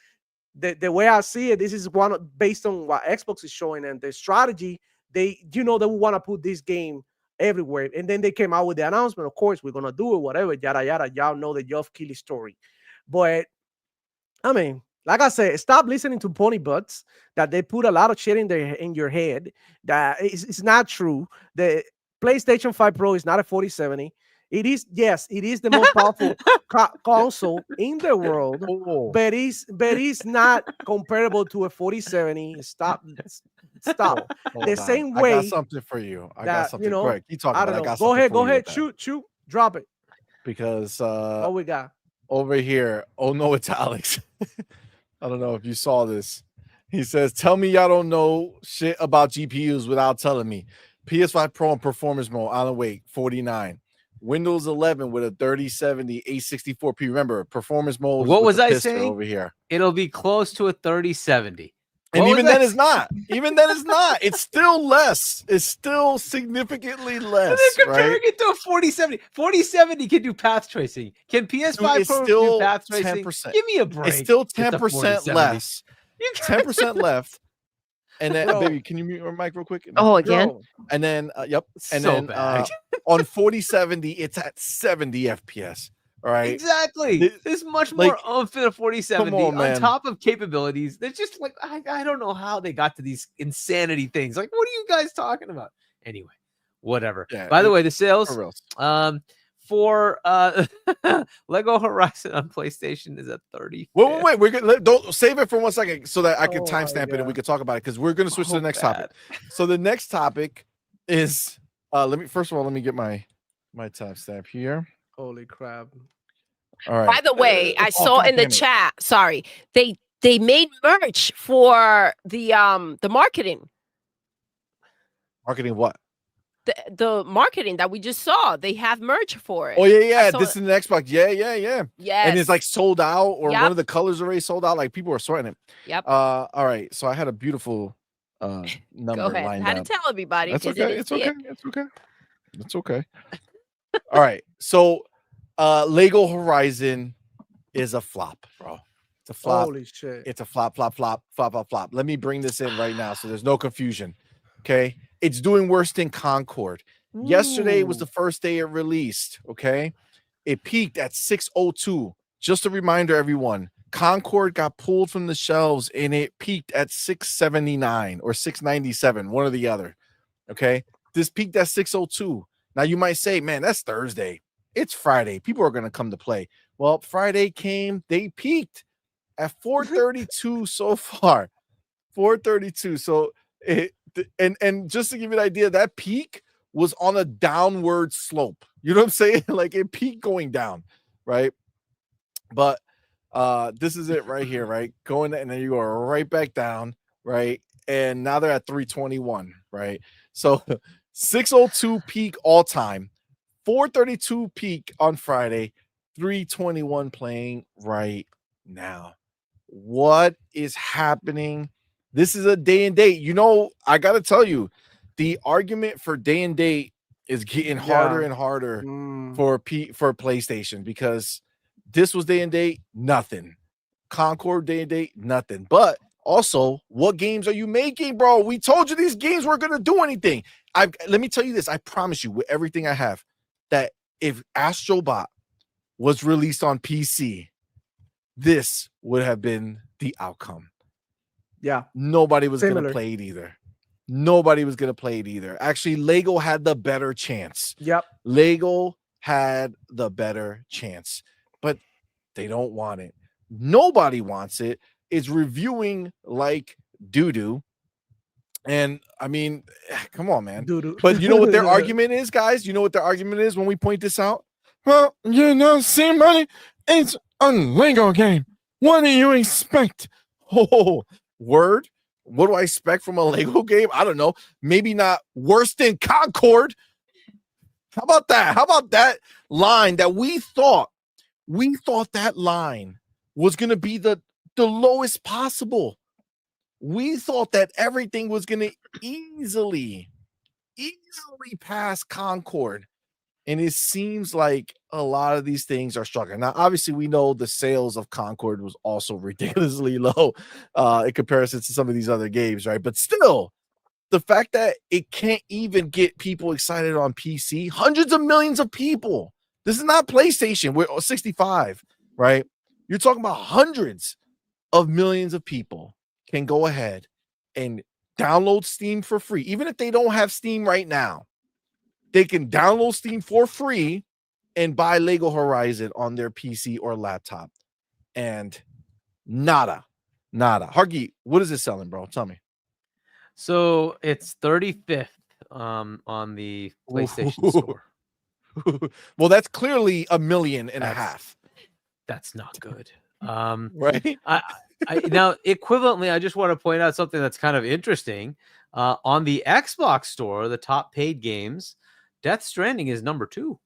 the way I see it, this is based on what Xbox is showing and the strategy. They want to put this game everywhere, and then they came out with the announcement. Of course, we're gonna do it, whatever, yada yada. Y'all know the Geoff Keighley story, but I mean, like I said, stop listening to pony butts that they put a lot of shit in your head that it's not true. The PlayStation 5 Pro is not a 4070. It is the most powerful console in the world, but it's not comparable to a 4070. Stop. The same way. I got something for you. I got something. Go ahead. Keep talking. I don't know. Go ahead. Shoot. Drop it. Because what we got over here. Oh no, it's Alex. I don't know if you saw this. He says, "Tell me y'all don't know shit about GPUs without telling me." PS5 Pro in performance mode. Alan Wake 49. Windows 11 with a 3070 864p. Remember, performance mode. What was I saying over here? It'll be close to a 3070. And even then it's not. Even then it's not. It's still less. It's still significantly less. And they're comparing right? it to a 4070. 4070 can do path tracing. Can PS5 Pro do path tracing? 10%. Give me a break. It's still 10% less. 10% left. And then, baby, can you mute your mic real quick? Oh, again? And then, yep. And so then bad. on 4070, it's at 70 FPS. All right. Exactly. There's much more oomph in a 4070 on top of capabilities. They're just like, I don't know how they got to these insanity things. Like, what are you guys talking about? Anyway, whatever. Yeah, by the way, the sales for Lego Horizon on PlayStation is at 30. Wait. We're gonna don't save it for 1 second so that I can timestamp it and we can talk about it because we're gonna switch to the next topic. So the next topic is let me get my timestamp here. Holy crap. All right. By the way, I saw in the chat, sorry, they made merch for the marketing. Marketing what? The marketing that we just saw. They have merch for it. Oh yeah. This is the Xbox. Yeah. Yes. And it's like sold out, or one of the colors already sold out. Like people are sweating it. Yep. All right. So I had a beautiful number Go ahead. lined How to up. tell everybody. That's okay. It's okay. All right. So Lego Horizon is a flop, bro. It's a flop. Holy shit. It's a flop. Let me bring this in right now so there's no confusion. Okay. It's doing worse than Concord. Yesterday was the first day it released. Okay. It peaked at 602. Just a reminder, everyone. Concord got pulled from the shelves and it peaked at 679 or 697, one or the other. Okay. This peaked at 602. Now you might say, man, that's Thursday. It's Friday. People are going to come to play. Well, Friday came. They peaked at 432 so far. 432. So and just to give you an idea, that peak was on a downward slope. You know what I'm saying? Like it peaked going down, right? But this is it right here, right? Going, and then you go right back down, right? And now they're at 321, right? So 602 peak all time, 432 peak on Friday, 321 playing right now. What is happening? This is a day and date. You know, I got to tell you, the argument for day and date is getting harder and harder for PlayStation, because this was day and date, nothing. Concord day and date, nothing. But also, what games are you making, bro? We told you these games weren't going to do anything. Let me tell you this. I promise you, with everything I have, that if Astrobot was released on PC, this would have been the outcome. Yeah. Nobody was going to play it either. Nobody was going to play it either. Actually, Lego had the better chance. Yep. Lego had the better chance, but they don't want it. Nobody wants it. It's reviewing like doo-doo. And I mean, come on, man. Doo-doo. But you know what their argument is, guys? You know what their argument is when we point this out? Well, you know, CMoney, it's a Lego game. What do you expect? Oh, word. What do I expect from a Lego game? I don't know. Maybe not worse than Concord. How about that? How about that line that we thought that line was going to be the lowest possible. We thought that everything was going to easily pass Concord. And it seems like a lot of these things are struggling. Now, obviously, we know the sales of Concord was also ridiculously low in comparison to some of these other games, right? But still, the fact that it can't even get people excited on PC, hundreds of millions of people. This is not PlayStation. We're 65, right? You're talking about hundreds of millions of people can go ahead and download Steam for free. Even if they don't have Steam right now, they can download Steam for free and buy Lego Horizon on their PC or laptop. And nada. Hargeet, what is it selling, bro? Tell me. So it's 35th on the PlayStation Store. Well, that's clearly 1.5 million. That's not good. Right? Now, equivalently, I just want to point out something that's kind of interesting. On the Xbox Store, the top paid games, Death Stranding is number 2.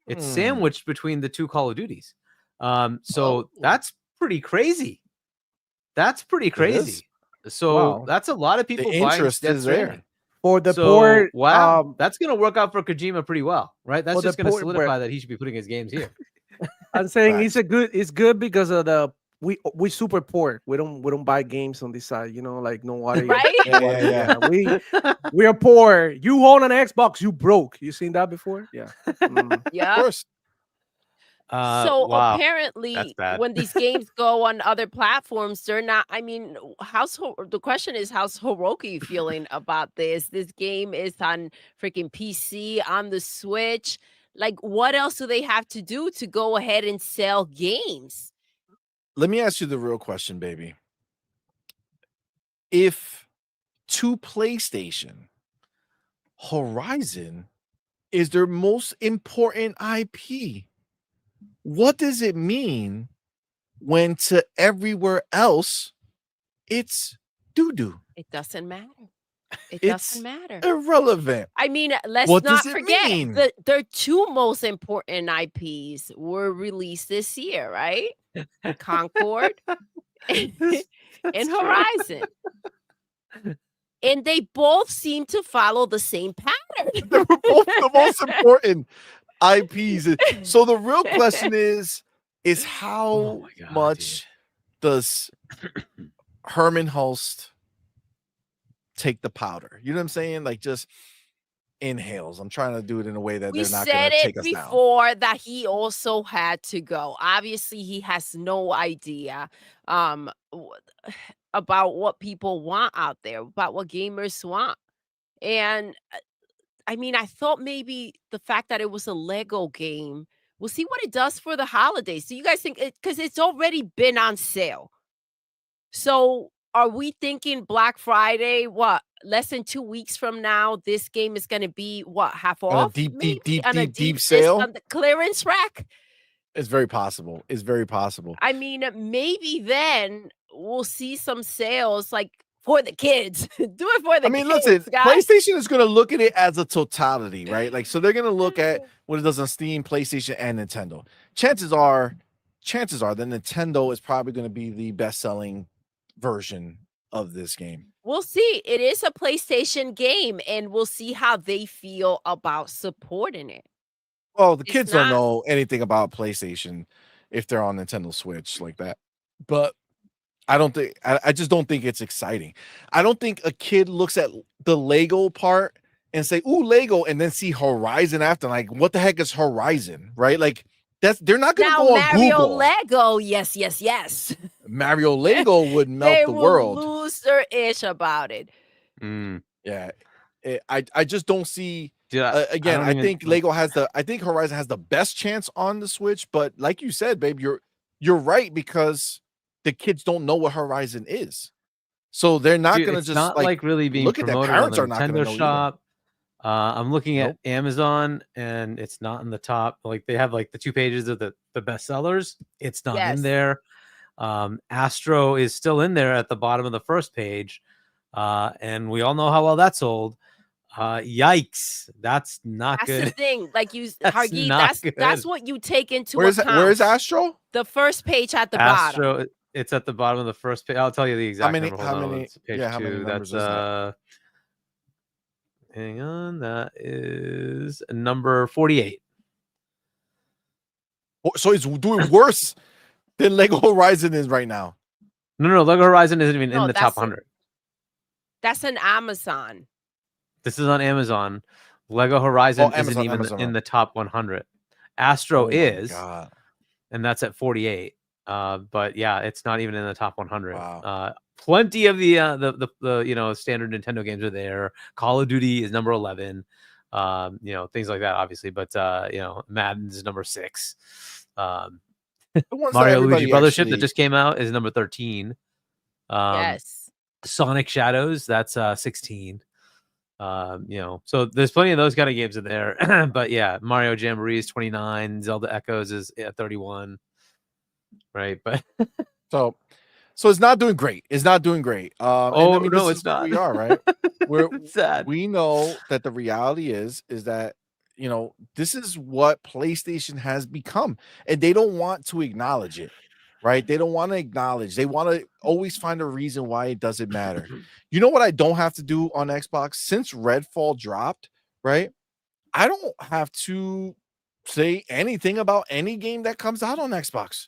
It's sandwiched between the two Call of Duties. So that's pretty crazy. That's pretty crazy. So wow. that's a lot of people The buying interest Death is there. Stranding. For the So, port, wow, that's going to work out for Kojima pretty well, right? That's for the just going to port, solidify that he should be putting his games here. I'm saying Facts. it's good because of the we super poor. We don't buy games on this side, you know, like nobody. Right? Yeah. We are poor. You own an Xbox, you broke. You seen that before? Yeah. Of Yeah. course. So Wow, that's apparently, bad. when these games go on other platforms, they're not. I mean, the question is, how's Hiroki feeling about this? This game is on freaking PC, on the Switch. Like, what else do they have to do to go ahead and sell games? Let me ask you the real question, baby. If to PlayStation, Horizon is their most important IP, what does it mean when to everywhere else it's doo-doo? It doesn't matter. It It's doesn't matter. irrelevant. I mean, let's What not does it forget mean? their two most important IPs were released this year, right? Concord and Horizon. And they both seem to follow the same pattern. They were both the most important IPs. So the real question is how Oh my God, much does Herman Hulst take the powder? You know what I'm saying? Like, just inhales. I'm trying to do it in a way that We they're not going said to it take us down. before that he also had to go. Obviously, he has no idea about what people want out there, about what gamers want. And I mean, I thought maybe the fact that it was a Lego game, we'll see what it does for the holidays. So you guys think because it's already been on sale. So are we thinking Black Friday, what, less than 2 weeks from now, this game is going to be what, half On a off? deep Disc sale? on the clearance rack? It's very possible. It's very possible. I mean, maybe then we'll see some sales like for the kids. Do it for the kids, listen, guys. PlayStation is going to look at it as a totality, right? Like, so they're going to look at what it does on Steam, PlayStation, and Nintendo. Chances are that Nintendo is probably going to be the best-selling version of this game. We'll see. It is a PlayStation game, and we'll see how they feel about supporting it. Well, the kids don't know anything about PlayStation if they're on Nintendo Switch like that. But I just don't think it's exciting. I don't think a kid looks at the Lego part and say, "Ooh, Lego," and then see Horizon after. Like, what the heck is Horizon, right? Like, they're not going to go on Mario Google. Lego, yes. Mario Lego would melt the world. They will lose their ish about it. Yeah, I just don't see. Dude, again, I think Horizon has the best chance on the Switch. But like you said, babe, you're right, because the kids don't know what Horizon is, so they're not going to just not like really being look at that. promoted Parents on are the not going to Nintendo know shop. I'm looking at Amazon, and it's not in the top. Like, they have like the 2 pages of the best sellers. It's not in there. Astro is still in there at the bottom of the first page, and we all know how well that sold. Yikes, that's not good. That's the thing. Like, Hargeet, that's what you take into account. Where's Astro? The first page at the Astro, bottom. it's at the bottom of the first page. I'll tell you the exact number. How many? It's page How many 2. numbers That's is that? hang on. That is number 48. So it's doing worse than Lego Horizon is right now. No, Lego Horizon isn't even in the top 100. That's an Amazon. This is on Amazon. Lego Horizon isn't even in the top 100. Astro is, and that's at 48. But yeah, it's not even in the top 100. Wow. Plenty of the standard Nintendo games are there. Call of Duty is number 11. Things like that, obviously. But Madden's number 6. Mario Luigi Brothership that just came out is number 13. Yes. Sonic Shadows, that's 16. So there's plenty of those kind of games in there. But yeah, Mario Jamboree is 29. Zelda Echoes is at 31. Right, but so it's not doing great. It's not doing great. No, it's not. We are right. We're sad. We know that the reality is that this is what PlayStation has become, and they don't want to acknowledge it, right? They don't want to acknowledge. They want to always find a reason why it doesn't matter. You know what I don't have to do on Xbox since Redfall dropped, right? I don't have to say anything about any game that comes out on Xbox.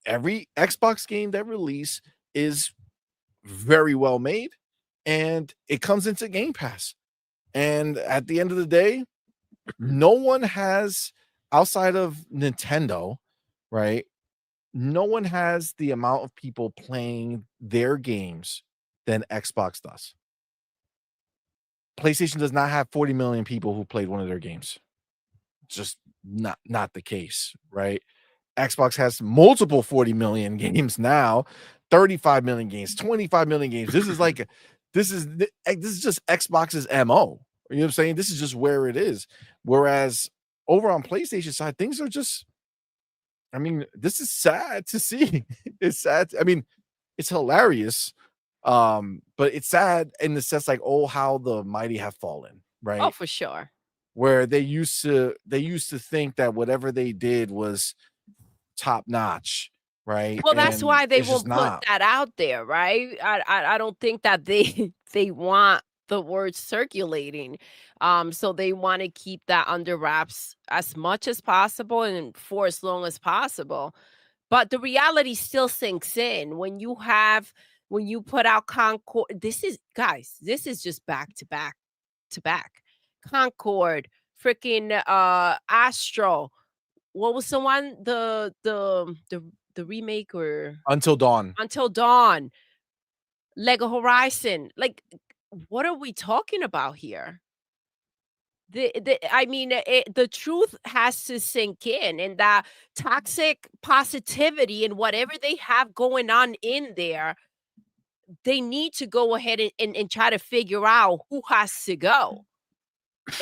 Every Xbox game that release is very well made, and it comes into Game Pass. And at the end of the day, no one has, outside of Nintendo, right? No one has the amount of people playing their games than Xbox does. PlayStation does not have 40 million people who played one of their games. It's just not the case, right? Xbox has multiple 40 million games now, 35 million games, 25 million games. This is just Xbox's MO. You know what I'm saying? This is just where it is. Whereas over on PlayStation side, things are just, I mean, this is sad to see. It's sad. I mean, it's hilarious. But it's sad in the sense like, oh, how the mighty have fallen, right? Oh, for sure. Where they used to think that whatever they did was top notch, right? Well, that's why they won't put that out there, right? I don't think that they want the word circulating. So they want to keep that under wraps as much as possible and for as long as possible. But the reality still sinks in when you put out Concord. This is just back to back to back. Concord, freaking Astro. What was the one? The remake or Until Dawn. Lego Horizon. Like, what are we talking about here? The truth has to sink in, and that toxic positivity and whatever they have going on in there, they need to go ahead and try to figure out who has to go,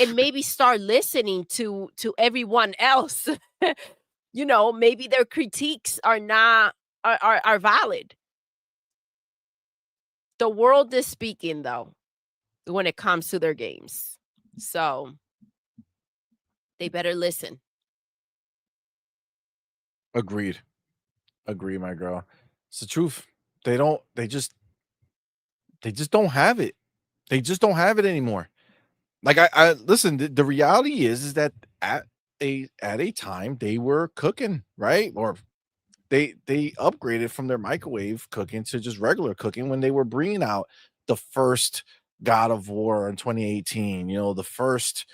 and maybe start listening to everyone else. You know, maybe their critiques are valid. The world is speaking, though, when it comes to their games. So they better listen. Agreed, my girl. It's the truth. They just don't have it. They just don't have it anymore. Like I listen, the reality is that at a time they were cooking, right? Or they upgraded from their microwave cooking to just regular cooking when they were bringing out the first God of War in 2018, you know, the first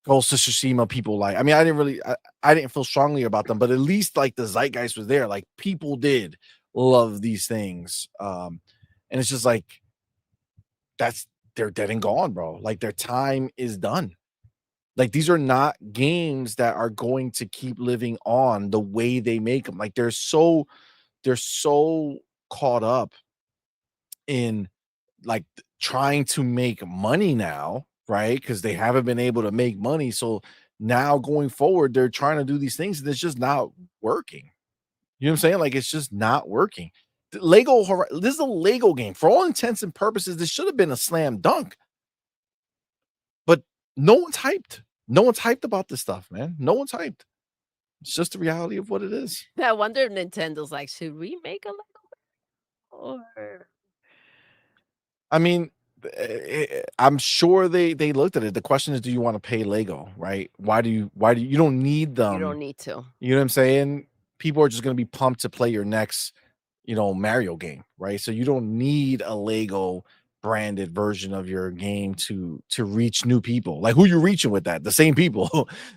Ghost of Tsushima. People like, I mean, I didn't feel strongly about them, but at least like the zeitgeist was there. Like people did love these things. And it's just like, they're dead and gone, bro. Like their time is done. Like these are not games that are going to keep living on the way they make them. Like they're so caught up in like trying to make money now, right? Because they haven't been able to make money. So now going forward, they're trying to do these things and it's just not working. You know what I'm saying? Like it's just not working. This is a Lego game. For all intents and purposes, this should have been a slam dunk. But no one's hyped. No one's hyped about this stuff, man. No one's hyped. It's just the reality of what it is. I wonder if Nintendo's like, should we make a Lego? Or I mean, I'm sure they looked at it. The question is, do you want to pay Lego, right? Why do you don't need them? You don't need to. You know what I'm saying? People are just going to be pumped to play your next, you know, Mario game, right? So you don't need a Lego branded version of your game to reach new people. Like who you reaching with that? The same people.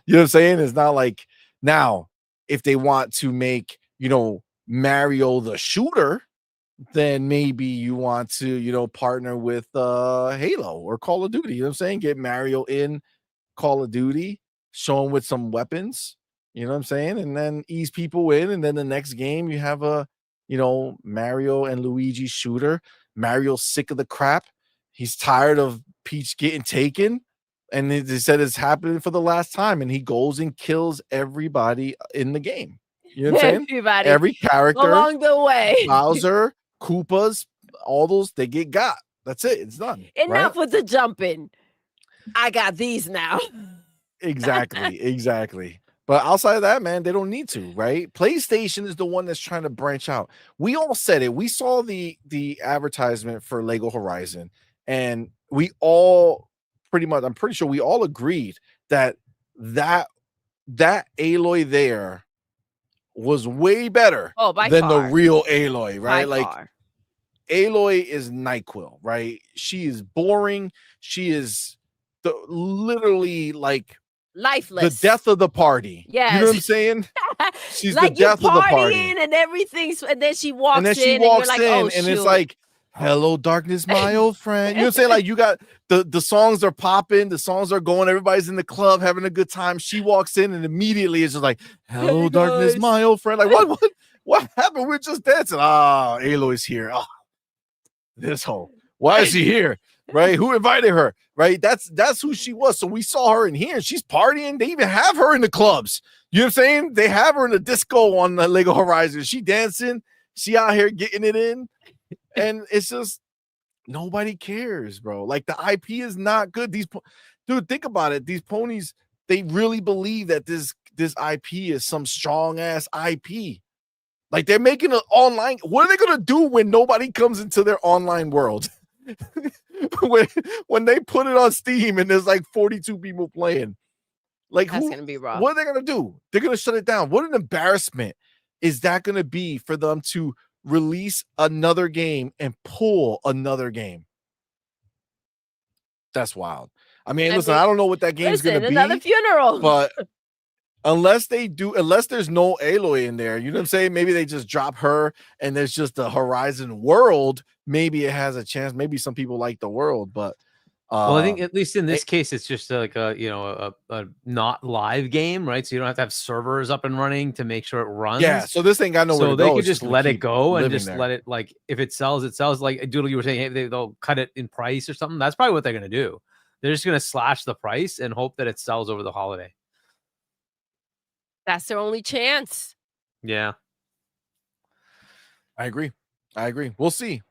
You know what I'm saying? It's not like now if they want to make, you know, Mario the shooter, then maybe you want to, you know, partner with Halo or Call of Duty. You know what I'm saying? Get Mario in Call of Duty, show him with some weapons, you know what I'm saying? And then ease people in. And then the next game you have a, you know, Mario and Luigi shooter. Mario's sick of the crap. He's tired of Peach getting taken. And they said it's happening for the last time. And he goes and kills everybody in the game. You know what I'm saying? Everybody. Every character along the way. Bowser, Koopas, all those, they get got. That's it. It's done. Enough with the jumping. I got these now. Exactly. But outside of that, man, they don't need to, right? PlayStation is the one that's trying to branch out. We all said it. We saw the advertisement for Lego Horizon, and we all pretty much, I'm pretty sure we all agreed that Aloy there was way better than the real Aloy, right? Like Aloy is NyQuil, right? She is boring. She is literally like lifeless, the death of the party. Yeah, you know what I'm saying? She's like the death of the party, and everything's, and then she walks in, and you're like, oh, and it's like, hello, darkness, my old friend. You know what I'm saying? Like, you got the songs are popping, the songs are going, everybody's in the club having a good time. She walks in, and immediately it's just like, hello, darkness, my old friend. Like, what happened? We're just dancing. Ah, Aloy's here. Ah, this hoe. Why is she here? Right? Who invited her? Right? That's who she was. So we saw her in here, and she's partying. They even have her in the clubs. You know what I'm saying? They have her in the disco on the Lego Horizon. She dancing. She out here getting it in. And it's just nobody cares, bro. Like, the IP is not good. Dude, think about it. These ponies, they really believe that this IP is some strong ass IP. Like, they're making an online. What are they gonna do when nobody comes into their online world? when they put it on Steam and there's like 42 people playing, like, that's gonna be rough. What are they gonna do? They're gonna shut it down. What an embarrassment is that gonna be for them to release another game and pull another game? That's wild. I mean, listen, I don't know what that game's gonna be. Another funeral, but unless there's no Aloy in there, you know what I'm saying? Maybe they just drop her and there's just the Horizon world. Maybe it has a chance. Maybe some people like the world, but well, I think at least in this case, it's just like a not live game, right? So you don't have to have servers up and running to make sure it runs. Yeah. So this thing got nowhere to go. So they could just let it go and just there. let it, like, if it sells, it sells. Like Doodle, you were saying, hey, they'll cut it in price or something. That's probably what they're going to do. They're just going to slash the price and hope that it sells over the holiday. That's their only chance. Yeah. I agree. We'll see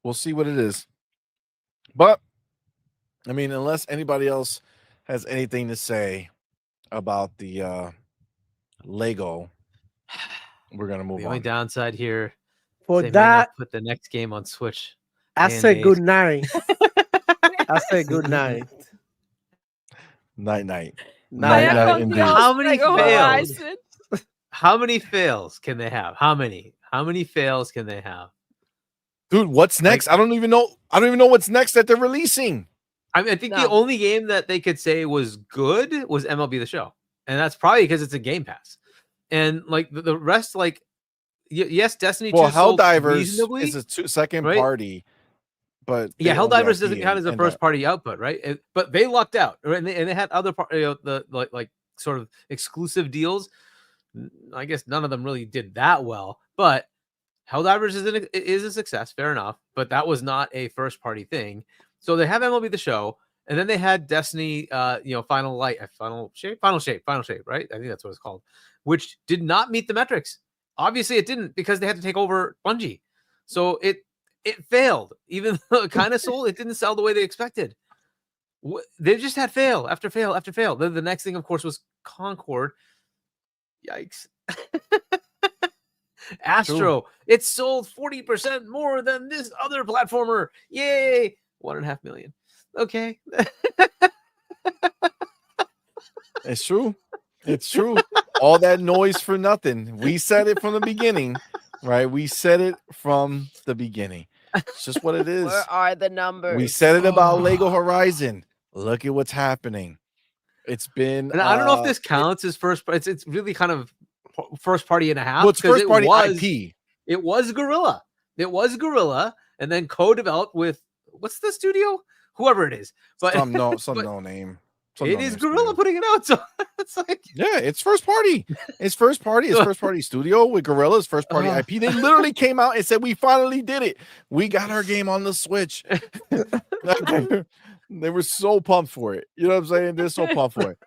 what it is. But I mean, unless anybody else has anything to say about the Lego, we're gonna move on. The only downside here, for they that, put the next game on Switch. I say good night. I say good night. Night. How many fails? How many fails can they have? How many fails can they have? Dude, what's next? I don't even know what's next that they're releasing. I mean, I think the only game that they could say was good was MLB The Show. And that's probably because it's a Game Pass. And like the rest, like, yes, Destiny 2 Helldivers is a second party. But yeah, Helldivers doesn't count as a first party output, right? But they lucked out, right? And they had other like sort of exclusive deals. I guess none of them really did that well, but Helldivers is a success, fair enough. But that was not a first party thing. So they have MLB The Show, and then they had Destiny, Final Shape, right? I think that's what it's called, which did not meet the metrics. Obviously, it didn't, because they had to take over Bungie, so it failed. Even though it kind of sold, it didn't sell the way they expected. They just had fail after fail after fail. Then the next thing, of course, was Concord. Yikes. Astro. True. It sold 40% more than this other platformer. Yay. 1.5 million. Okay. It's true. All that noise for nothing. We said it from the beginning, right? We said it from the beginning. It's just what it is. Where are the numbers? We said it about Lego Horizon. Look at what's happening. It's been. And I don't know if this counts as first, but it's really kind of first party and a half. Well, it's first party IP. It was Guerrilla. And then co-developed with, what's the studio? Whoever it is. But some no name. It is Guerrilla putting it out. So it's like, yeah, it's first party. It's first party studio with Guerrilla's first party IP. They literally came out and said, we finally did it. We got our game on the Switch. They were so pumped for it. You know what I'm saying? They're so pumped for it.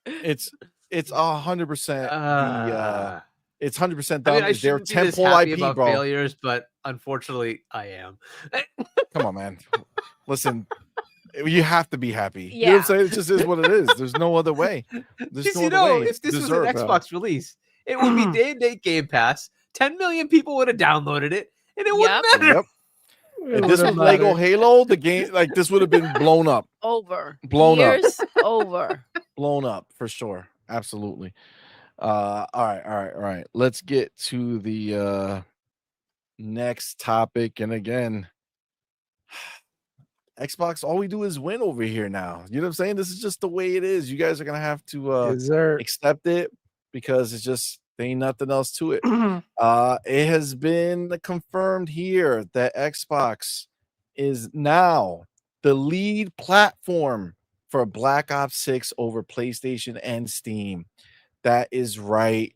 It's 100%. It's 100% done. I mean, I their temple IP, about bro. Failures, but unfortunately, I am. Come on, man. Listen, You have to be happy. Yeah. You know what I'm saying? It just is what it is. There's no other way. There's no other way. If this was an Xbox release, it would be day-and-date Game Pass. 10 million people would have downloaded it, and it wouldn't matter. Yep. If this was Lego Halo, the game, like, this would have been blown up. Blown up for sure. Absolutely. All right. Let's get to the next topic. And again, Xbox, all we do is win over here now. You know what I'm saying? This is just the way it is. You guys are gonna have to accept it, because it's just, there ain't nothing else to it. It has been confirmed here that Xbox is now the lead platform for Black Ops 6 over PlayStation and Steam. That is right.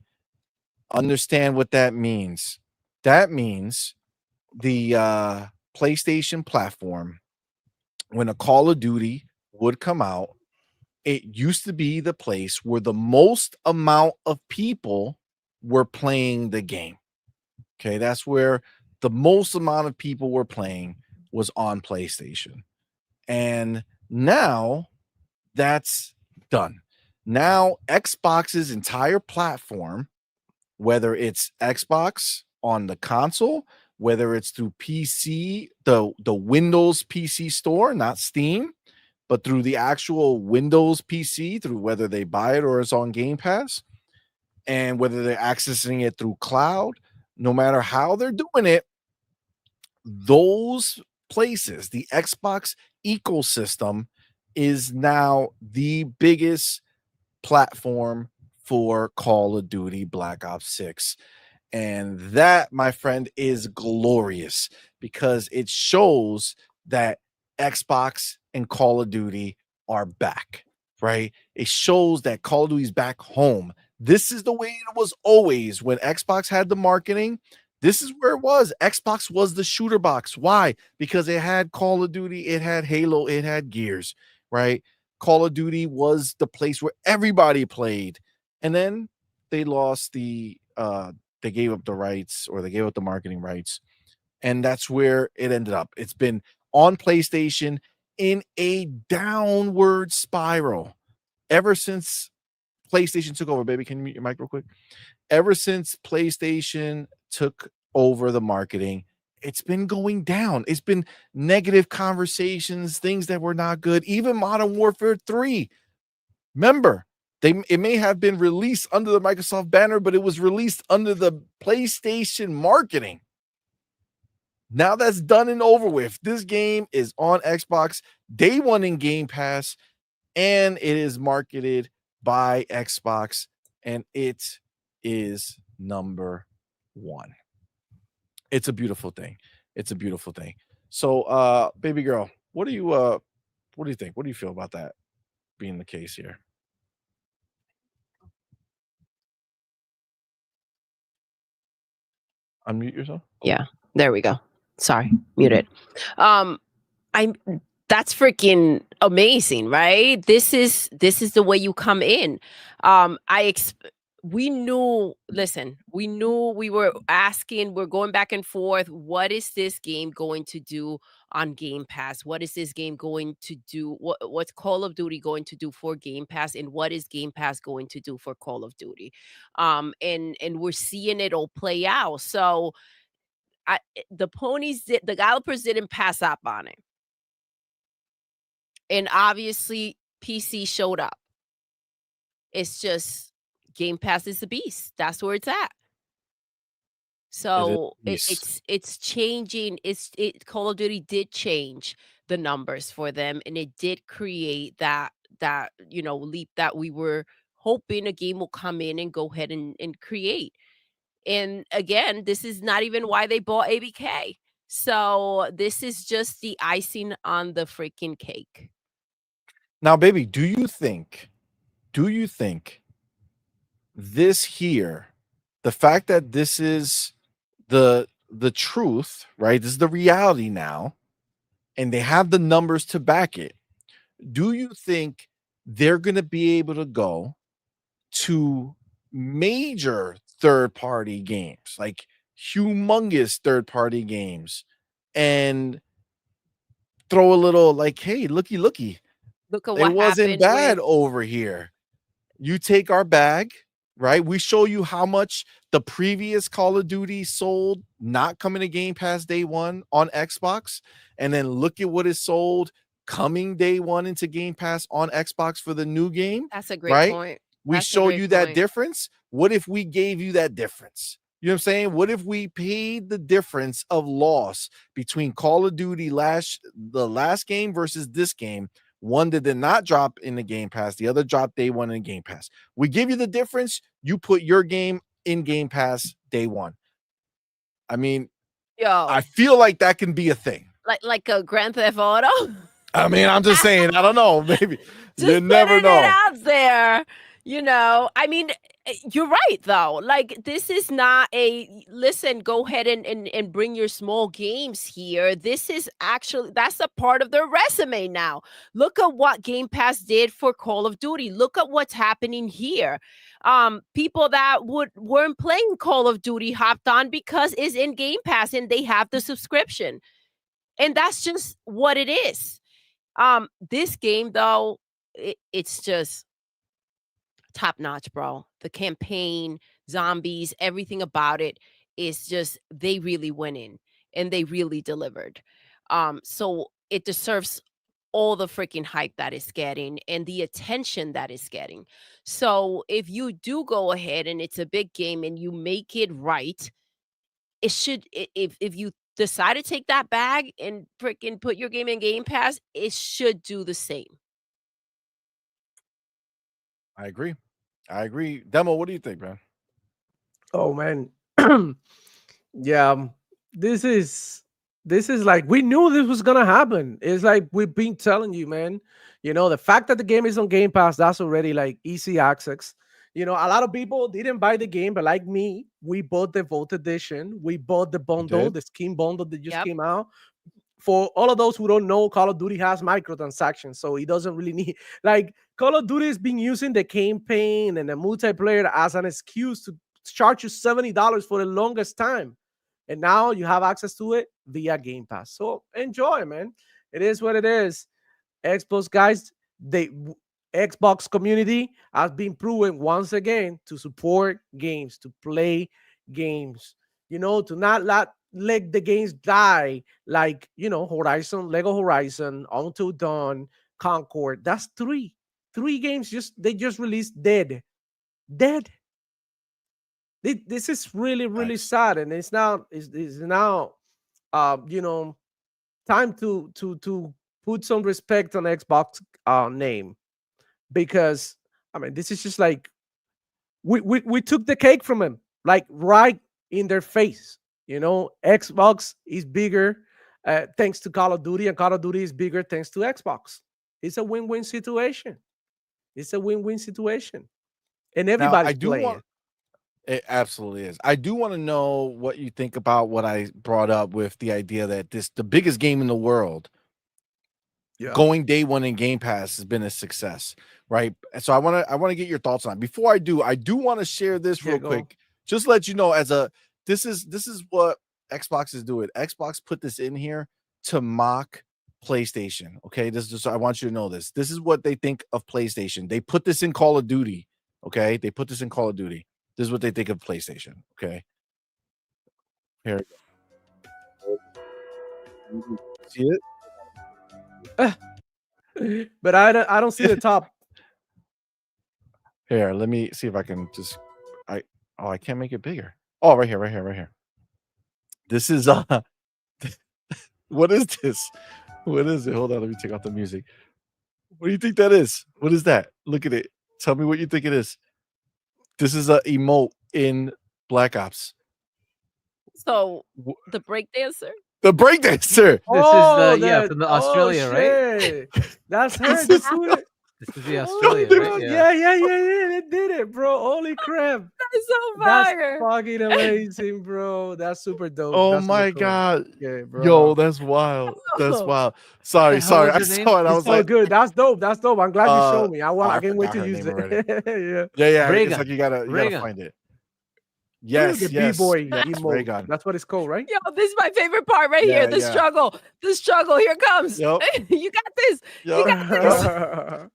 Understand what that means. That means the PlayStation platform, when a Call of Duty would come out, it used to be the place where the most amount of people were playing the game. Okay, that's where the most amount of people were playing was on PlayStation. And now that's done. Now Xbox's entire platform, whether it's Xbox on the console, whether it's through PC, the Windows PC store, not Steam, but through the actual Windows PC, through whether they buy it or it's on Game Pass, and whether they're accessing it through cloud, no matter how they're doing it, those places, the Xbox ecosystem is now the biggest platform for Call of Duty Black Ops 6. And that, my friend, is glorious, because it shows that Xbox and Call of Duty are back, right? It shows that Call of Duty is back home. This is the way it was always. When Xbox had the marketing, this is where it was. Xbox was the shooter box. Why? Because it had Call of Duty, it had Halo, it had Gears, right? Call of Duty was the place where everybody played. And then they lost they gave up the rights, or they gave up the marketing rights. And that's where it ended up. It's been on PlayStation in a downward spiral ever since PlayStation took over. Baby, can you mute your mic real quick? Ever since PlayStation took over the marketing, it's been going down. It's been negative conversations, things that were not good. Even Modern Warfare 3. Remember, it may have been released under the Microsoft banner, but it was released under the PlayStation marketing. Now that's done and over with. This game is on Xbox day one in Game Pass, and it is marketed by Xbox, and it is number one. It's a beautiful thing. It's a beautiful thing. So, baby girl, what do you think? What do you feel about that being the case here? Unmute yourself. Yeah, there we go. Sorry, muted. That's freaking amazing, right? This is the way you come in. We knew, we were asking, we're going back and forth, what is this game going to do on Game Pass? What is this game going to do? What's Call of Duty going to do for Game Pass? And what is Game Pass going to do for Call of Duty? And we're seeing it all play out. So the developers didn't pass up on it. And obviously PC showed up. It's just Game Pass is the beast. That's where it's at. So it's changing. Call of Duty did change the numbers for them, and it did create that leap that we were hoping a game will come in and go ahead and create. And again, this is not even why they bought ABK. So this is just the icing on the freaking cake. Now, baby, do you think this here, the fact that this is the truth, right? This is the reality now, and they have the numbers to back it. Do you think they're going to be able to go to major third-party games, like humongous third-party games, and throw a little like, hey, looky. Look at what It wasn't happened bad with over here. You take our bag, right? We show you how much the previous Call of Duty sold, not coming to Game Pass day one on Xbox, and then look at what is sold coming day one into Game Pass on Xbox for the new game. That's a great right? point. We That's a show great you that point. difference. What if we gave you that difference? You know what I'm saying? What if we paid the difference of loss between Call of Duty the last game versus this game? One that did not drop in the Game Pass, the other dropped day one in Game Pass. We give you the difference. You put your game in Game Pass day one. I mean, I feel like that can be a thing. Like a Grand Theft Auto. I mean, I'm just saying. I don't know. Maybe you never know. It out there. I mean, you're right though. Like, this is not listen, go ahead and bring your small games here. This is actually, that's a part of their resume now. Look at what Game Pass did for Call of Duty. Look at what's happening here. People that weren't playing Call of Duty hopped on because it's in Game Pass and they have the subscription. And that's just what it is. This game though, it's just top notch, bro. The campaign, zombies, everything about it is just, they really went in and they really delivered. So it deserves all the freaking hype that it's getting and the attention that it's getting. So if you do go ahead and it's a big game and you make it right, it should, if you decide to take that bag and freaking put your game in Game Pass, it should do the same. I agree. Demo, what do you think, man? Oh man. Yeah. This is like, we knew this was gonna happen. It's like we've been telling you, man. The fact that the game is on Game Pass, that's already like easy access. A lot of people didn't buy the game, but like me, we bought the Vault Edition. We bought the bundle, the skin bundle that just came out. For all of those who don't know, Call of Duty has microtransactions, so it doesn't really need, like, Call of Duty has been using the campaign and the multiplayer as an excuse to charge you $70 for the longest time. And now you have access to it via Game Pass. So enjoy, man. It is what it is. Xbox guys, Xbox community has been proven once again to support games, to play games, to not let the games die, like, Horizon, Lego Horizon, Until Dawn, Concord. That's three games they just released dead. This is really, really sad, and it's now time to put some respect on Xbox name, because I mean, this is just like we took the cake from them, like right in their face. Xbox is bigger thanks to Call of Duty, and Call of Duty is bigger thanks to Xbox. It's a win-win situation. And everybody's playing. It absolutely is. I do want to know what you think about what I brought up with the idea that the biggest game in the world, going day one in Game Pass, has been a success, right? And so I want to get your thoughts on it. Before I do want to share this real quick. Just let you know, this is what Xbox is doing. Xbox put this in here to mock PlayStation. Okay, I want you to know this. This is what they think of PlayStation. They put this in Call of Duty. Okay, they put this in Call of Duty. This is what they think of PlayStation. Okay, here we go. See it? But I don't see the top. Here, let me see if I can just. I can't make it bigger. Oh, right here. This is what is this? What is it? Hold on, let me take off the music. What do you think that is? What is that? Look at it. Tell me what you think it is. This is a emote in Black Ops. So the breakdancer? The breakdancer. This is from the Australia, right? That's her. This is the Australia, right? Yeah. They did it, bro. Holy crap. That's so fire. That's fucking amazing, bro. That's super dope. Oh that's my cool. God. Yeah, bro. Yo, that's wild. That's wild. Sorry. I saw it. I was like, good. That's dope. I'm glad you showed me. I can't wait to use it. Yeah. It's like you gotta find it. Yes, The yes, B-boy yes. Ray emote. gun. That's what it's called, right? Yo, this is my favorite part right Yeah, here. The yeah. struggle. The struggle. Here it comes. Yep. You got this. You Yep. got this. Yep.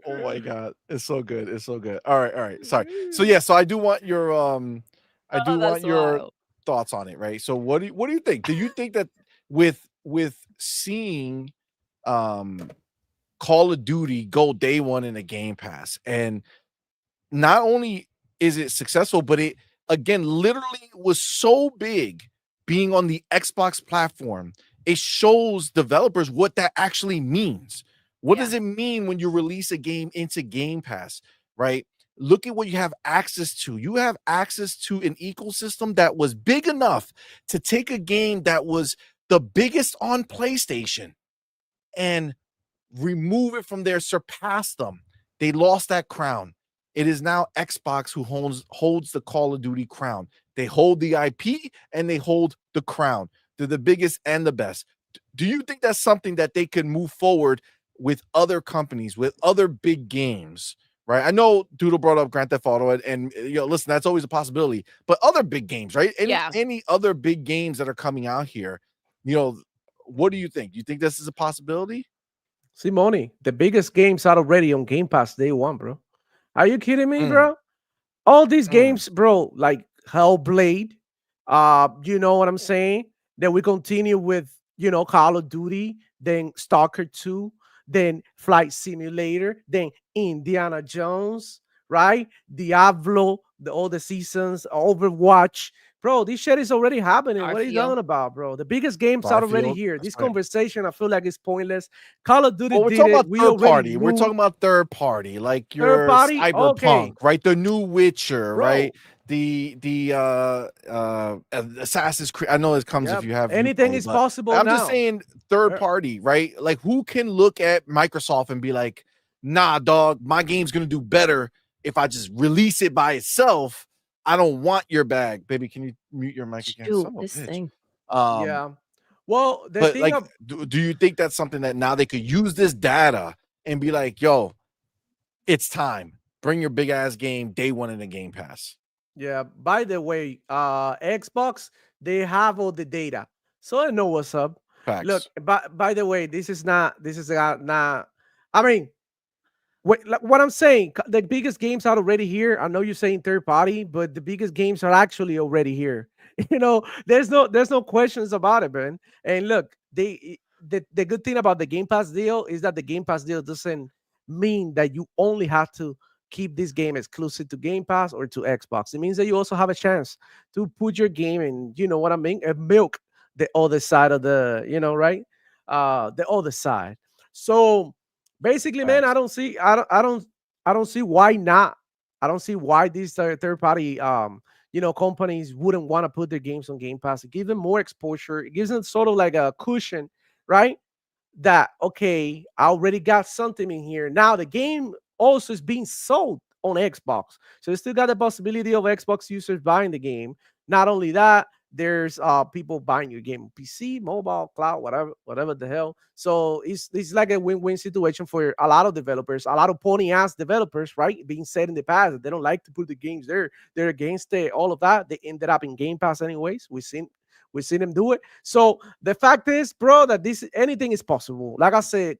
Oh my god, it's so good. It's so good. All right, all right. Sorry. So yeah, so I do want your I do Oh, want that's your wild. thoughts on it, right? So what do you think? Do you think that with seeing Call of Duty go day one in a Game Pass, and not only is it successful, but it again literally was so big being on the Xbox platform, it shows developers what that actually means. What does it mean when you release a game into Game Pass, right? Look at what you have access to. You have access to an ecosystem that was big enough to take a game that was the biggest on PlayStation and remove it from there, surpass them. They lost that crown. It is now Xbox who holds the Call of Duty crown. They hold the IP and they hold the crown. They're the biggest and the best. Do you think that's something that they could move forward with other companies, with other big games? Right. I know Doodle brought up Grand Theft Auto, and listen, that's always a possibility. But other big games, right? Any other big games that are coming out here, what do you think? Do you think this is a possibility? CMoney, the biggest games are already on Game Pass day one, bro. Are you kidding me, bro? All these games, bro, like Hellblade, you know what I'm saying? Then we continue with, Call of Duty, then Stalker 2, then Flight Simulator, then Indiana Jones, right? Diablo, all the seasons, Overwatch. Bro, this shit is already happening. What are you talking about, bro? The biggest games are already here. This conversation, I feel like it's pointless. Call of Duty did it. We third party. moved. We're talking about third party, like your third party? Cyberpunk, right? The new Witcher, Bro. right? The Assassin's Creed. I know it comes if you have anything is possible. I'm now. just saying third party, right? Like who can look at Microsoft and be like, nah, dog, my game's gonna do better if I just release it by itself. I don't want your bag, baby. Can you mute your mic again? Dude, this thing. Yeah. Well, but like, do you think that's something that now they could use this data and be like, yo, it's time. Bring your big ass game day one in the Game Pass. Yeah. By the way, Xbox, they have all the data. So I know what's up. Facts. Look, by the way, this is not, I mean, what I'm saying, the biggest games are already here. I know you're saying third party, but the biggest games are actually already here. There's no questions about it, man. And look, the good thing about the Game Pass deal is that the Game Pass deal doesn't mean that you only have to keep this game exclusive to Game Pass or to Xbox. It means that you also have a chance to put your game in, you know what I mean, and milk the other side of the, right? The other side. So basically, man, I don't see why not. I don't see why these third party companies wouldn't want to put their games on Game Pass. It gives them more exposure. It gives them sort of like a cushion, right? That okay, I already got something in here. Now the game also is being sold on Xbox, so you still got the possibility of Xbox users buying the game. Not only that, there's people buying your game on PC, mobile, cloud, whatever the hell. So it's like a win-win situation for a lot of developers, a lot of pony ass developers, right? Being said in the past that they don't like to put the games there, they're against it, all of that. They ended up in Game Pass anyways. We've seen them do it. So the fact is, bro, that anything is possible. Like I said,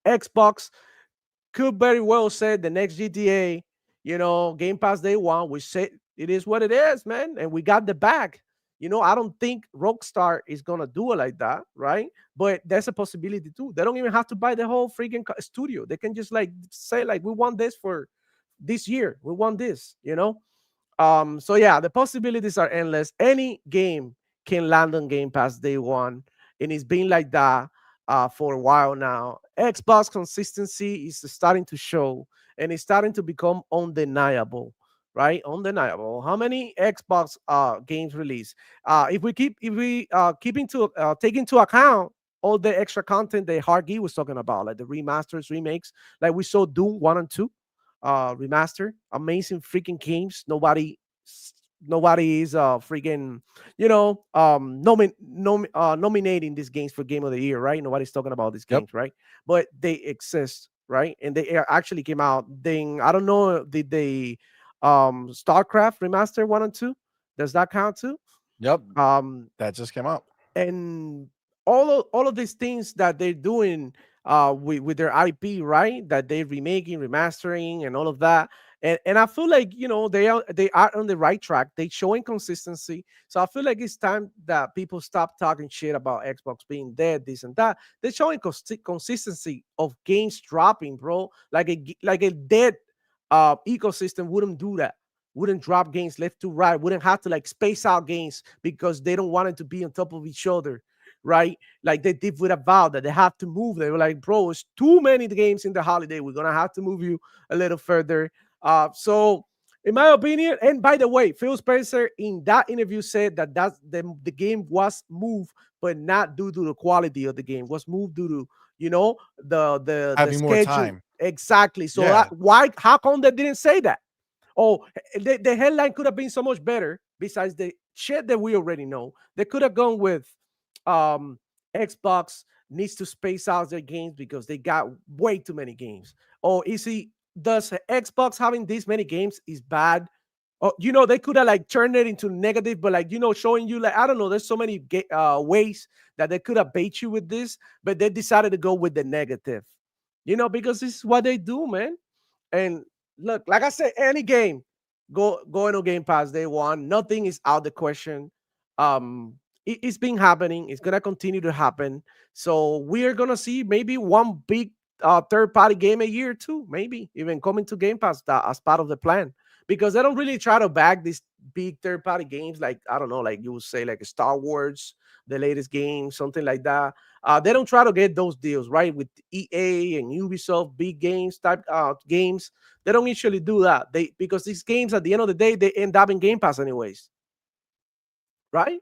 Xbox could very well say the next GTA, Game Pass day one. We say it is what it is, man, and we got the bag. I don't think Rockstar is gonna do it like that, right? But there's a possibility too. They don't even have to buy the whole freaking studio. They can just like say like, we want this for this year. We want this, So yeah, the possibilities are endless. Any game can land on Game Pass day one, and it's been like that for a while now. Xbox consistency is starting to show, and it's starting to become undeniable. Right, undeniable. How many Xbox games release? If we take into account all the extra content that Hargeet was talking about, like the remasters, remakes, like we saw Doom 1 and 2 remaster, amazing freaking games. Nobody is freaking nominating these games for Game of the Year, right? Nobody's talking about these games, right? But they exist, right? And they actually came out. Then I don't know, did they StarCraft Remaster 1 and 2. Does that count too? Yep. That just came out. And all of these things that they're doing with their IP, right? That they're remaking, remastering, and all of that. And I feel like, you know, they are on the right track. They showing consistency. So I feel like it's time that people stop talking shit about Xbox being dead, this and that. They're showing consistency of games dropping, bro. Like a dead ecosystem wouldn't do that. Wouldn't drop games left to right. Wouldn't have to like space out games because they don't want it to be on top of each other, right? Like they did with Avowed, that they have to move. They were like, bro, it's too many games in the holiday. We're gonna have to move you a little further. So in my opinion, and by the way, Phil Spencer in that interview said that the game was moved, but not due to the quality of the game. Was moved due to, you know, the having more schedule. time. Exactly. So why? How come they didn't say that? Oh, the headline could have been so much better. Besides the shit that we already know, they could have gone with Xbox needs to space out their games because they got way too many games. Or is he does Xbox having this many games is bad? Oh, you know, they could have like turned it into negative, but like, you know, showing you like, I don't know, there's so many ways that they could have bait you with this, but they decided to go with the negative, you know, because this is what they do, man. And look, like I said, any game going on Game Pass day one, nothing is out the question. It's been happening. It's gonna continue to happen. So we are gonna see maybe one big third-party game a year too, maybe even coming to Game Pass as part of the plan. Because they don't really try to bag these big third-party games, like I don't know, like you would say, like Star Wars, the latest game, something like that. They don't try to get those deals, right? With EA and Ubisoft, big games type games. They don't usually do that. Because these games, at the end of the day, they end up in Game Pass anyways, right?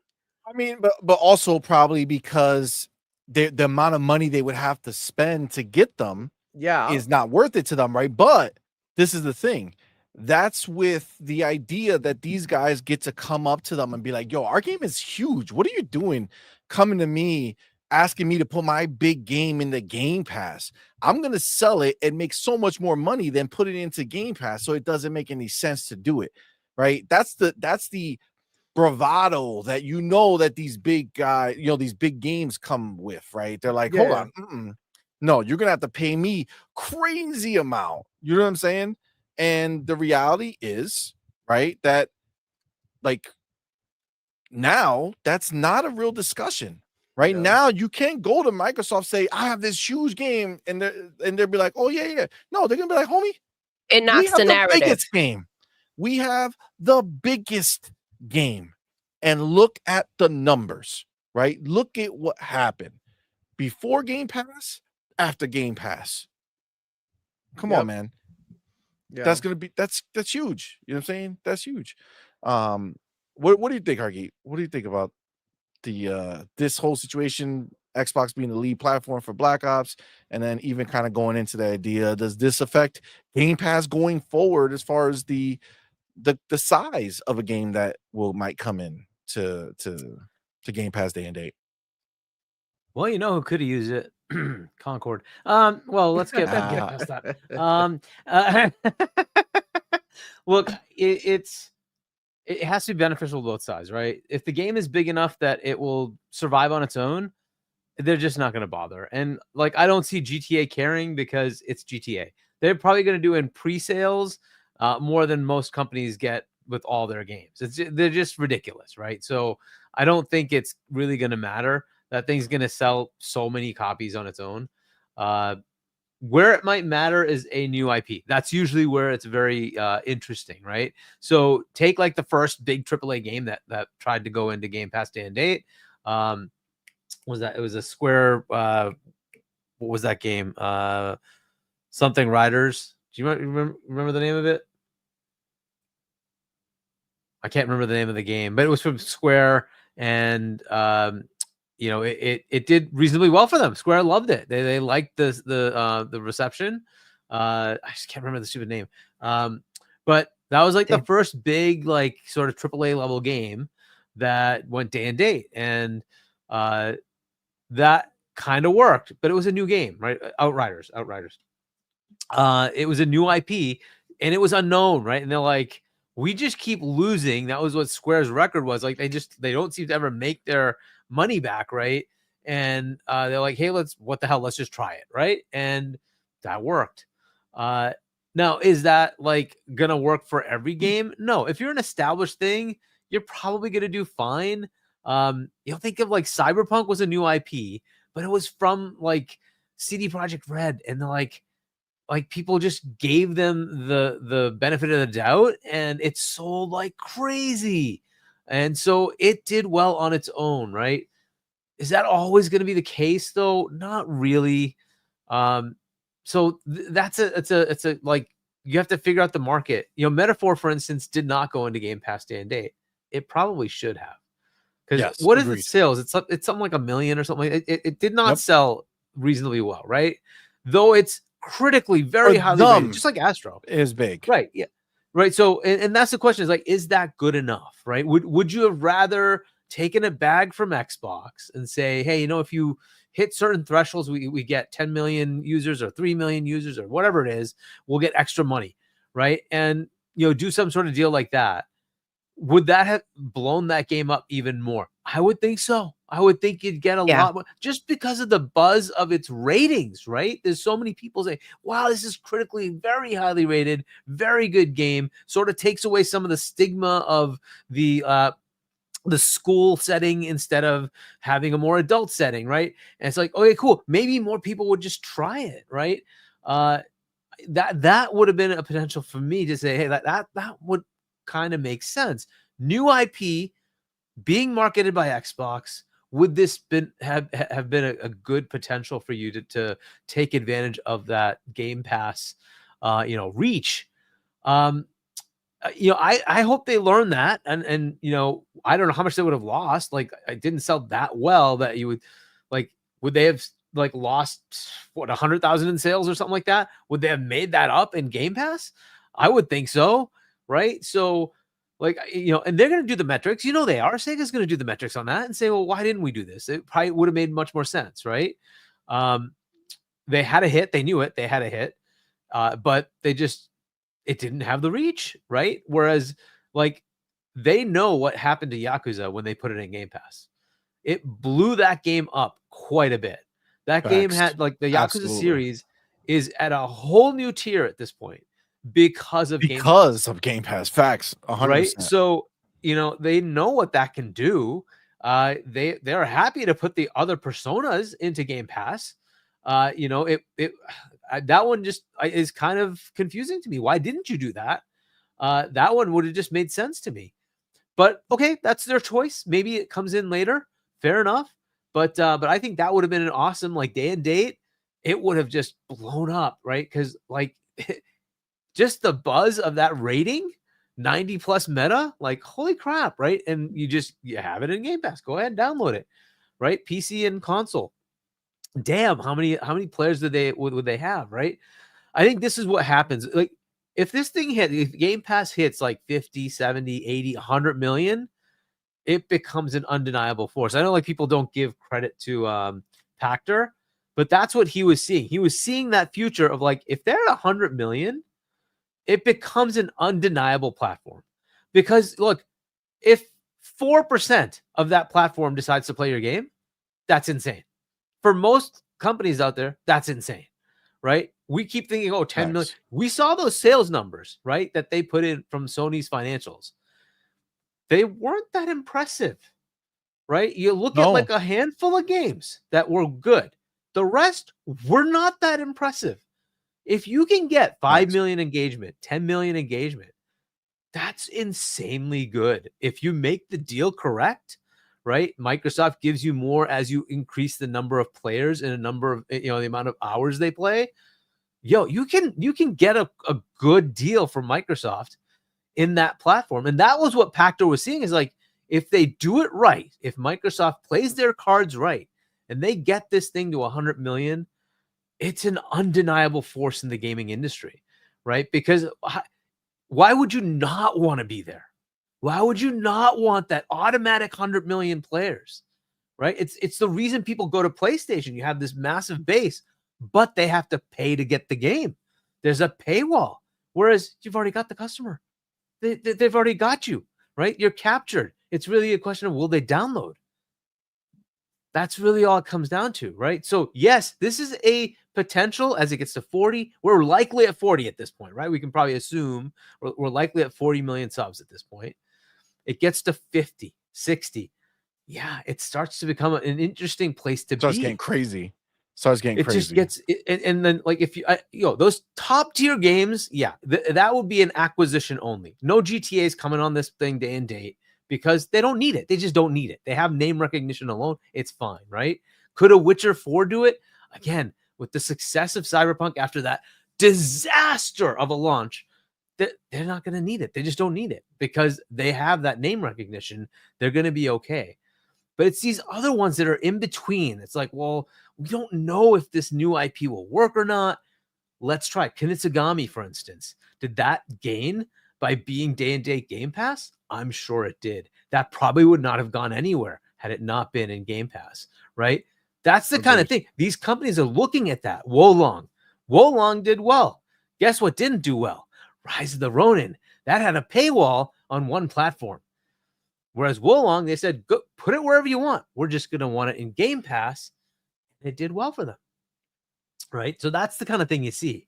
I mean, but also probably because the amount of money they would have to spend to get them, is not worth it to them, right? But this is the thing. That's with the idea that these guys get to come up to them and be like, yo, our game is huge. What are you doing coming to me, asking me to put my big game in the Game Pass? I'm going to sell it and make so much more money than put it into Game Pass. So it doesn't make any sense to do it, right? That's the bravado that, you know, that these big guys, you know, these big games come with, right? They're like, hold on. No, you're going to have to pay me crazy amount. You know what I'm saying? And the reality is, right, that like now that's not a real discussion. Right now, you can't go to Microsoft, say, I have this huge game, and they'll be like, oh, yeah. No, they're gonna be like, homie, it knocks the narrative. Biggest game. We have the biggest game. And look at the numbers, right? Look at what happened before Game Pass, after Game Pass. Come on, man. That's gonna be that's huge. You know what I'm saying? That's huge. What do you think, Hargeet? What do you think about the this whole situation, Xbox being the lead platform for Black Ops, and then even kind of going into the idea, does this affect Game Pass going forward as far as the size of a game that might come in to Game Pass day and date? Well, you know who could have used it? Concord. Well, let's get past that. Look, it has to be beneficial to both sides, right? If the game is big enough that it will survive on its own, they're just not going to bother. And like, I don't see GTA caring because it's GTA. They're probably going to do in pre-sales more than most companies get with all their games. They're just ridiculous, right? So I don't think it's really going to matter. That thing's going to sell so many copies on its own. Where it might matter is a new IP. That's usually where it's very interesting, right? So take like the first big AAA game that tried to go into Game Pass day and date. Was that? It was a Square. What was that game? Something Riders. Do you remember the name of it? I can't remember the name of the game, but it was from Square, and you know, it did reasonably well for them. Square loved it. They liked the reception. I just can't remember the stupid name. But that was like the first big like sort of AAA level game that went day and date, and that kind of worked. But it was a new game, right? Outriders. It was a new IP, and it was unknown, right? And they're like, we just keep losing. That was what Square's record was. Like they don't seem to ever make their money back, right? And they're like, hey, let's just try it, right? And that worked. Now, is that like gonna work for every game? No. If you're an established thing, you're probably gonna do fine. Think of like Cyberpunk was a new IP, but it was from like CD Projekt Red, and they're like people just gave them the benefit of the doubt, and it sold like crazy. And so it did well on its own, right? Is that always going to be the case though? Not really. So it's a like, you have to figure out the market. Metaphor, for instance, did not go into Game Pass day and date. It probably should have. Because what is its sales? It's something like 1 million or something. It did not sell reasonably well, right? Though it's critically very highly rated, just like Astro is big, right? Yeah, right. So, and that's the question: is like, is that good enough, right? Would you have rather taken a bag from Xbox and say, hey, if you hit certain thresholds, we get 10 million users or 3 million users or whatever it is, we'll get extra money, right? And do some sort of deal like that. Would that have blown that game up even more? I would think so. I would think you'd get a lot more just because of the buzz of its ratings, right? There's so many people say, wow, this is critically very highly rated, very good game. Sort of takes away some of the stigma of the school setting instead of having a more adult setting, right? And it's like, okay, cool. Maybe more people would just try it, right? That would have been a potential for me to say, hey, that would kind of make sense. New IP being marketed by Xbox, would this have been a good potential for you to take advantage of that Game Pass reach? I hope they learn that, and I don't know how much they would have lost. Like, it didn't sell that well that you would they have lost 100,000 in sales or something like that? Would they have made that up in Game Pass? I would think so, right? So and they're going to do the metrics. They are. Sega's going to do the metrics on that and say, well, why didn't we do this? It probably would have made much more sense, right? They had a hit. They knew it. They had a hit. But it didn't have the reach, right? Whereas, they know what happened to Yakuza when they put it in Game Pass. It blew that game up quite a bit. That game had, the Yakuza series is at a whole new tier at this point. Because of Game Pass. Facts. 100%. Right. So, they know what that can do. They're happy to put the other personas into Game Pass. That one just is kind of confusing to me. Why didn't you do that? That one would have just made sense to me. But okay, that's their choice. Maybe it comes in later. Fair enough. But I think that would have been an awesome day and date. It would have just blown up, right? Because just the buzz of that rating, 90 plus meta, holy crap, right? And you have it in Game Pass. Go ahead and download it, right? PC and console. Damn, how many players would they have, right? I think this is what happens. If this thing if Game Pass hits 50, 70, 80, 100 million, it becomes an undeniable force. I know people don't give credit to Pachter, but that's what he was seeing. He was seeing that future of if they're at 100 million, it becomes an undeniable platform. Because look, if 4% of that platform decides to play your game, that's insane. For most companies out there, that's insane, right? We keep thinking, 10 million. We saw those sales numbers, right, that they put in from Sony's financials. They weren't that impressive, right? You look at a handful of games that were good. The rest were not that impressive. If you can get 5 million engagement, 10 million engagement, that's insanely good. If you make the deal correct, right? Microsoft gives you more as you increase the number of players and a number of, the amount of hours they play. You can get a good deal from Microsoft in that platform. And that was what Pachter was seeing is if they do it right, if Microsoft plays their cards right, and they get this thing to 100 million, it's an undeniable force in the gaming industry, right? Because why would you not want to be there? Why would you not want that automatic 100 million players, right? It's the reason people go to PlayStation. You have this massive base, but they have to pay to get the game. There's a paywall, whereas you've already got the customer, they've already got you, right? You're captured. It's really a question of will they download? That's really all it comes down to, right? So yes, this is a potential as it gets to 40. We're likely at 40 at this point, right? We can probably assume we're likely at 40 million subs at this point. It gets to 50, 60. Yeah, it starts to become an interesting place to be. Starts getting crazy. It just gets, and then like if those top tier games, yeah, that would be an acquisition only. No GTAs coming on this thing day and date because they don't need it. They just don't need it. They have name recognition alone. It's fine, right? Could a Witcher 4 do it? Again, with the success of Cyberpunk after that disaster of a launch, they're not going to need it. They just don't need it because they have that name recognition. They're going to be okay. But it's these other ones that are in between. It's like, well, we don't know if this new IP will work or not. Let's try. Kinitsugami, for instance. Did that gain by being day-and-date Game Pass? I'm sure it did. That probably would not have gone anywhere had it not been in Game Pass, right? That's the kind of thing. These companies are looking at that. Wolong did well. Guess what didn't do well? Rise of the Ronin. That had a paywall on one platform. Whereas Wolong, they said, go put it wherever you want. We're just going to want it in Game Pass. It did well for them, right? So that's the kind of thing you see.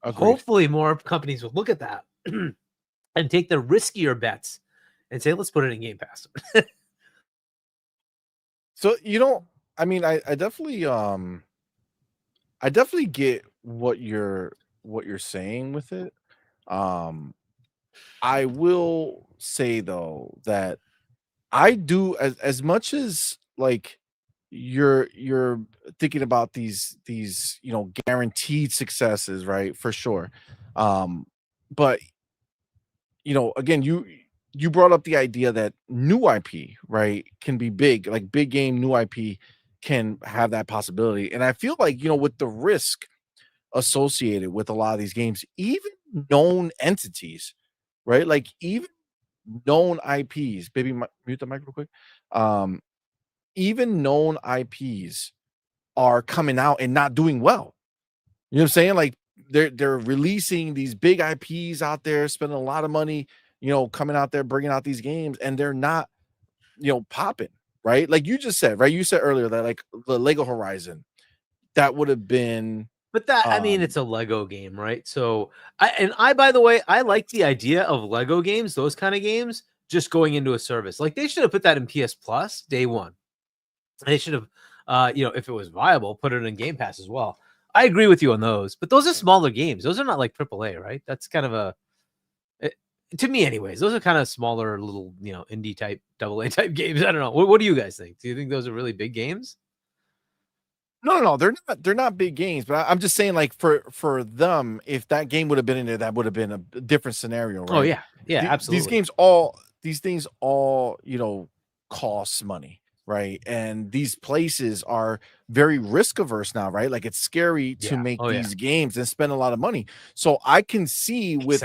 Agreed. Hopefully more companies will look at that and take the riskier bets and say, let's put it in Game Pass. So, I mean, I definitely get what you're saying with it. I will say though that I do as much as like you're thinking about these guaranteed successes, right? For sure. But again, you brought up the idea that new IP, right, can be big, like big game new IP can have that possibility. And I feel like, with the risk associated with a lot of these games, even known entities, right? Like even known IPs, baby, mute the mic real quick. Even known IPs are coming out and not doing well. You know what I'm saying? Like they're releasing these big IPs out there, spending a lot of money, coming out there, bringing out these games, and they're not, popping, right? Like you just said, right? You said earlier that like the Lego Horizon, that would have been. But that, I mean, it's a Lego game, right? So, by the way, I like the idea of Lego games, those kind of games, just going into a service. Like they should have put that in PS Plus day one. They should have, if it was viable, put it in Game Pass as well. I agree with you on those, but those are smaller games. Those are not like AAA, right? That's kind of to me, anyways. Those are kind of smaller, little, indie type, AA type games. I don't know. What do you guys think? Do you think those are really big games? No, they're not big games, but I'm just saying, like for them, if that game would have been in there, that would have been a different scenario, right? Oh yeah, absolutely. These things all cost money, right? And these places are very risk averse now, right? Like it's scary to make these games and spend a lot of money. So I can see with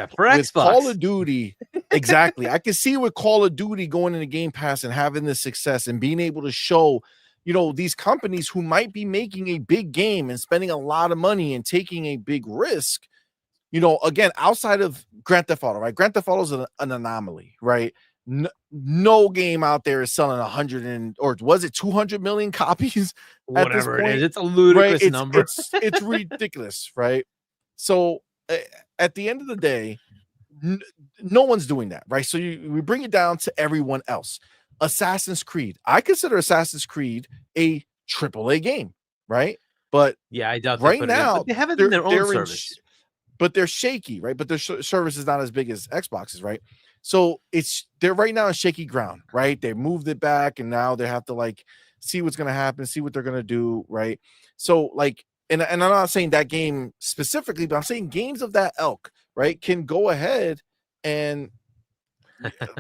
Call of Duty, exactly. I can see with Call of Duty going into Game Pass and having this success and being able to show. These companies who might be making a big game and spending a lot of money and taking a big risk, again, outside of Grand Theft Auto, right? Grand Theft Auto is an anomaly, right? No game out there is selling 200 million copies. Whatever it is, it's a ludicrous number. It's ridiculous, right? So at the end of the day, no one's doing that, right? So we bring it down to everyone else. Assassin's Creed. I consider Assassin's Creed a AAA game, right? But yeah, I doubt right now but they have it in their own service. But they're shaky, right? But their service is not as big as Xbox's, right? So they're right now in shaky ground, right? They moved it back, and now they have to like see what's gonna happen, see what they're gonna do, right? So like, and I'm not saying that game specifically, but I'm saying games of that ilk, right, can go ahead and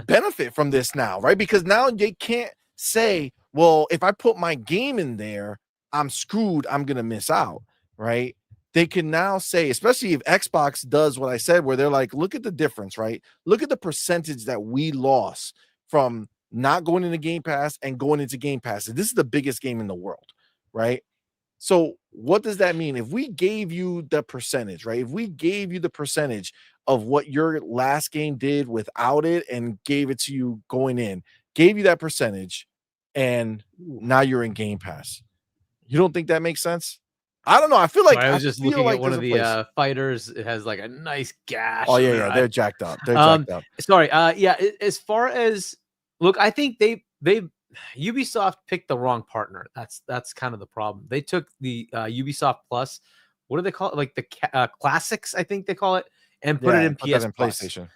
benefit from this now, right? Because now they can't say, well, if I put my game in there, I'm screwed, I'm gonna miss out, right? They can now say, especially if Xbox does what I said, where they're like, look at the difference, right? Look at the percentage that we lost from not going into Game Pass and going into Game Pass. And this is the biggest game in the world, right? So what does that mean? If we gave you the percentage, right? If we gave you the percentage of what your last game did without it and gave it to you going in, gave you that percentage, and now you're in Game Pass. You don't think that makes sense? I don't know. I feel like I was just looking at one of there's a the fighters. It has like a nice gash. Oh on yeah, their yeah, eye. they're jacked up. They're jacked up. Sorry. Yeah. As far as look, I think they Ubisoft picked the wrong partner. That's kind of the problem. They took the Ubisoft Plus. What do they call it? Like the classics, I think they call it, and put it in PS Plus. PlayStation.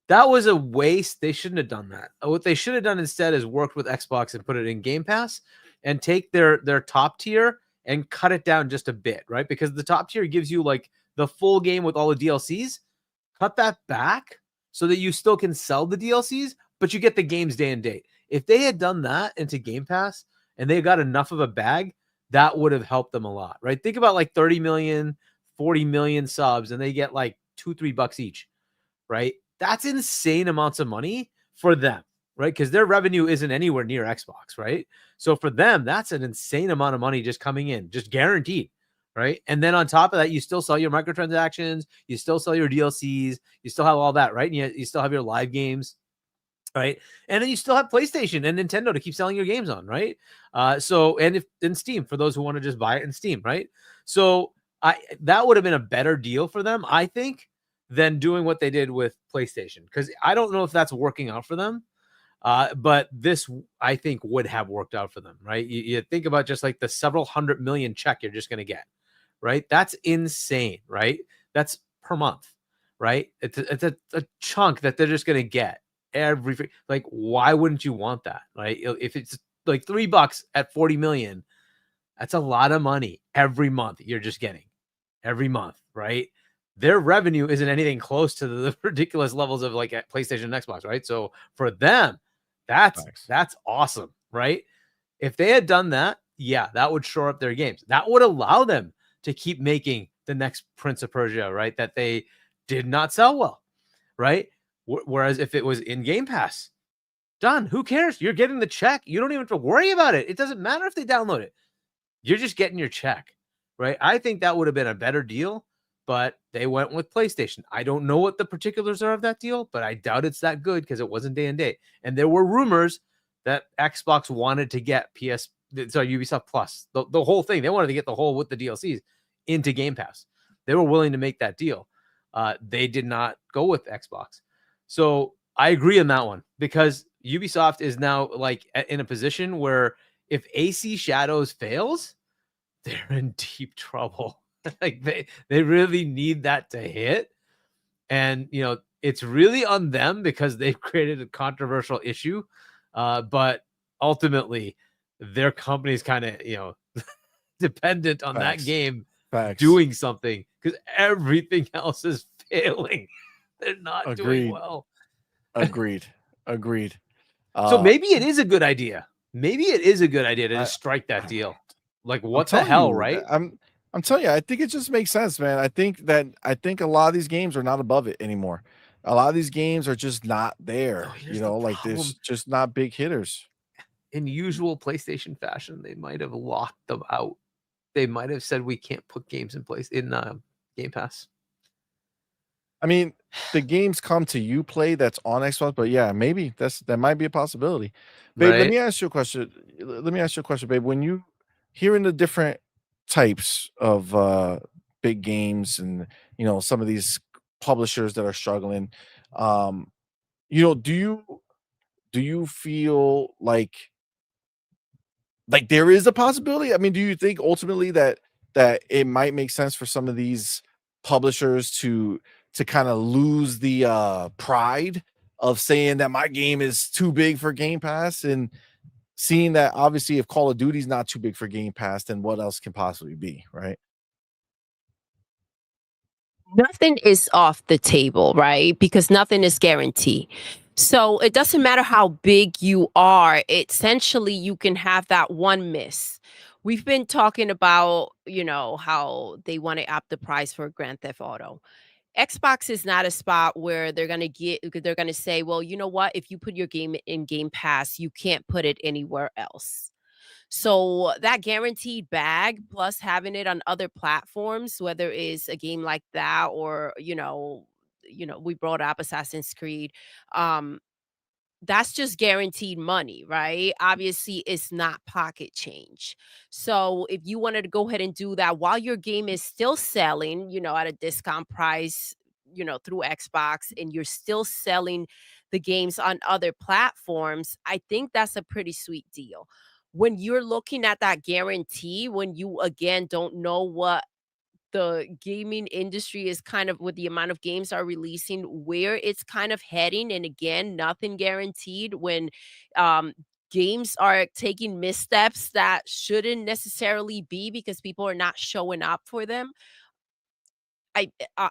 That was a waste. They shouldn't have done that. What they should have done instead is worked with Xbox and put it in Game Pass and take their top tier and cut it down just a bit, right? Because the top tier gives you like the full game with all the DLCs. Cut that back so that you still can sell the DLCs, but you get the games day and date. If they had done that into Game Pass and they got enough of a bag, that would have helped them a lot, right? Think about like 30 million, 40 million subs, and they get like $2-3 each, right? That's insane amounts of money for them, right? Because their revenue isn't anywhere near Xbox, right? So for them, that's an insane amount of money just coming in, just guaranteed, right? And then on top of that, you still sell your microtransactions, you still sell your DLCs, you still have all that, right? And you still have your live games, right? And then you still have PlayStation and Nintendo to keep selling your games on, right? So and in Steam for those who want to just buy it in Steam, right? So that would have been a better deal for them, I think, than doing what they did with PlayStation, because I don't know if that's working out for them. But this, I think, would have worked out for them, right? You think about just like the several $100 million check you're just going to get, right? That's insane, right? That's per month, right? It's a chunk that they're just going to get like, why wouldn't you want that, right? If it's like $3 at 40 million, that's a lot of money every month you're just getting every month, right? Their revenue isn't anything close to the ridiculous levels of like at PlayStation and Xbox, right? So for them, that's awesome, right? If they had done that, yeah, that would shore up their games. That would allow them to keep making the next Prince of Persia, right? That they did not sell well, right? Whereas if it was in Game Pass, done. Who cares? You're getting the check. You don't even have to worry about it. It doesn't matter if they download it. You're just getting your check, right? I think that would have been a better deal, but they went with PlayStation. I don't know what the particulars are of that deal, but I doubt it's that good because it wasn't day and date. And there were rumors that Xbox wanted to get Ubisoft Plus, the whole thing. They wanted to get the whole with the DLCs into Game Pass. They were willing to make that deal. They did not go with Xbox. So I agree on that one, because Ubisoft is now like in a position where if AC Shadows fails, they're in deep trouble. Like they really need that to hit. And, you know, it's really on them because they've created a controversial issue. But ultimately, their company is kind of, you know, dependent on that game doing something, because everything else is failing. They're not doing well. Agreed. So maybe it is a good idea. Maybe it is a good idea to just strike that deal. Like, what the hell, right? I'm telling you, I think it just makes sense, man. I think a lot of these games are not above it anymore. A lot of these games are just not there. Like there's just not big hitters. In usual PlayStation fashion, they might have locked them out. They might have said we can't put games in place in Game Pass. I mean, the games come to you play that's on Xbox, but yeah, maybe that might be a possibility. Babe, let me ask you a question. Babe. When you hearing the different types of big games and some of these publishers that are struggling, do you feel like there is a possibility? I mean, do you think ultimately that it might make sense for some of these publishers to kind of lose the pride of saying that my game is too big for Game Pass, and seeing that obviously if Call of Duty is not too big for Game Pass, then what else can possibly be, right? Nothing is off the table, right? Because nothing is guaranteed. So it doesn't matter how big you are. Essentially, you can have that one miss. We've been talking about, how they want to up the price for Grand Theft Auto. Xbox is not a spot where they're going to say, well, you know what? If you put your game in Game Pass, you can't put it anywhere else. So that guaranteed bag plus having it on other platforms, whether it's a game like that or, we brought up Assassin's Creed, um, that's just guaranteed money, right? Obviously, it's not pocket change. So if you wanted to go ahead and do that while your game is still selling, at a discount price, through Xbox, and you're still selling the games on other platforms, I think that's a pretty sweet deal. When you're looking at that guarantee, when you again don't know what the gaming industry is kind of with the amount of games are releasing, where it's kind of heading. And again, nothing guaranteed when um, games are taking missteps that shouldn't necessarily be because people are not showing up for them.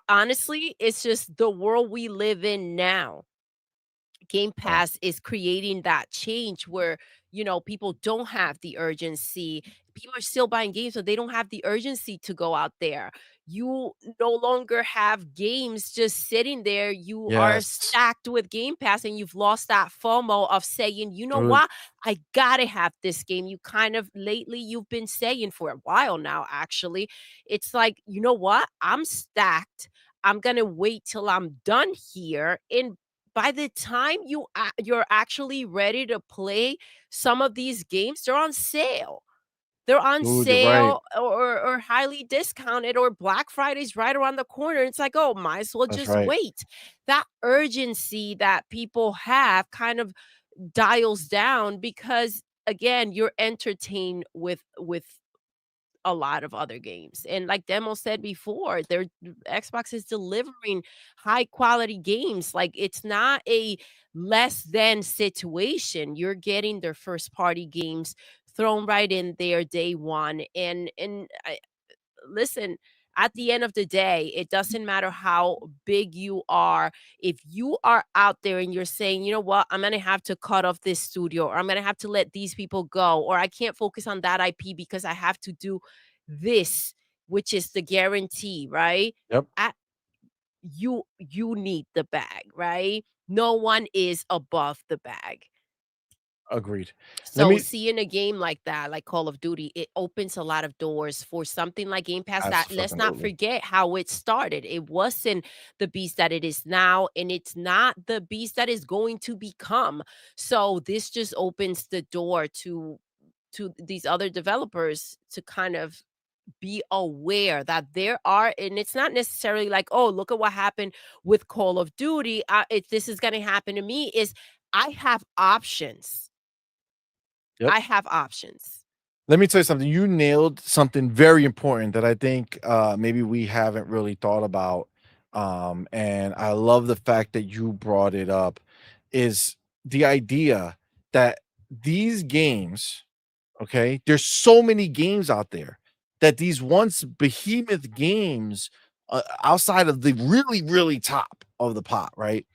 Honestly, it's just the world we live in now. Game Pass is creating that change where, people don't have the urgency. People are still buying games, so they don't have the urgency to go out there. You no longer have games just sitting there. You are Yes. stacked with Game Pass, and you've lost that FOMO of saying, you know Good. what? I gotta have this game. You kind of lately you've been saying for a while now, actually. It's like, you know what? I'm stacked. I'm gonna wait till I'm done here. And by the time you're actually ready to play some of these games, they're on sale. They're on Dude, you're right. sale or highly discounted, or Black Friday's right around the corner. It's like, oh, might as well That's just right. wait. That urgency that people have kind of dials down because again, you're entertained with a lot of other games. And like Demo said before, Xbox is delivering high quality games. Like it's not a less than situation. You're getting their first party games thrown right in there day one. Listen, at the end of the day, it doesn't matter how big you are. If you are out there and you're saying, you know what, I'm going to have to cut off this studio, or I'm going to have to let these people go, or I can't focus on that IP because I have to do this, which is the guarantee, right? Yep. You need the bag, right? No one is above the bag. Agreed. Let So me. seeing a game like that, like Call of Duty, it opens a lot of doors for something like Game Pass that, let's not Absolutely. forget how it started. It wasn't the beast that it is now, and it's not the beast that is going to become. So this just opens the door to these other developers to kind of be aware that there are, and it's not necessarily like, oh, look at what happened with Call of Duty. If this is going to happen to me, is I have options. Yep. I have options. Let me tell you something. You nailed something very important that I think maybe we haven't really thought about. And I love the fact that you brought it up, is the idea that these games, okay, there's so many games out there that these once behemoth games outside of the really, really top of the pot, right?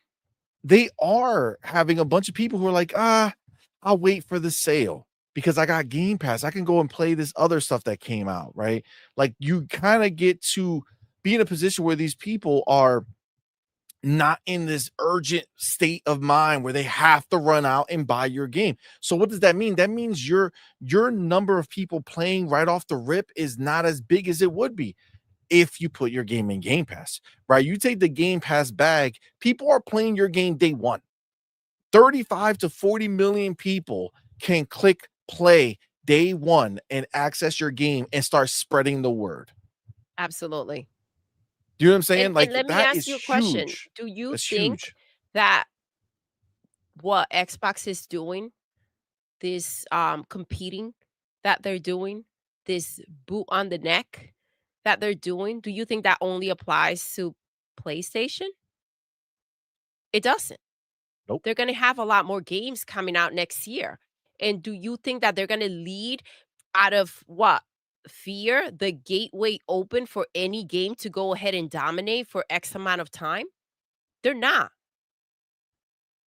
They are having a bunch of people who are like, I'll wait for the sale because I got Game Pass. I can go and play this other stuff that came out, right? Like you kind of get to be in a position where these people are not in this urgent state of mind where they have to run out and buy your game. So what does that mean? That means your number of people playing right off the rip is not as big as it would be if you put your game in Game Pass, right? You take the Game Pass bag, people are playing your game day one. 35 to 40 million people can click play day one and access your game and start spreading the word. Absolutely. Do you know what I'm saying? And Like let me that ask is you a question. huge. Do you That's think huge. that what Xbox is doing, this competing that they're doing, this boot on the neck that they're doing, do you think that only applies to PlayStation? It doesn't. Nope. They're going to have a lot more games coming out next year. And do you think that they're going to lead out of what? Fear, the gateway open for any game to go ahead and dominate for X amount of time? They're not.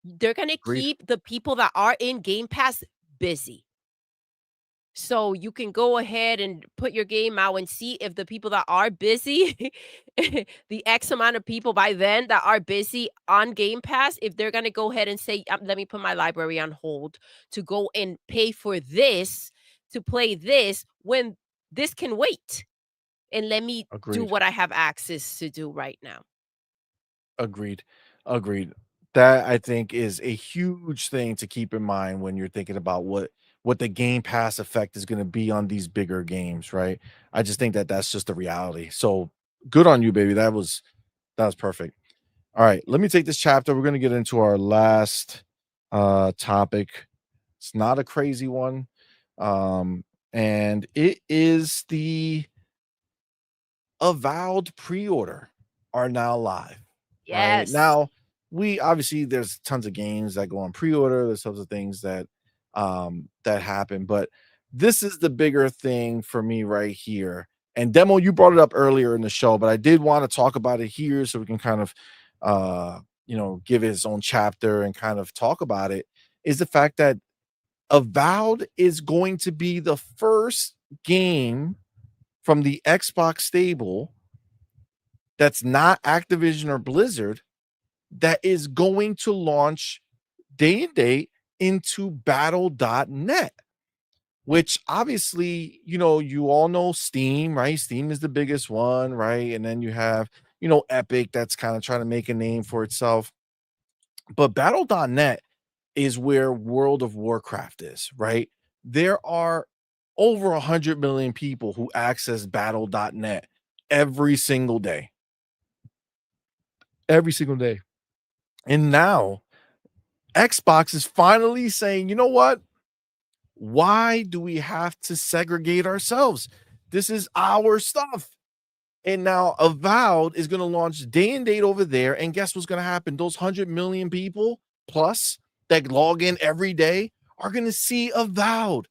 They're going to Agreed. keep the people that are in Game Pass busy. So you can go ahead and put your game out and see if the people that are busy, the X amount of people by then that are busy on Game Pass, if they're going to go ahead and say, let me put my library on hold to go and pay for this, to play this when this can wait, and let me do Agreed. what I have access to do right now. Agreed. Agreed. That I think is a huge thing to keep in mind when you're thinking about what the Game Pass effect is going to be on these bigger games, right? I just think that that's just the reality. So good on you, baby. That was perfect. All right, let me take this chapter. We're going to get into our last topic. It's not a crazy one. And it is the Avowed pre-order are now live. Right Yes. now, we obviously there's tons of games that go on pre-order. There's tons of things that happen, but this is the bigger thing for me right here. And Demo, you brought it up earlier in the show, but I did want to talk about it here so we can kind of give it its own chapter and kind of talk about it. Is the fact that Avowed is going to be the first game from the Xbox stable that's not Activision or Blizzard that is going to launch day and date into battle.net, which obviously, you all know Steam, right? Steam is the biggest one, right? And then you have, Epic that's kind of trying to make a name for itself. But battle.net is where World of Warcraft is, right? There are over 100 million people who access battle.net every single day. Every single day. And now Xbox is finally saying, you know what? Why do we have to segregate ourselves? This is our stuff. And now Avowed is going to launch day and date over there. And guess what's going to happen? Those 100 million people plus that log in every day are going to see Avowed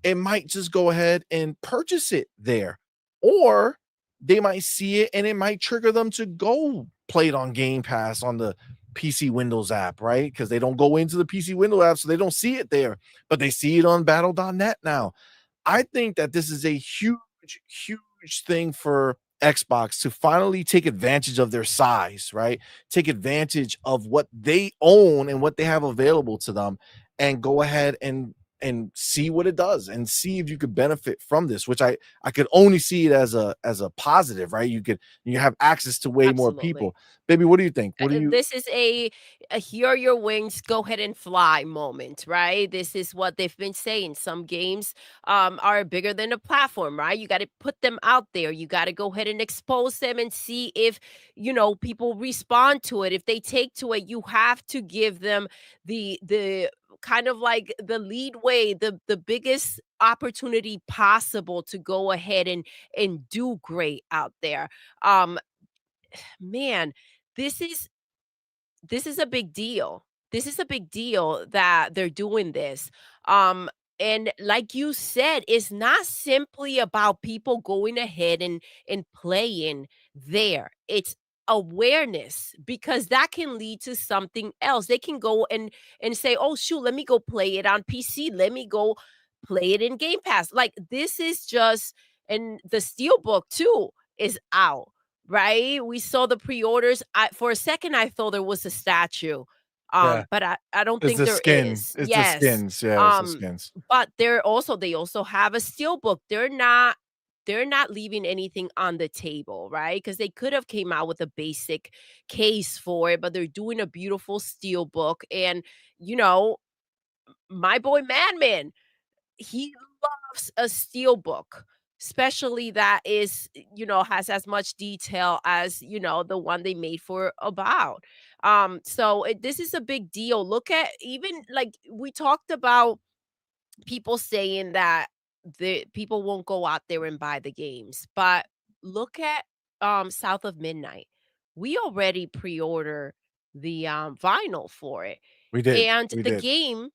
and might just go ahead and purchase it there. Or they might see it and it might trigger them to go play it on Game Pass on the PC Windows app, right? Because they don't go into the PC Windows app, so they don't see it there, but they see it on battle.net now. I think that this is a huge, huge thing for Xbox to finally take advantage of their size, right? Take advantage of what they own and what they have available to them and go ahead and see what it does and see if you could benefit from this, which I could only see it as a positive, right? You have access to way more Absolutely. people. Baby, what do you think? What do you This is a here are your wings, go ahead and fly moment, right? This is what they've been saying. Some games are bigger than a platform, right? You got to put them out there. You got to go ahead and expose them and see if, people respond to it. If they take to it, you have to give them the kind of like the lead way, the biggest opportunity possible to go ahead and do great out there. Man, this is this is a big deal. This is a big deal that they're doing this. Um, and like you said, it's not simply about people going ahead and playing there. It's awareness, because that can lead to something else. They can go and say, "Oh shoot, let me go play it on PC. Let me go play it in Game Pass." Like this is just, and the Steelbook too is out. Right? We saw the pre-orders. For a second I thought there was a statue. Yeah, But I don't it's think the there skin. is. It's the Yes. skins. Yeah, it's the Um, skins. but they also have a steelbook. They're not leaving anything on the table, right? Because they could have came out with a basic case for it, but they're doing a beautiful steelbook. And you know, my boy Madman, he loves a steel book, especially that is, has as much detail as, the one they made for About. This is a big deal. Look at, even like we talked about, people saying that the people won't go out there and buy the games, but look at South of Midnight. We already pre-order the vinyl for it, We did. and We the did. game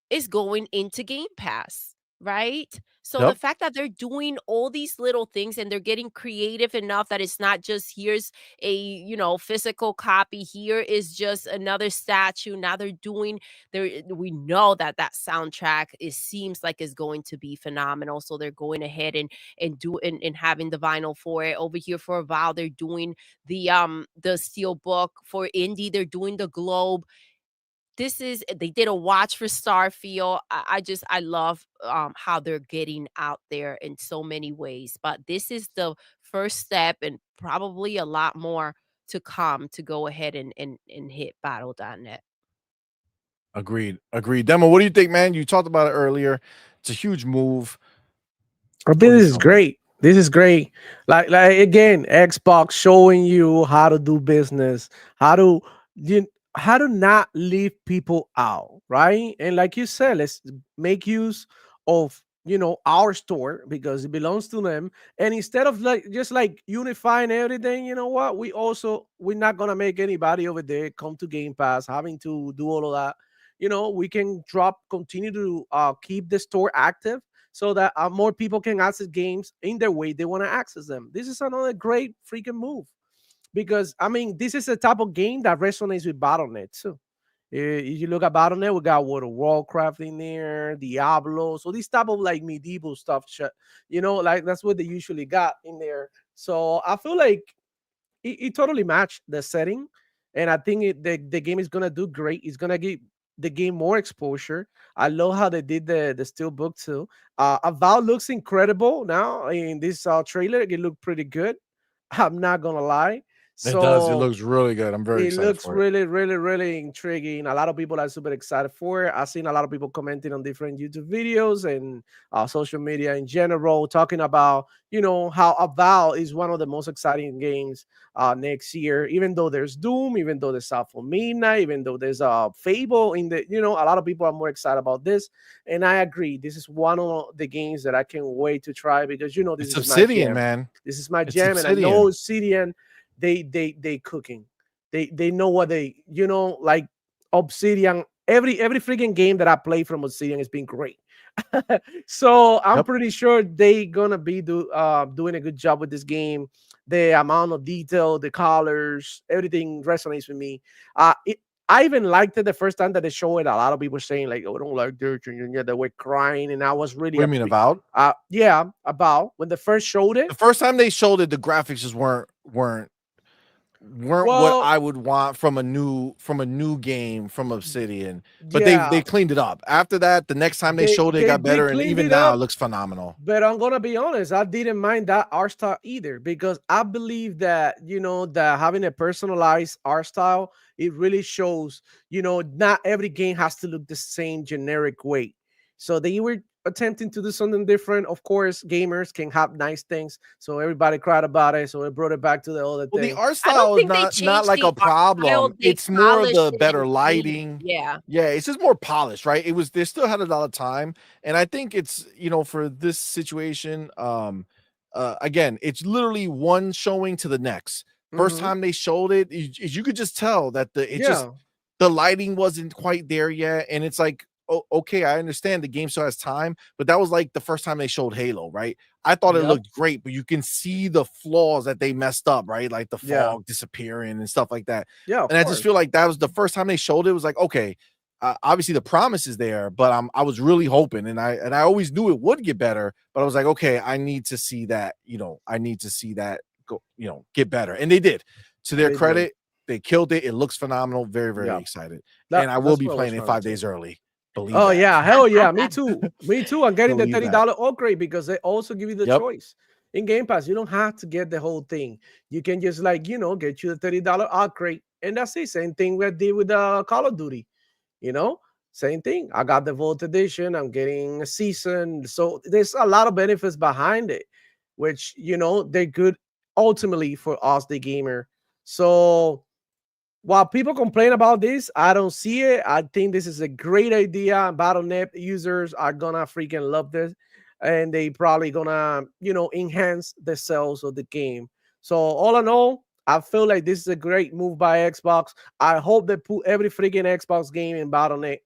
is going into Game Pass, right? So the Yep. fact that they're doing all these little things and they're getting creative enough that it's not just here's a, physical copy, here is just another statue. Now they're doing there, we know that that soundtrack is seems like is going to be phenomenal. So they're going ahead and having the vinyl for it. Over here for a while, they're doing the steel book. For indie, they're doing the globe. they did a watch for Starfield. I love how they're getting out there in so many ways. But this is the first step, and probably a lot more to come to go ahead and hit battle.net. Agreed. Demo, what do you think, man? You talked about it earlier. It's a huge move. I think this is great. This is great. Like again, Xbox showing you how to do business, how to how to not leave people out, right? And like you said, let's make use of our store because it belongs to them. And instead of just unifying everything, you know what? We're not gonna make anybody over there come to Game Pass having to do all of that. We can continue to keep the store active so that more people can access games in their way they want to access them. This is another great freaking move because I mean, this is a type of game that resonates with Battle.net too. If you look at Battle.net, we got World of Warcraft in there, Diablo, so this type of like medieval stuff, like that's what they usually got in there. So I feel like it totally matched the setting, and I think the game is gonna do great. It's gonna give the game more exposure. I love how they did the steel book too. Avowed looks incredible now in this trailer. It looked pretty good. I'm not gonna lie. It does. It So looks really good. I'm very it excited looks for really, really, really intriguing. A lot of people are super excited for it. I've seen a lot of people commenting on different YouTube videos and social media in general, talking about how Avowed is one of the most exciting games next year. Even though there's Doom, even though there's Alpha Midnight, even though there's Fable in the, a lot of people are more excited about this. And I agree. This is one of the games that I can't wait to try because this it's is Obsidian, my jam. man. This is my It's jam, and I Obsidian. know Obsidian. They cooking. They know what they like Obsidian. Every freaking game that I play from Obsidian has been great. So I'm pretty sure they gonna be doing a good job with this game. The amount of detail, the colors, everything resonates with me. I even liked it the first time that they showed it. A lot of people saying like, "Oh, I don't like this," and they were crying, and I was really. What do you mean Avowed? Yeah, About when they first showed it. The first time they showed it, the graphics just weren't what I would want from a new game from Obsidian. But they cleaned it up. After that, the next time they showed it, got better, and even now it looks phenomenal. But I'm gonna be honest, I didn't mind that art style either because I believe that that having a personalized art style, it really shows not every game has to look the same generic way. So they were attempting to do something different. Of course, gamers can have nice things, so everybody cried about it. So it brought it back to the other thing. The art style is not like a problem. It's more the better lighting. Yeah, it's just more polished, right? They still had a lot of time, and I think it's for this situation. Again, it's literally one showing to the next. First time they showed it, you could just tell that the lighting wasn't quite there yet, and it's like, okay, I understand the game still has time, but that was like the first time they showed Halo, right? I thought it looked great, but you can see the flaws that they messed up, right? Like the fog disappearing and stuff like that. Yeah, and I just feel like that was the first time they showed it. It was like, okay, obviously the promise is there, but I was really hoping, and I always knew it would get better, but I was like, okay, I need to see that, I need to see that go, get better, and they did. To their credit, they killed it. It looks phenomenal. Very, very excited, and I will be playing it 5 days early. Yeah, hell yeah, me too. I'm getting the $30 upgrade because they also give you the choice in Game Pass. You don't have to get the whole thing. You can just get you the $30 upgrade, and that's it. Same thing we did with Call of Duty. Same thing. I got the Vault Edition. I'm getting a season, so there's a lot of benefits behind it, which they're good ultimately for us, the gamer. So while people complain about this, I don't see it. I think this is a great idea. Battle.net users are gonna freaking love this, and they probably gonna, enhance the sales of the game. So all in all, I feel like this is a great move by Xbox. I hope they put every freaking Xbox game in Battle.net.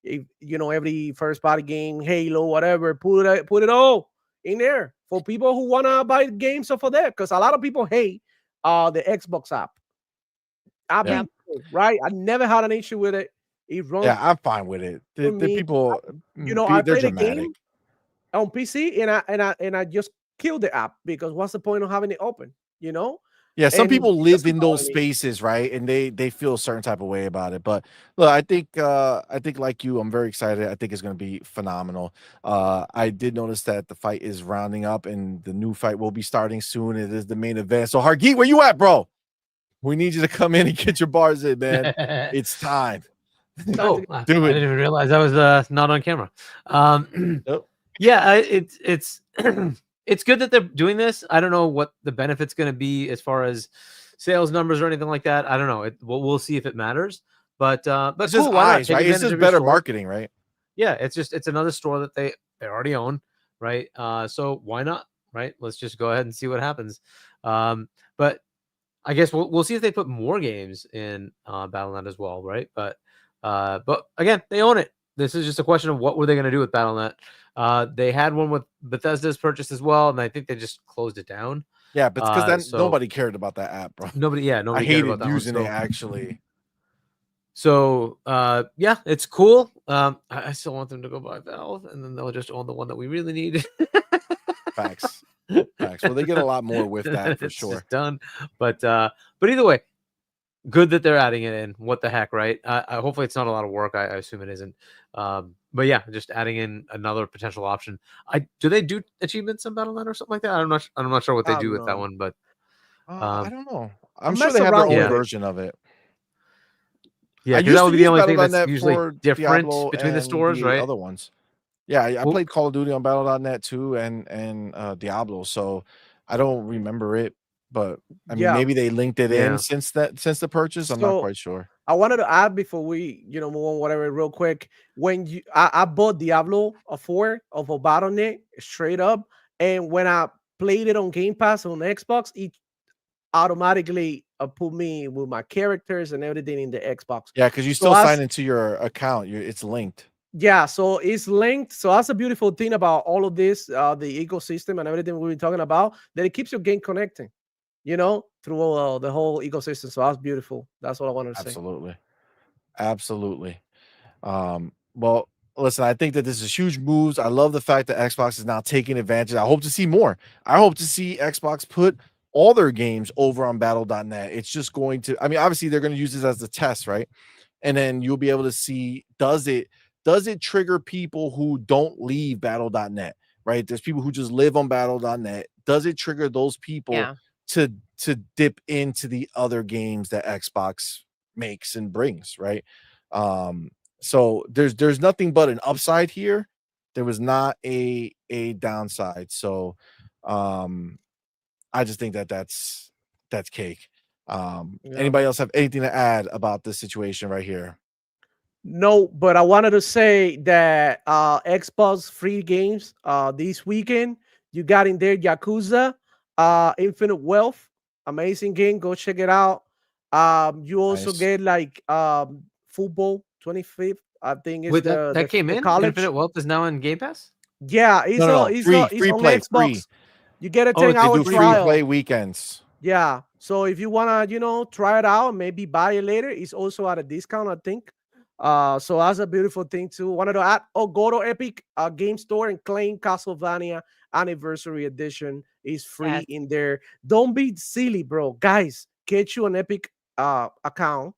If every first party game, Halo, whatever, put it all in there for people who wanna buy games off of that. Because a lot of people hate the Xbox app. Right? I never had an issue with it. It runs. Yeah, I'm fine with it. The people, I they're played a dramatic. game on PC and I just killed the app because what's the point of having it open? Yeah, some And people because live of in the those holiday. spaces, right? And they feel a certain type of way about it. But look, I think like you, I'm very excited. I think it's gonna be phenomenal. I did notice that the fight is rounding up and the new fight will be starting soon. It is the main event. So Hargeet, where you at, bro? We need you to come in and get your bars in, man. It's time. Oh, Do I it. didn't even realize I was not on camera. Yep. Yeah, it's it's good that they're doing this. I don't know what the benefit's going to be as far as sales numbers or anything like that. I don't know. We'll see if it matters. But It's cool. just Why not eyes, take right? It's advantage just of your better store? marketing, right? Yeah, it's another store that they already own, right? So why not, right? Let's just go ahead and see what happens. But I guess we'll see if they put more games in Battle.net as well, right? But again, they own it. This is just a question of what were they going to do with Battle.net. They had one with Bethesda's purchase as well, and I think they just closed it down. Yeah, but because then so nobody cared about that app, bro. nobody I cared about hated that using one. it actually. So yeah, it's cool. I still want them to go buy Valve, and then they'll just own the one that we really need. Facts. Well, they get a lot more with that for it's sure. just done. But either way, good that they're adding it in. What the heck, right? Hopefully it's not a lot of work. I assume it isn't. But yeah, just adding in another potential option. Do they do achievements in Battle.net or something like that? I'm not sure what they do with that one, but I don't know. I I'm sure mess they have their around own with it. version of it. yeah, I because that used would to be the use only thing that's Battle.net usually for different Diablo between the and stores, the right? other ones. Yeah, I Well- played Call of Duty on Battle.net too, and Diablo. So I don't remember it, but I mean, Yeah. maybe they linked it Yeah. in since the purchase. I'm not So quite sure. I wanted to add before we, move on, whatever, real quick. When I bought Diablo 4 of a Battle.net straight up, and when I played it on Game Pass on Xbox, it automatically put me with my characters and everything in the Xbox. Yeah, because you So still sign into your account. It's linked. Yeah, so it's linked. So that's a beautiful thing about all of this, the ecosystem and everything we've been talking about, that it keeps your game connecting, through the whole ecosystem. So that's beautiful. That's what I wanted to say. Absolutely. Well, listen, I think that this is huge moves. I love the fact that Xbox is now taking advantage. I hope to see more. I hope to see Xbox put all their games over on Battle.net. It's just going to, I mean, obviously they're going to use this as the test, right? And then you'll be able to see, does it trigger people who don't leave Battle.net, right? There's people who just live on Battle.net. Does it trigger those people to dip into the other games that Xbox makes and brings, right? So there's nothing but an upside here. There was not a downside. So I just think that's cake. Anybody else have anything to add about this situation right here? No, but I wanted to say that Xbox free games this weekend, you got in there Yakuza, Infinite Wealth, amazing game. Go check it out. You also get like football 25th. I think it's that came in. college. Infinite Wealth is now in Game Pass. Yeah, it's free on play, Xbox. free. You get a They 10-hour do trial. free play weekends. Yeah. So if you wanna, try it out, maybe buy it later. It's also at a discount, I think. So that's a beautiful thing too. Wanted to add, go to Epic Game Store and claim Castlevania Anniversary Edition is free in there. Don't be silly, bro. Guys, get you an Epic account,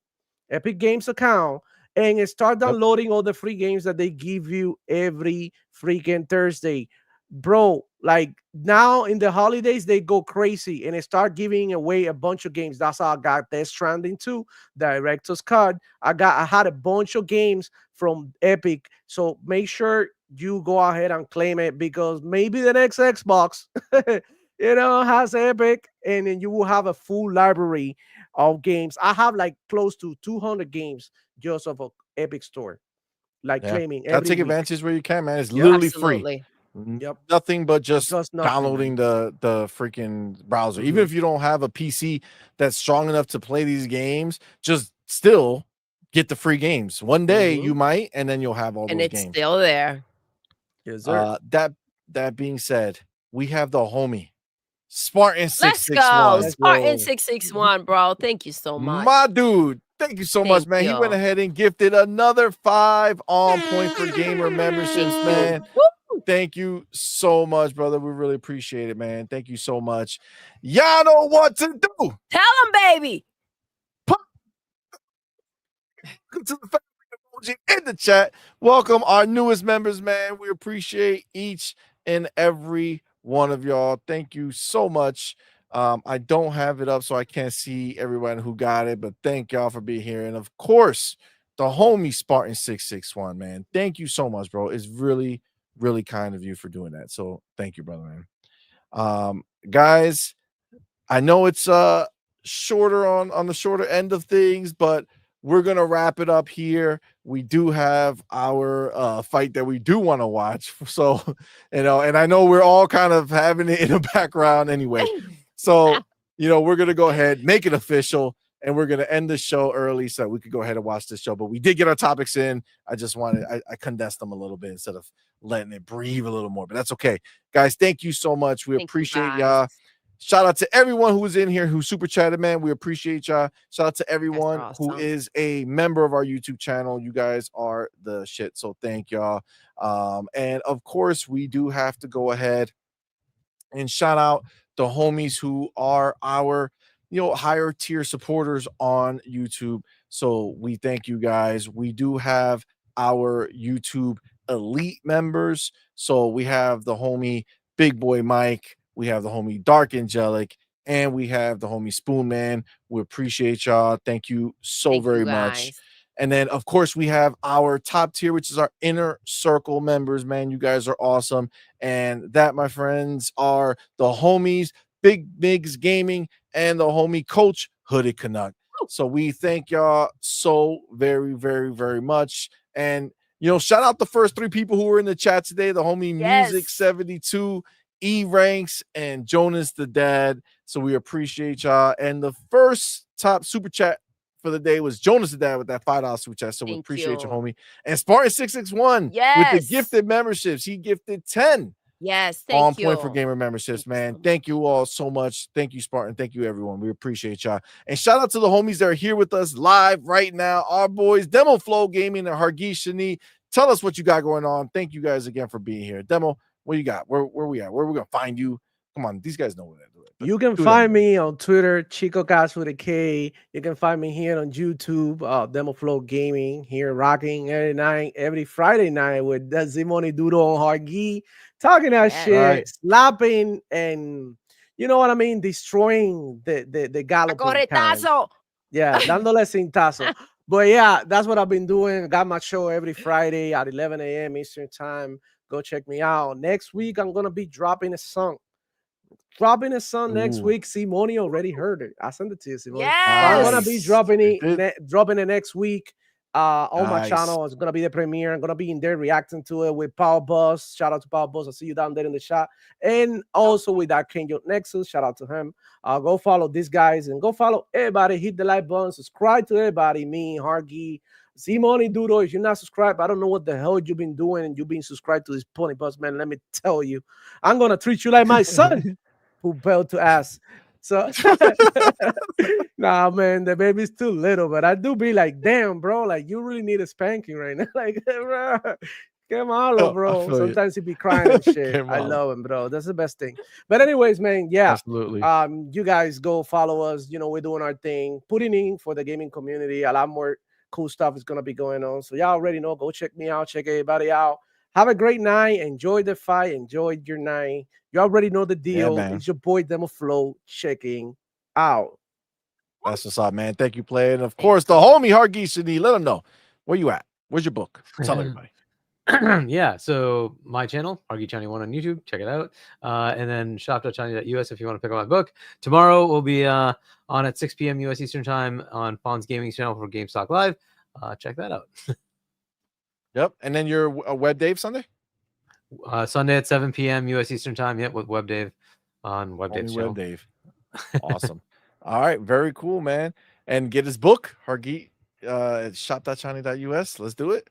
Epic Games account, and start downloading all the free games that they give you every freaking Thursday. Bro, like now in the holidays, they go crazy and they start giving away a bunch of games. That's how I got Death Stranding 2, Director's Cut. I had a bunch of games from Epic. So make sure you go ahead and claim it, because maybe the next Xbox, has Epic, and then you will have a full library of games. I have like close to 200 games just of an Epic store, claiming every take week. advantage where you can, man. It's literally free. Yep. Nothing but just nothing, downloading the freaking browser. Even if you don't have a PC that's strong enough to play these games, just still get the free games. One day you might, and then you'll have all those games. And it's still there. Yes, sir. That being said, we have the homie Spartan 661. Let's go. Spartan 661, bro. Thank you so much. My dude. Thank you so much, man. He went ahead and gifted another 5 on point for gamer memberships, man. Thank you so much, brother. We really appreciate it, man. Thank you so much. Y'all know what to do. Tell them, baby. Welcome to the family emoji in the chat. Welcome our newest members, man. We appreciate each and every one of y'all. Thank you so much. I don't have it up, so I can't see everyone who got it, but thank y'all for being here. And of course, the homie Spartan 661, man. Thank you so much, bro. It's really, really kind of you for doing that. So thank you, brother, man. Guys, I know it's shorter on the shorter end of things, but we're gonna wrap it up here. We do have our fight that we do want to watch. So, and I know we're all kind of having it in the background anyway. So, we're gonna go ahead, make it official, and we're gonna end the show early so we could go ahead and watch the show. But we did get our topics in. I just I condensed them a little bit instead of letting it breathe a little more. But that's okay, guys. Thank you so much. We appreciate y'all. Shout out to everyone who was in here who super chatted, man. We appreciate y'all. Shout out to everyone who is a member of our YouTube channel. You guys are the shit. So thank y'all. And of course, we do have to go ahead and shout out the homies who are our higher tier supporters on YouTube. So we thank you guys. We do have our YouTube elite members. So we have the homie Big Boy Mike. We have the homie Dark Angelic, and we have the homie Spoon Man. We appreciate y'all. Thank you so very much. And then, of course, we have our top tier, which is our inner circle members, man. You guys are awesome. And that, my friends, are the homies Big Migs Gaming and the homie Coach Hooded Canuck. So we thank y'all so very, very, very much. And, shout out the first 3 people who were in the chat today, the homie Music 72, E-Ranks, and Jonas the Dad. So we appreciate y'all. And the first top super chat for the day was Jonas the Dad with that $5 super chat. So we appreciate you, homie. And Spartan 661 with the gifted memberships. He gifted 10. Yes, thank you. On Point for Gamer memberships, man. Thank you all so much. Thank you, Spartan. Thank you, everyone. We appreciate y'all. And shout out to the homies that are here with us live right now. Our boys, Demo Flow Gaming and Hargeet Shani. Tell us what you got going on. Thank you guys again for being here. Demo, what you got? Where we at? Where we gonna find you? Come on, these guys know where to do it. You can find me on Twitter, ChicoCast with a K. You can find me here on YouTube, Demo Flow Gaming, here rocking every Friday night with the CMoney, Doodle, and Hargeet, talking that shit, slapping, and you know what I mean, destroying the galloping kind. Yeah, dándole cintazo. But yeah, that's what I've been doing. Got my show every Friday at 11 a.m. Eastern time. Go check me out. Next week, I'm going to be dropping a song. Next week. CMoney already heard it. I sent it to you, CMoney. Yes. I'm going to be dropping it next week on my channel. It's going to be the premiere. I'm going to be in there reacting to it with Power Boss. Shout out to Power Boss. I'll see you down there in the chat. And also with that Kenyo Nexus. Shout out to him. Go follow these guys and go follow everybody. Hit the like button. Subscribe to everybody. Me, Hargeet, CMoney, Doodle. If you're not subscribed, I don't know what the hell you've been doing and you've been subscribed to this Pony Bus, man. Let me tell you, I'm going to treat you like my son who failed to ask. So, nah, man, the baby's too little, but I do be like, damn, bro, like you really need a spanking right now. Like, bro, come on, bro. Sometimes he be crying and shit. I love him, bro. That's the best thing. But anyways, man, yeah, absolutely. You guys go follow us. We're doing our thing, putting in for the gaming community. A lot more cool stuff is gonna be going on. So y'all already know. Go check me out. Check everybody out. Have a great night. Enjoy the fight. Enjoy your night. You already know the deal. Yeah, it's your boy Demo Flow checking out. That's what's up, man. Thank you, player. And of course, the homie Hargeet Shani. Let them know where you at. Where's your book? Tell everybody. Yeah, so my channel, Hargeet 1 on YouTube. Check it out. And then shop.chani.us if you want to pick up my book. Tomorrow we'll be on at 6 p.m. US Eastern Time on Fawn's Gaming channel for GameStop Live. Check that out. Yep. And then your Web Dave Sunday? Sunday at 7 p.m. US Eastern Time. Yep, with Web Dave on Web Dave's channel. Web Dave. Awesome. All right. Very cool, man. And get his book, Hargeet, shop.chani.us. Let's do it.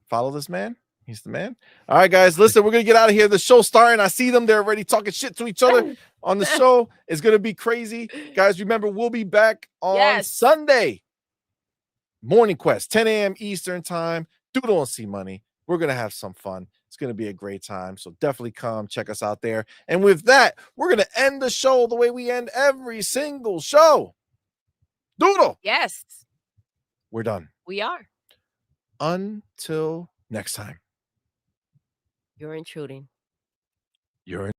Follow this man. He's the man. All right, guys. Listen, we're going to get out of here. The show's starting. I see them. They're already talking shit to each other on the show. It's going to be crazy. Guys, remember, we'll be back on Sunday. Morning Quest, 10 a.m. Eastern Time. Doodle and CMoney. We're going to have some fun. It's It's going to be a great time. So definitely come check us out there. And with that, we're going to end the show the way we end every single show. Doodle. Yes. We're done. We are. Until next time. You're intruding. You're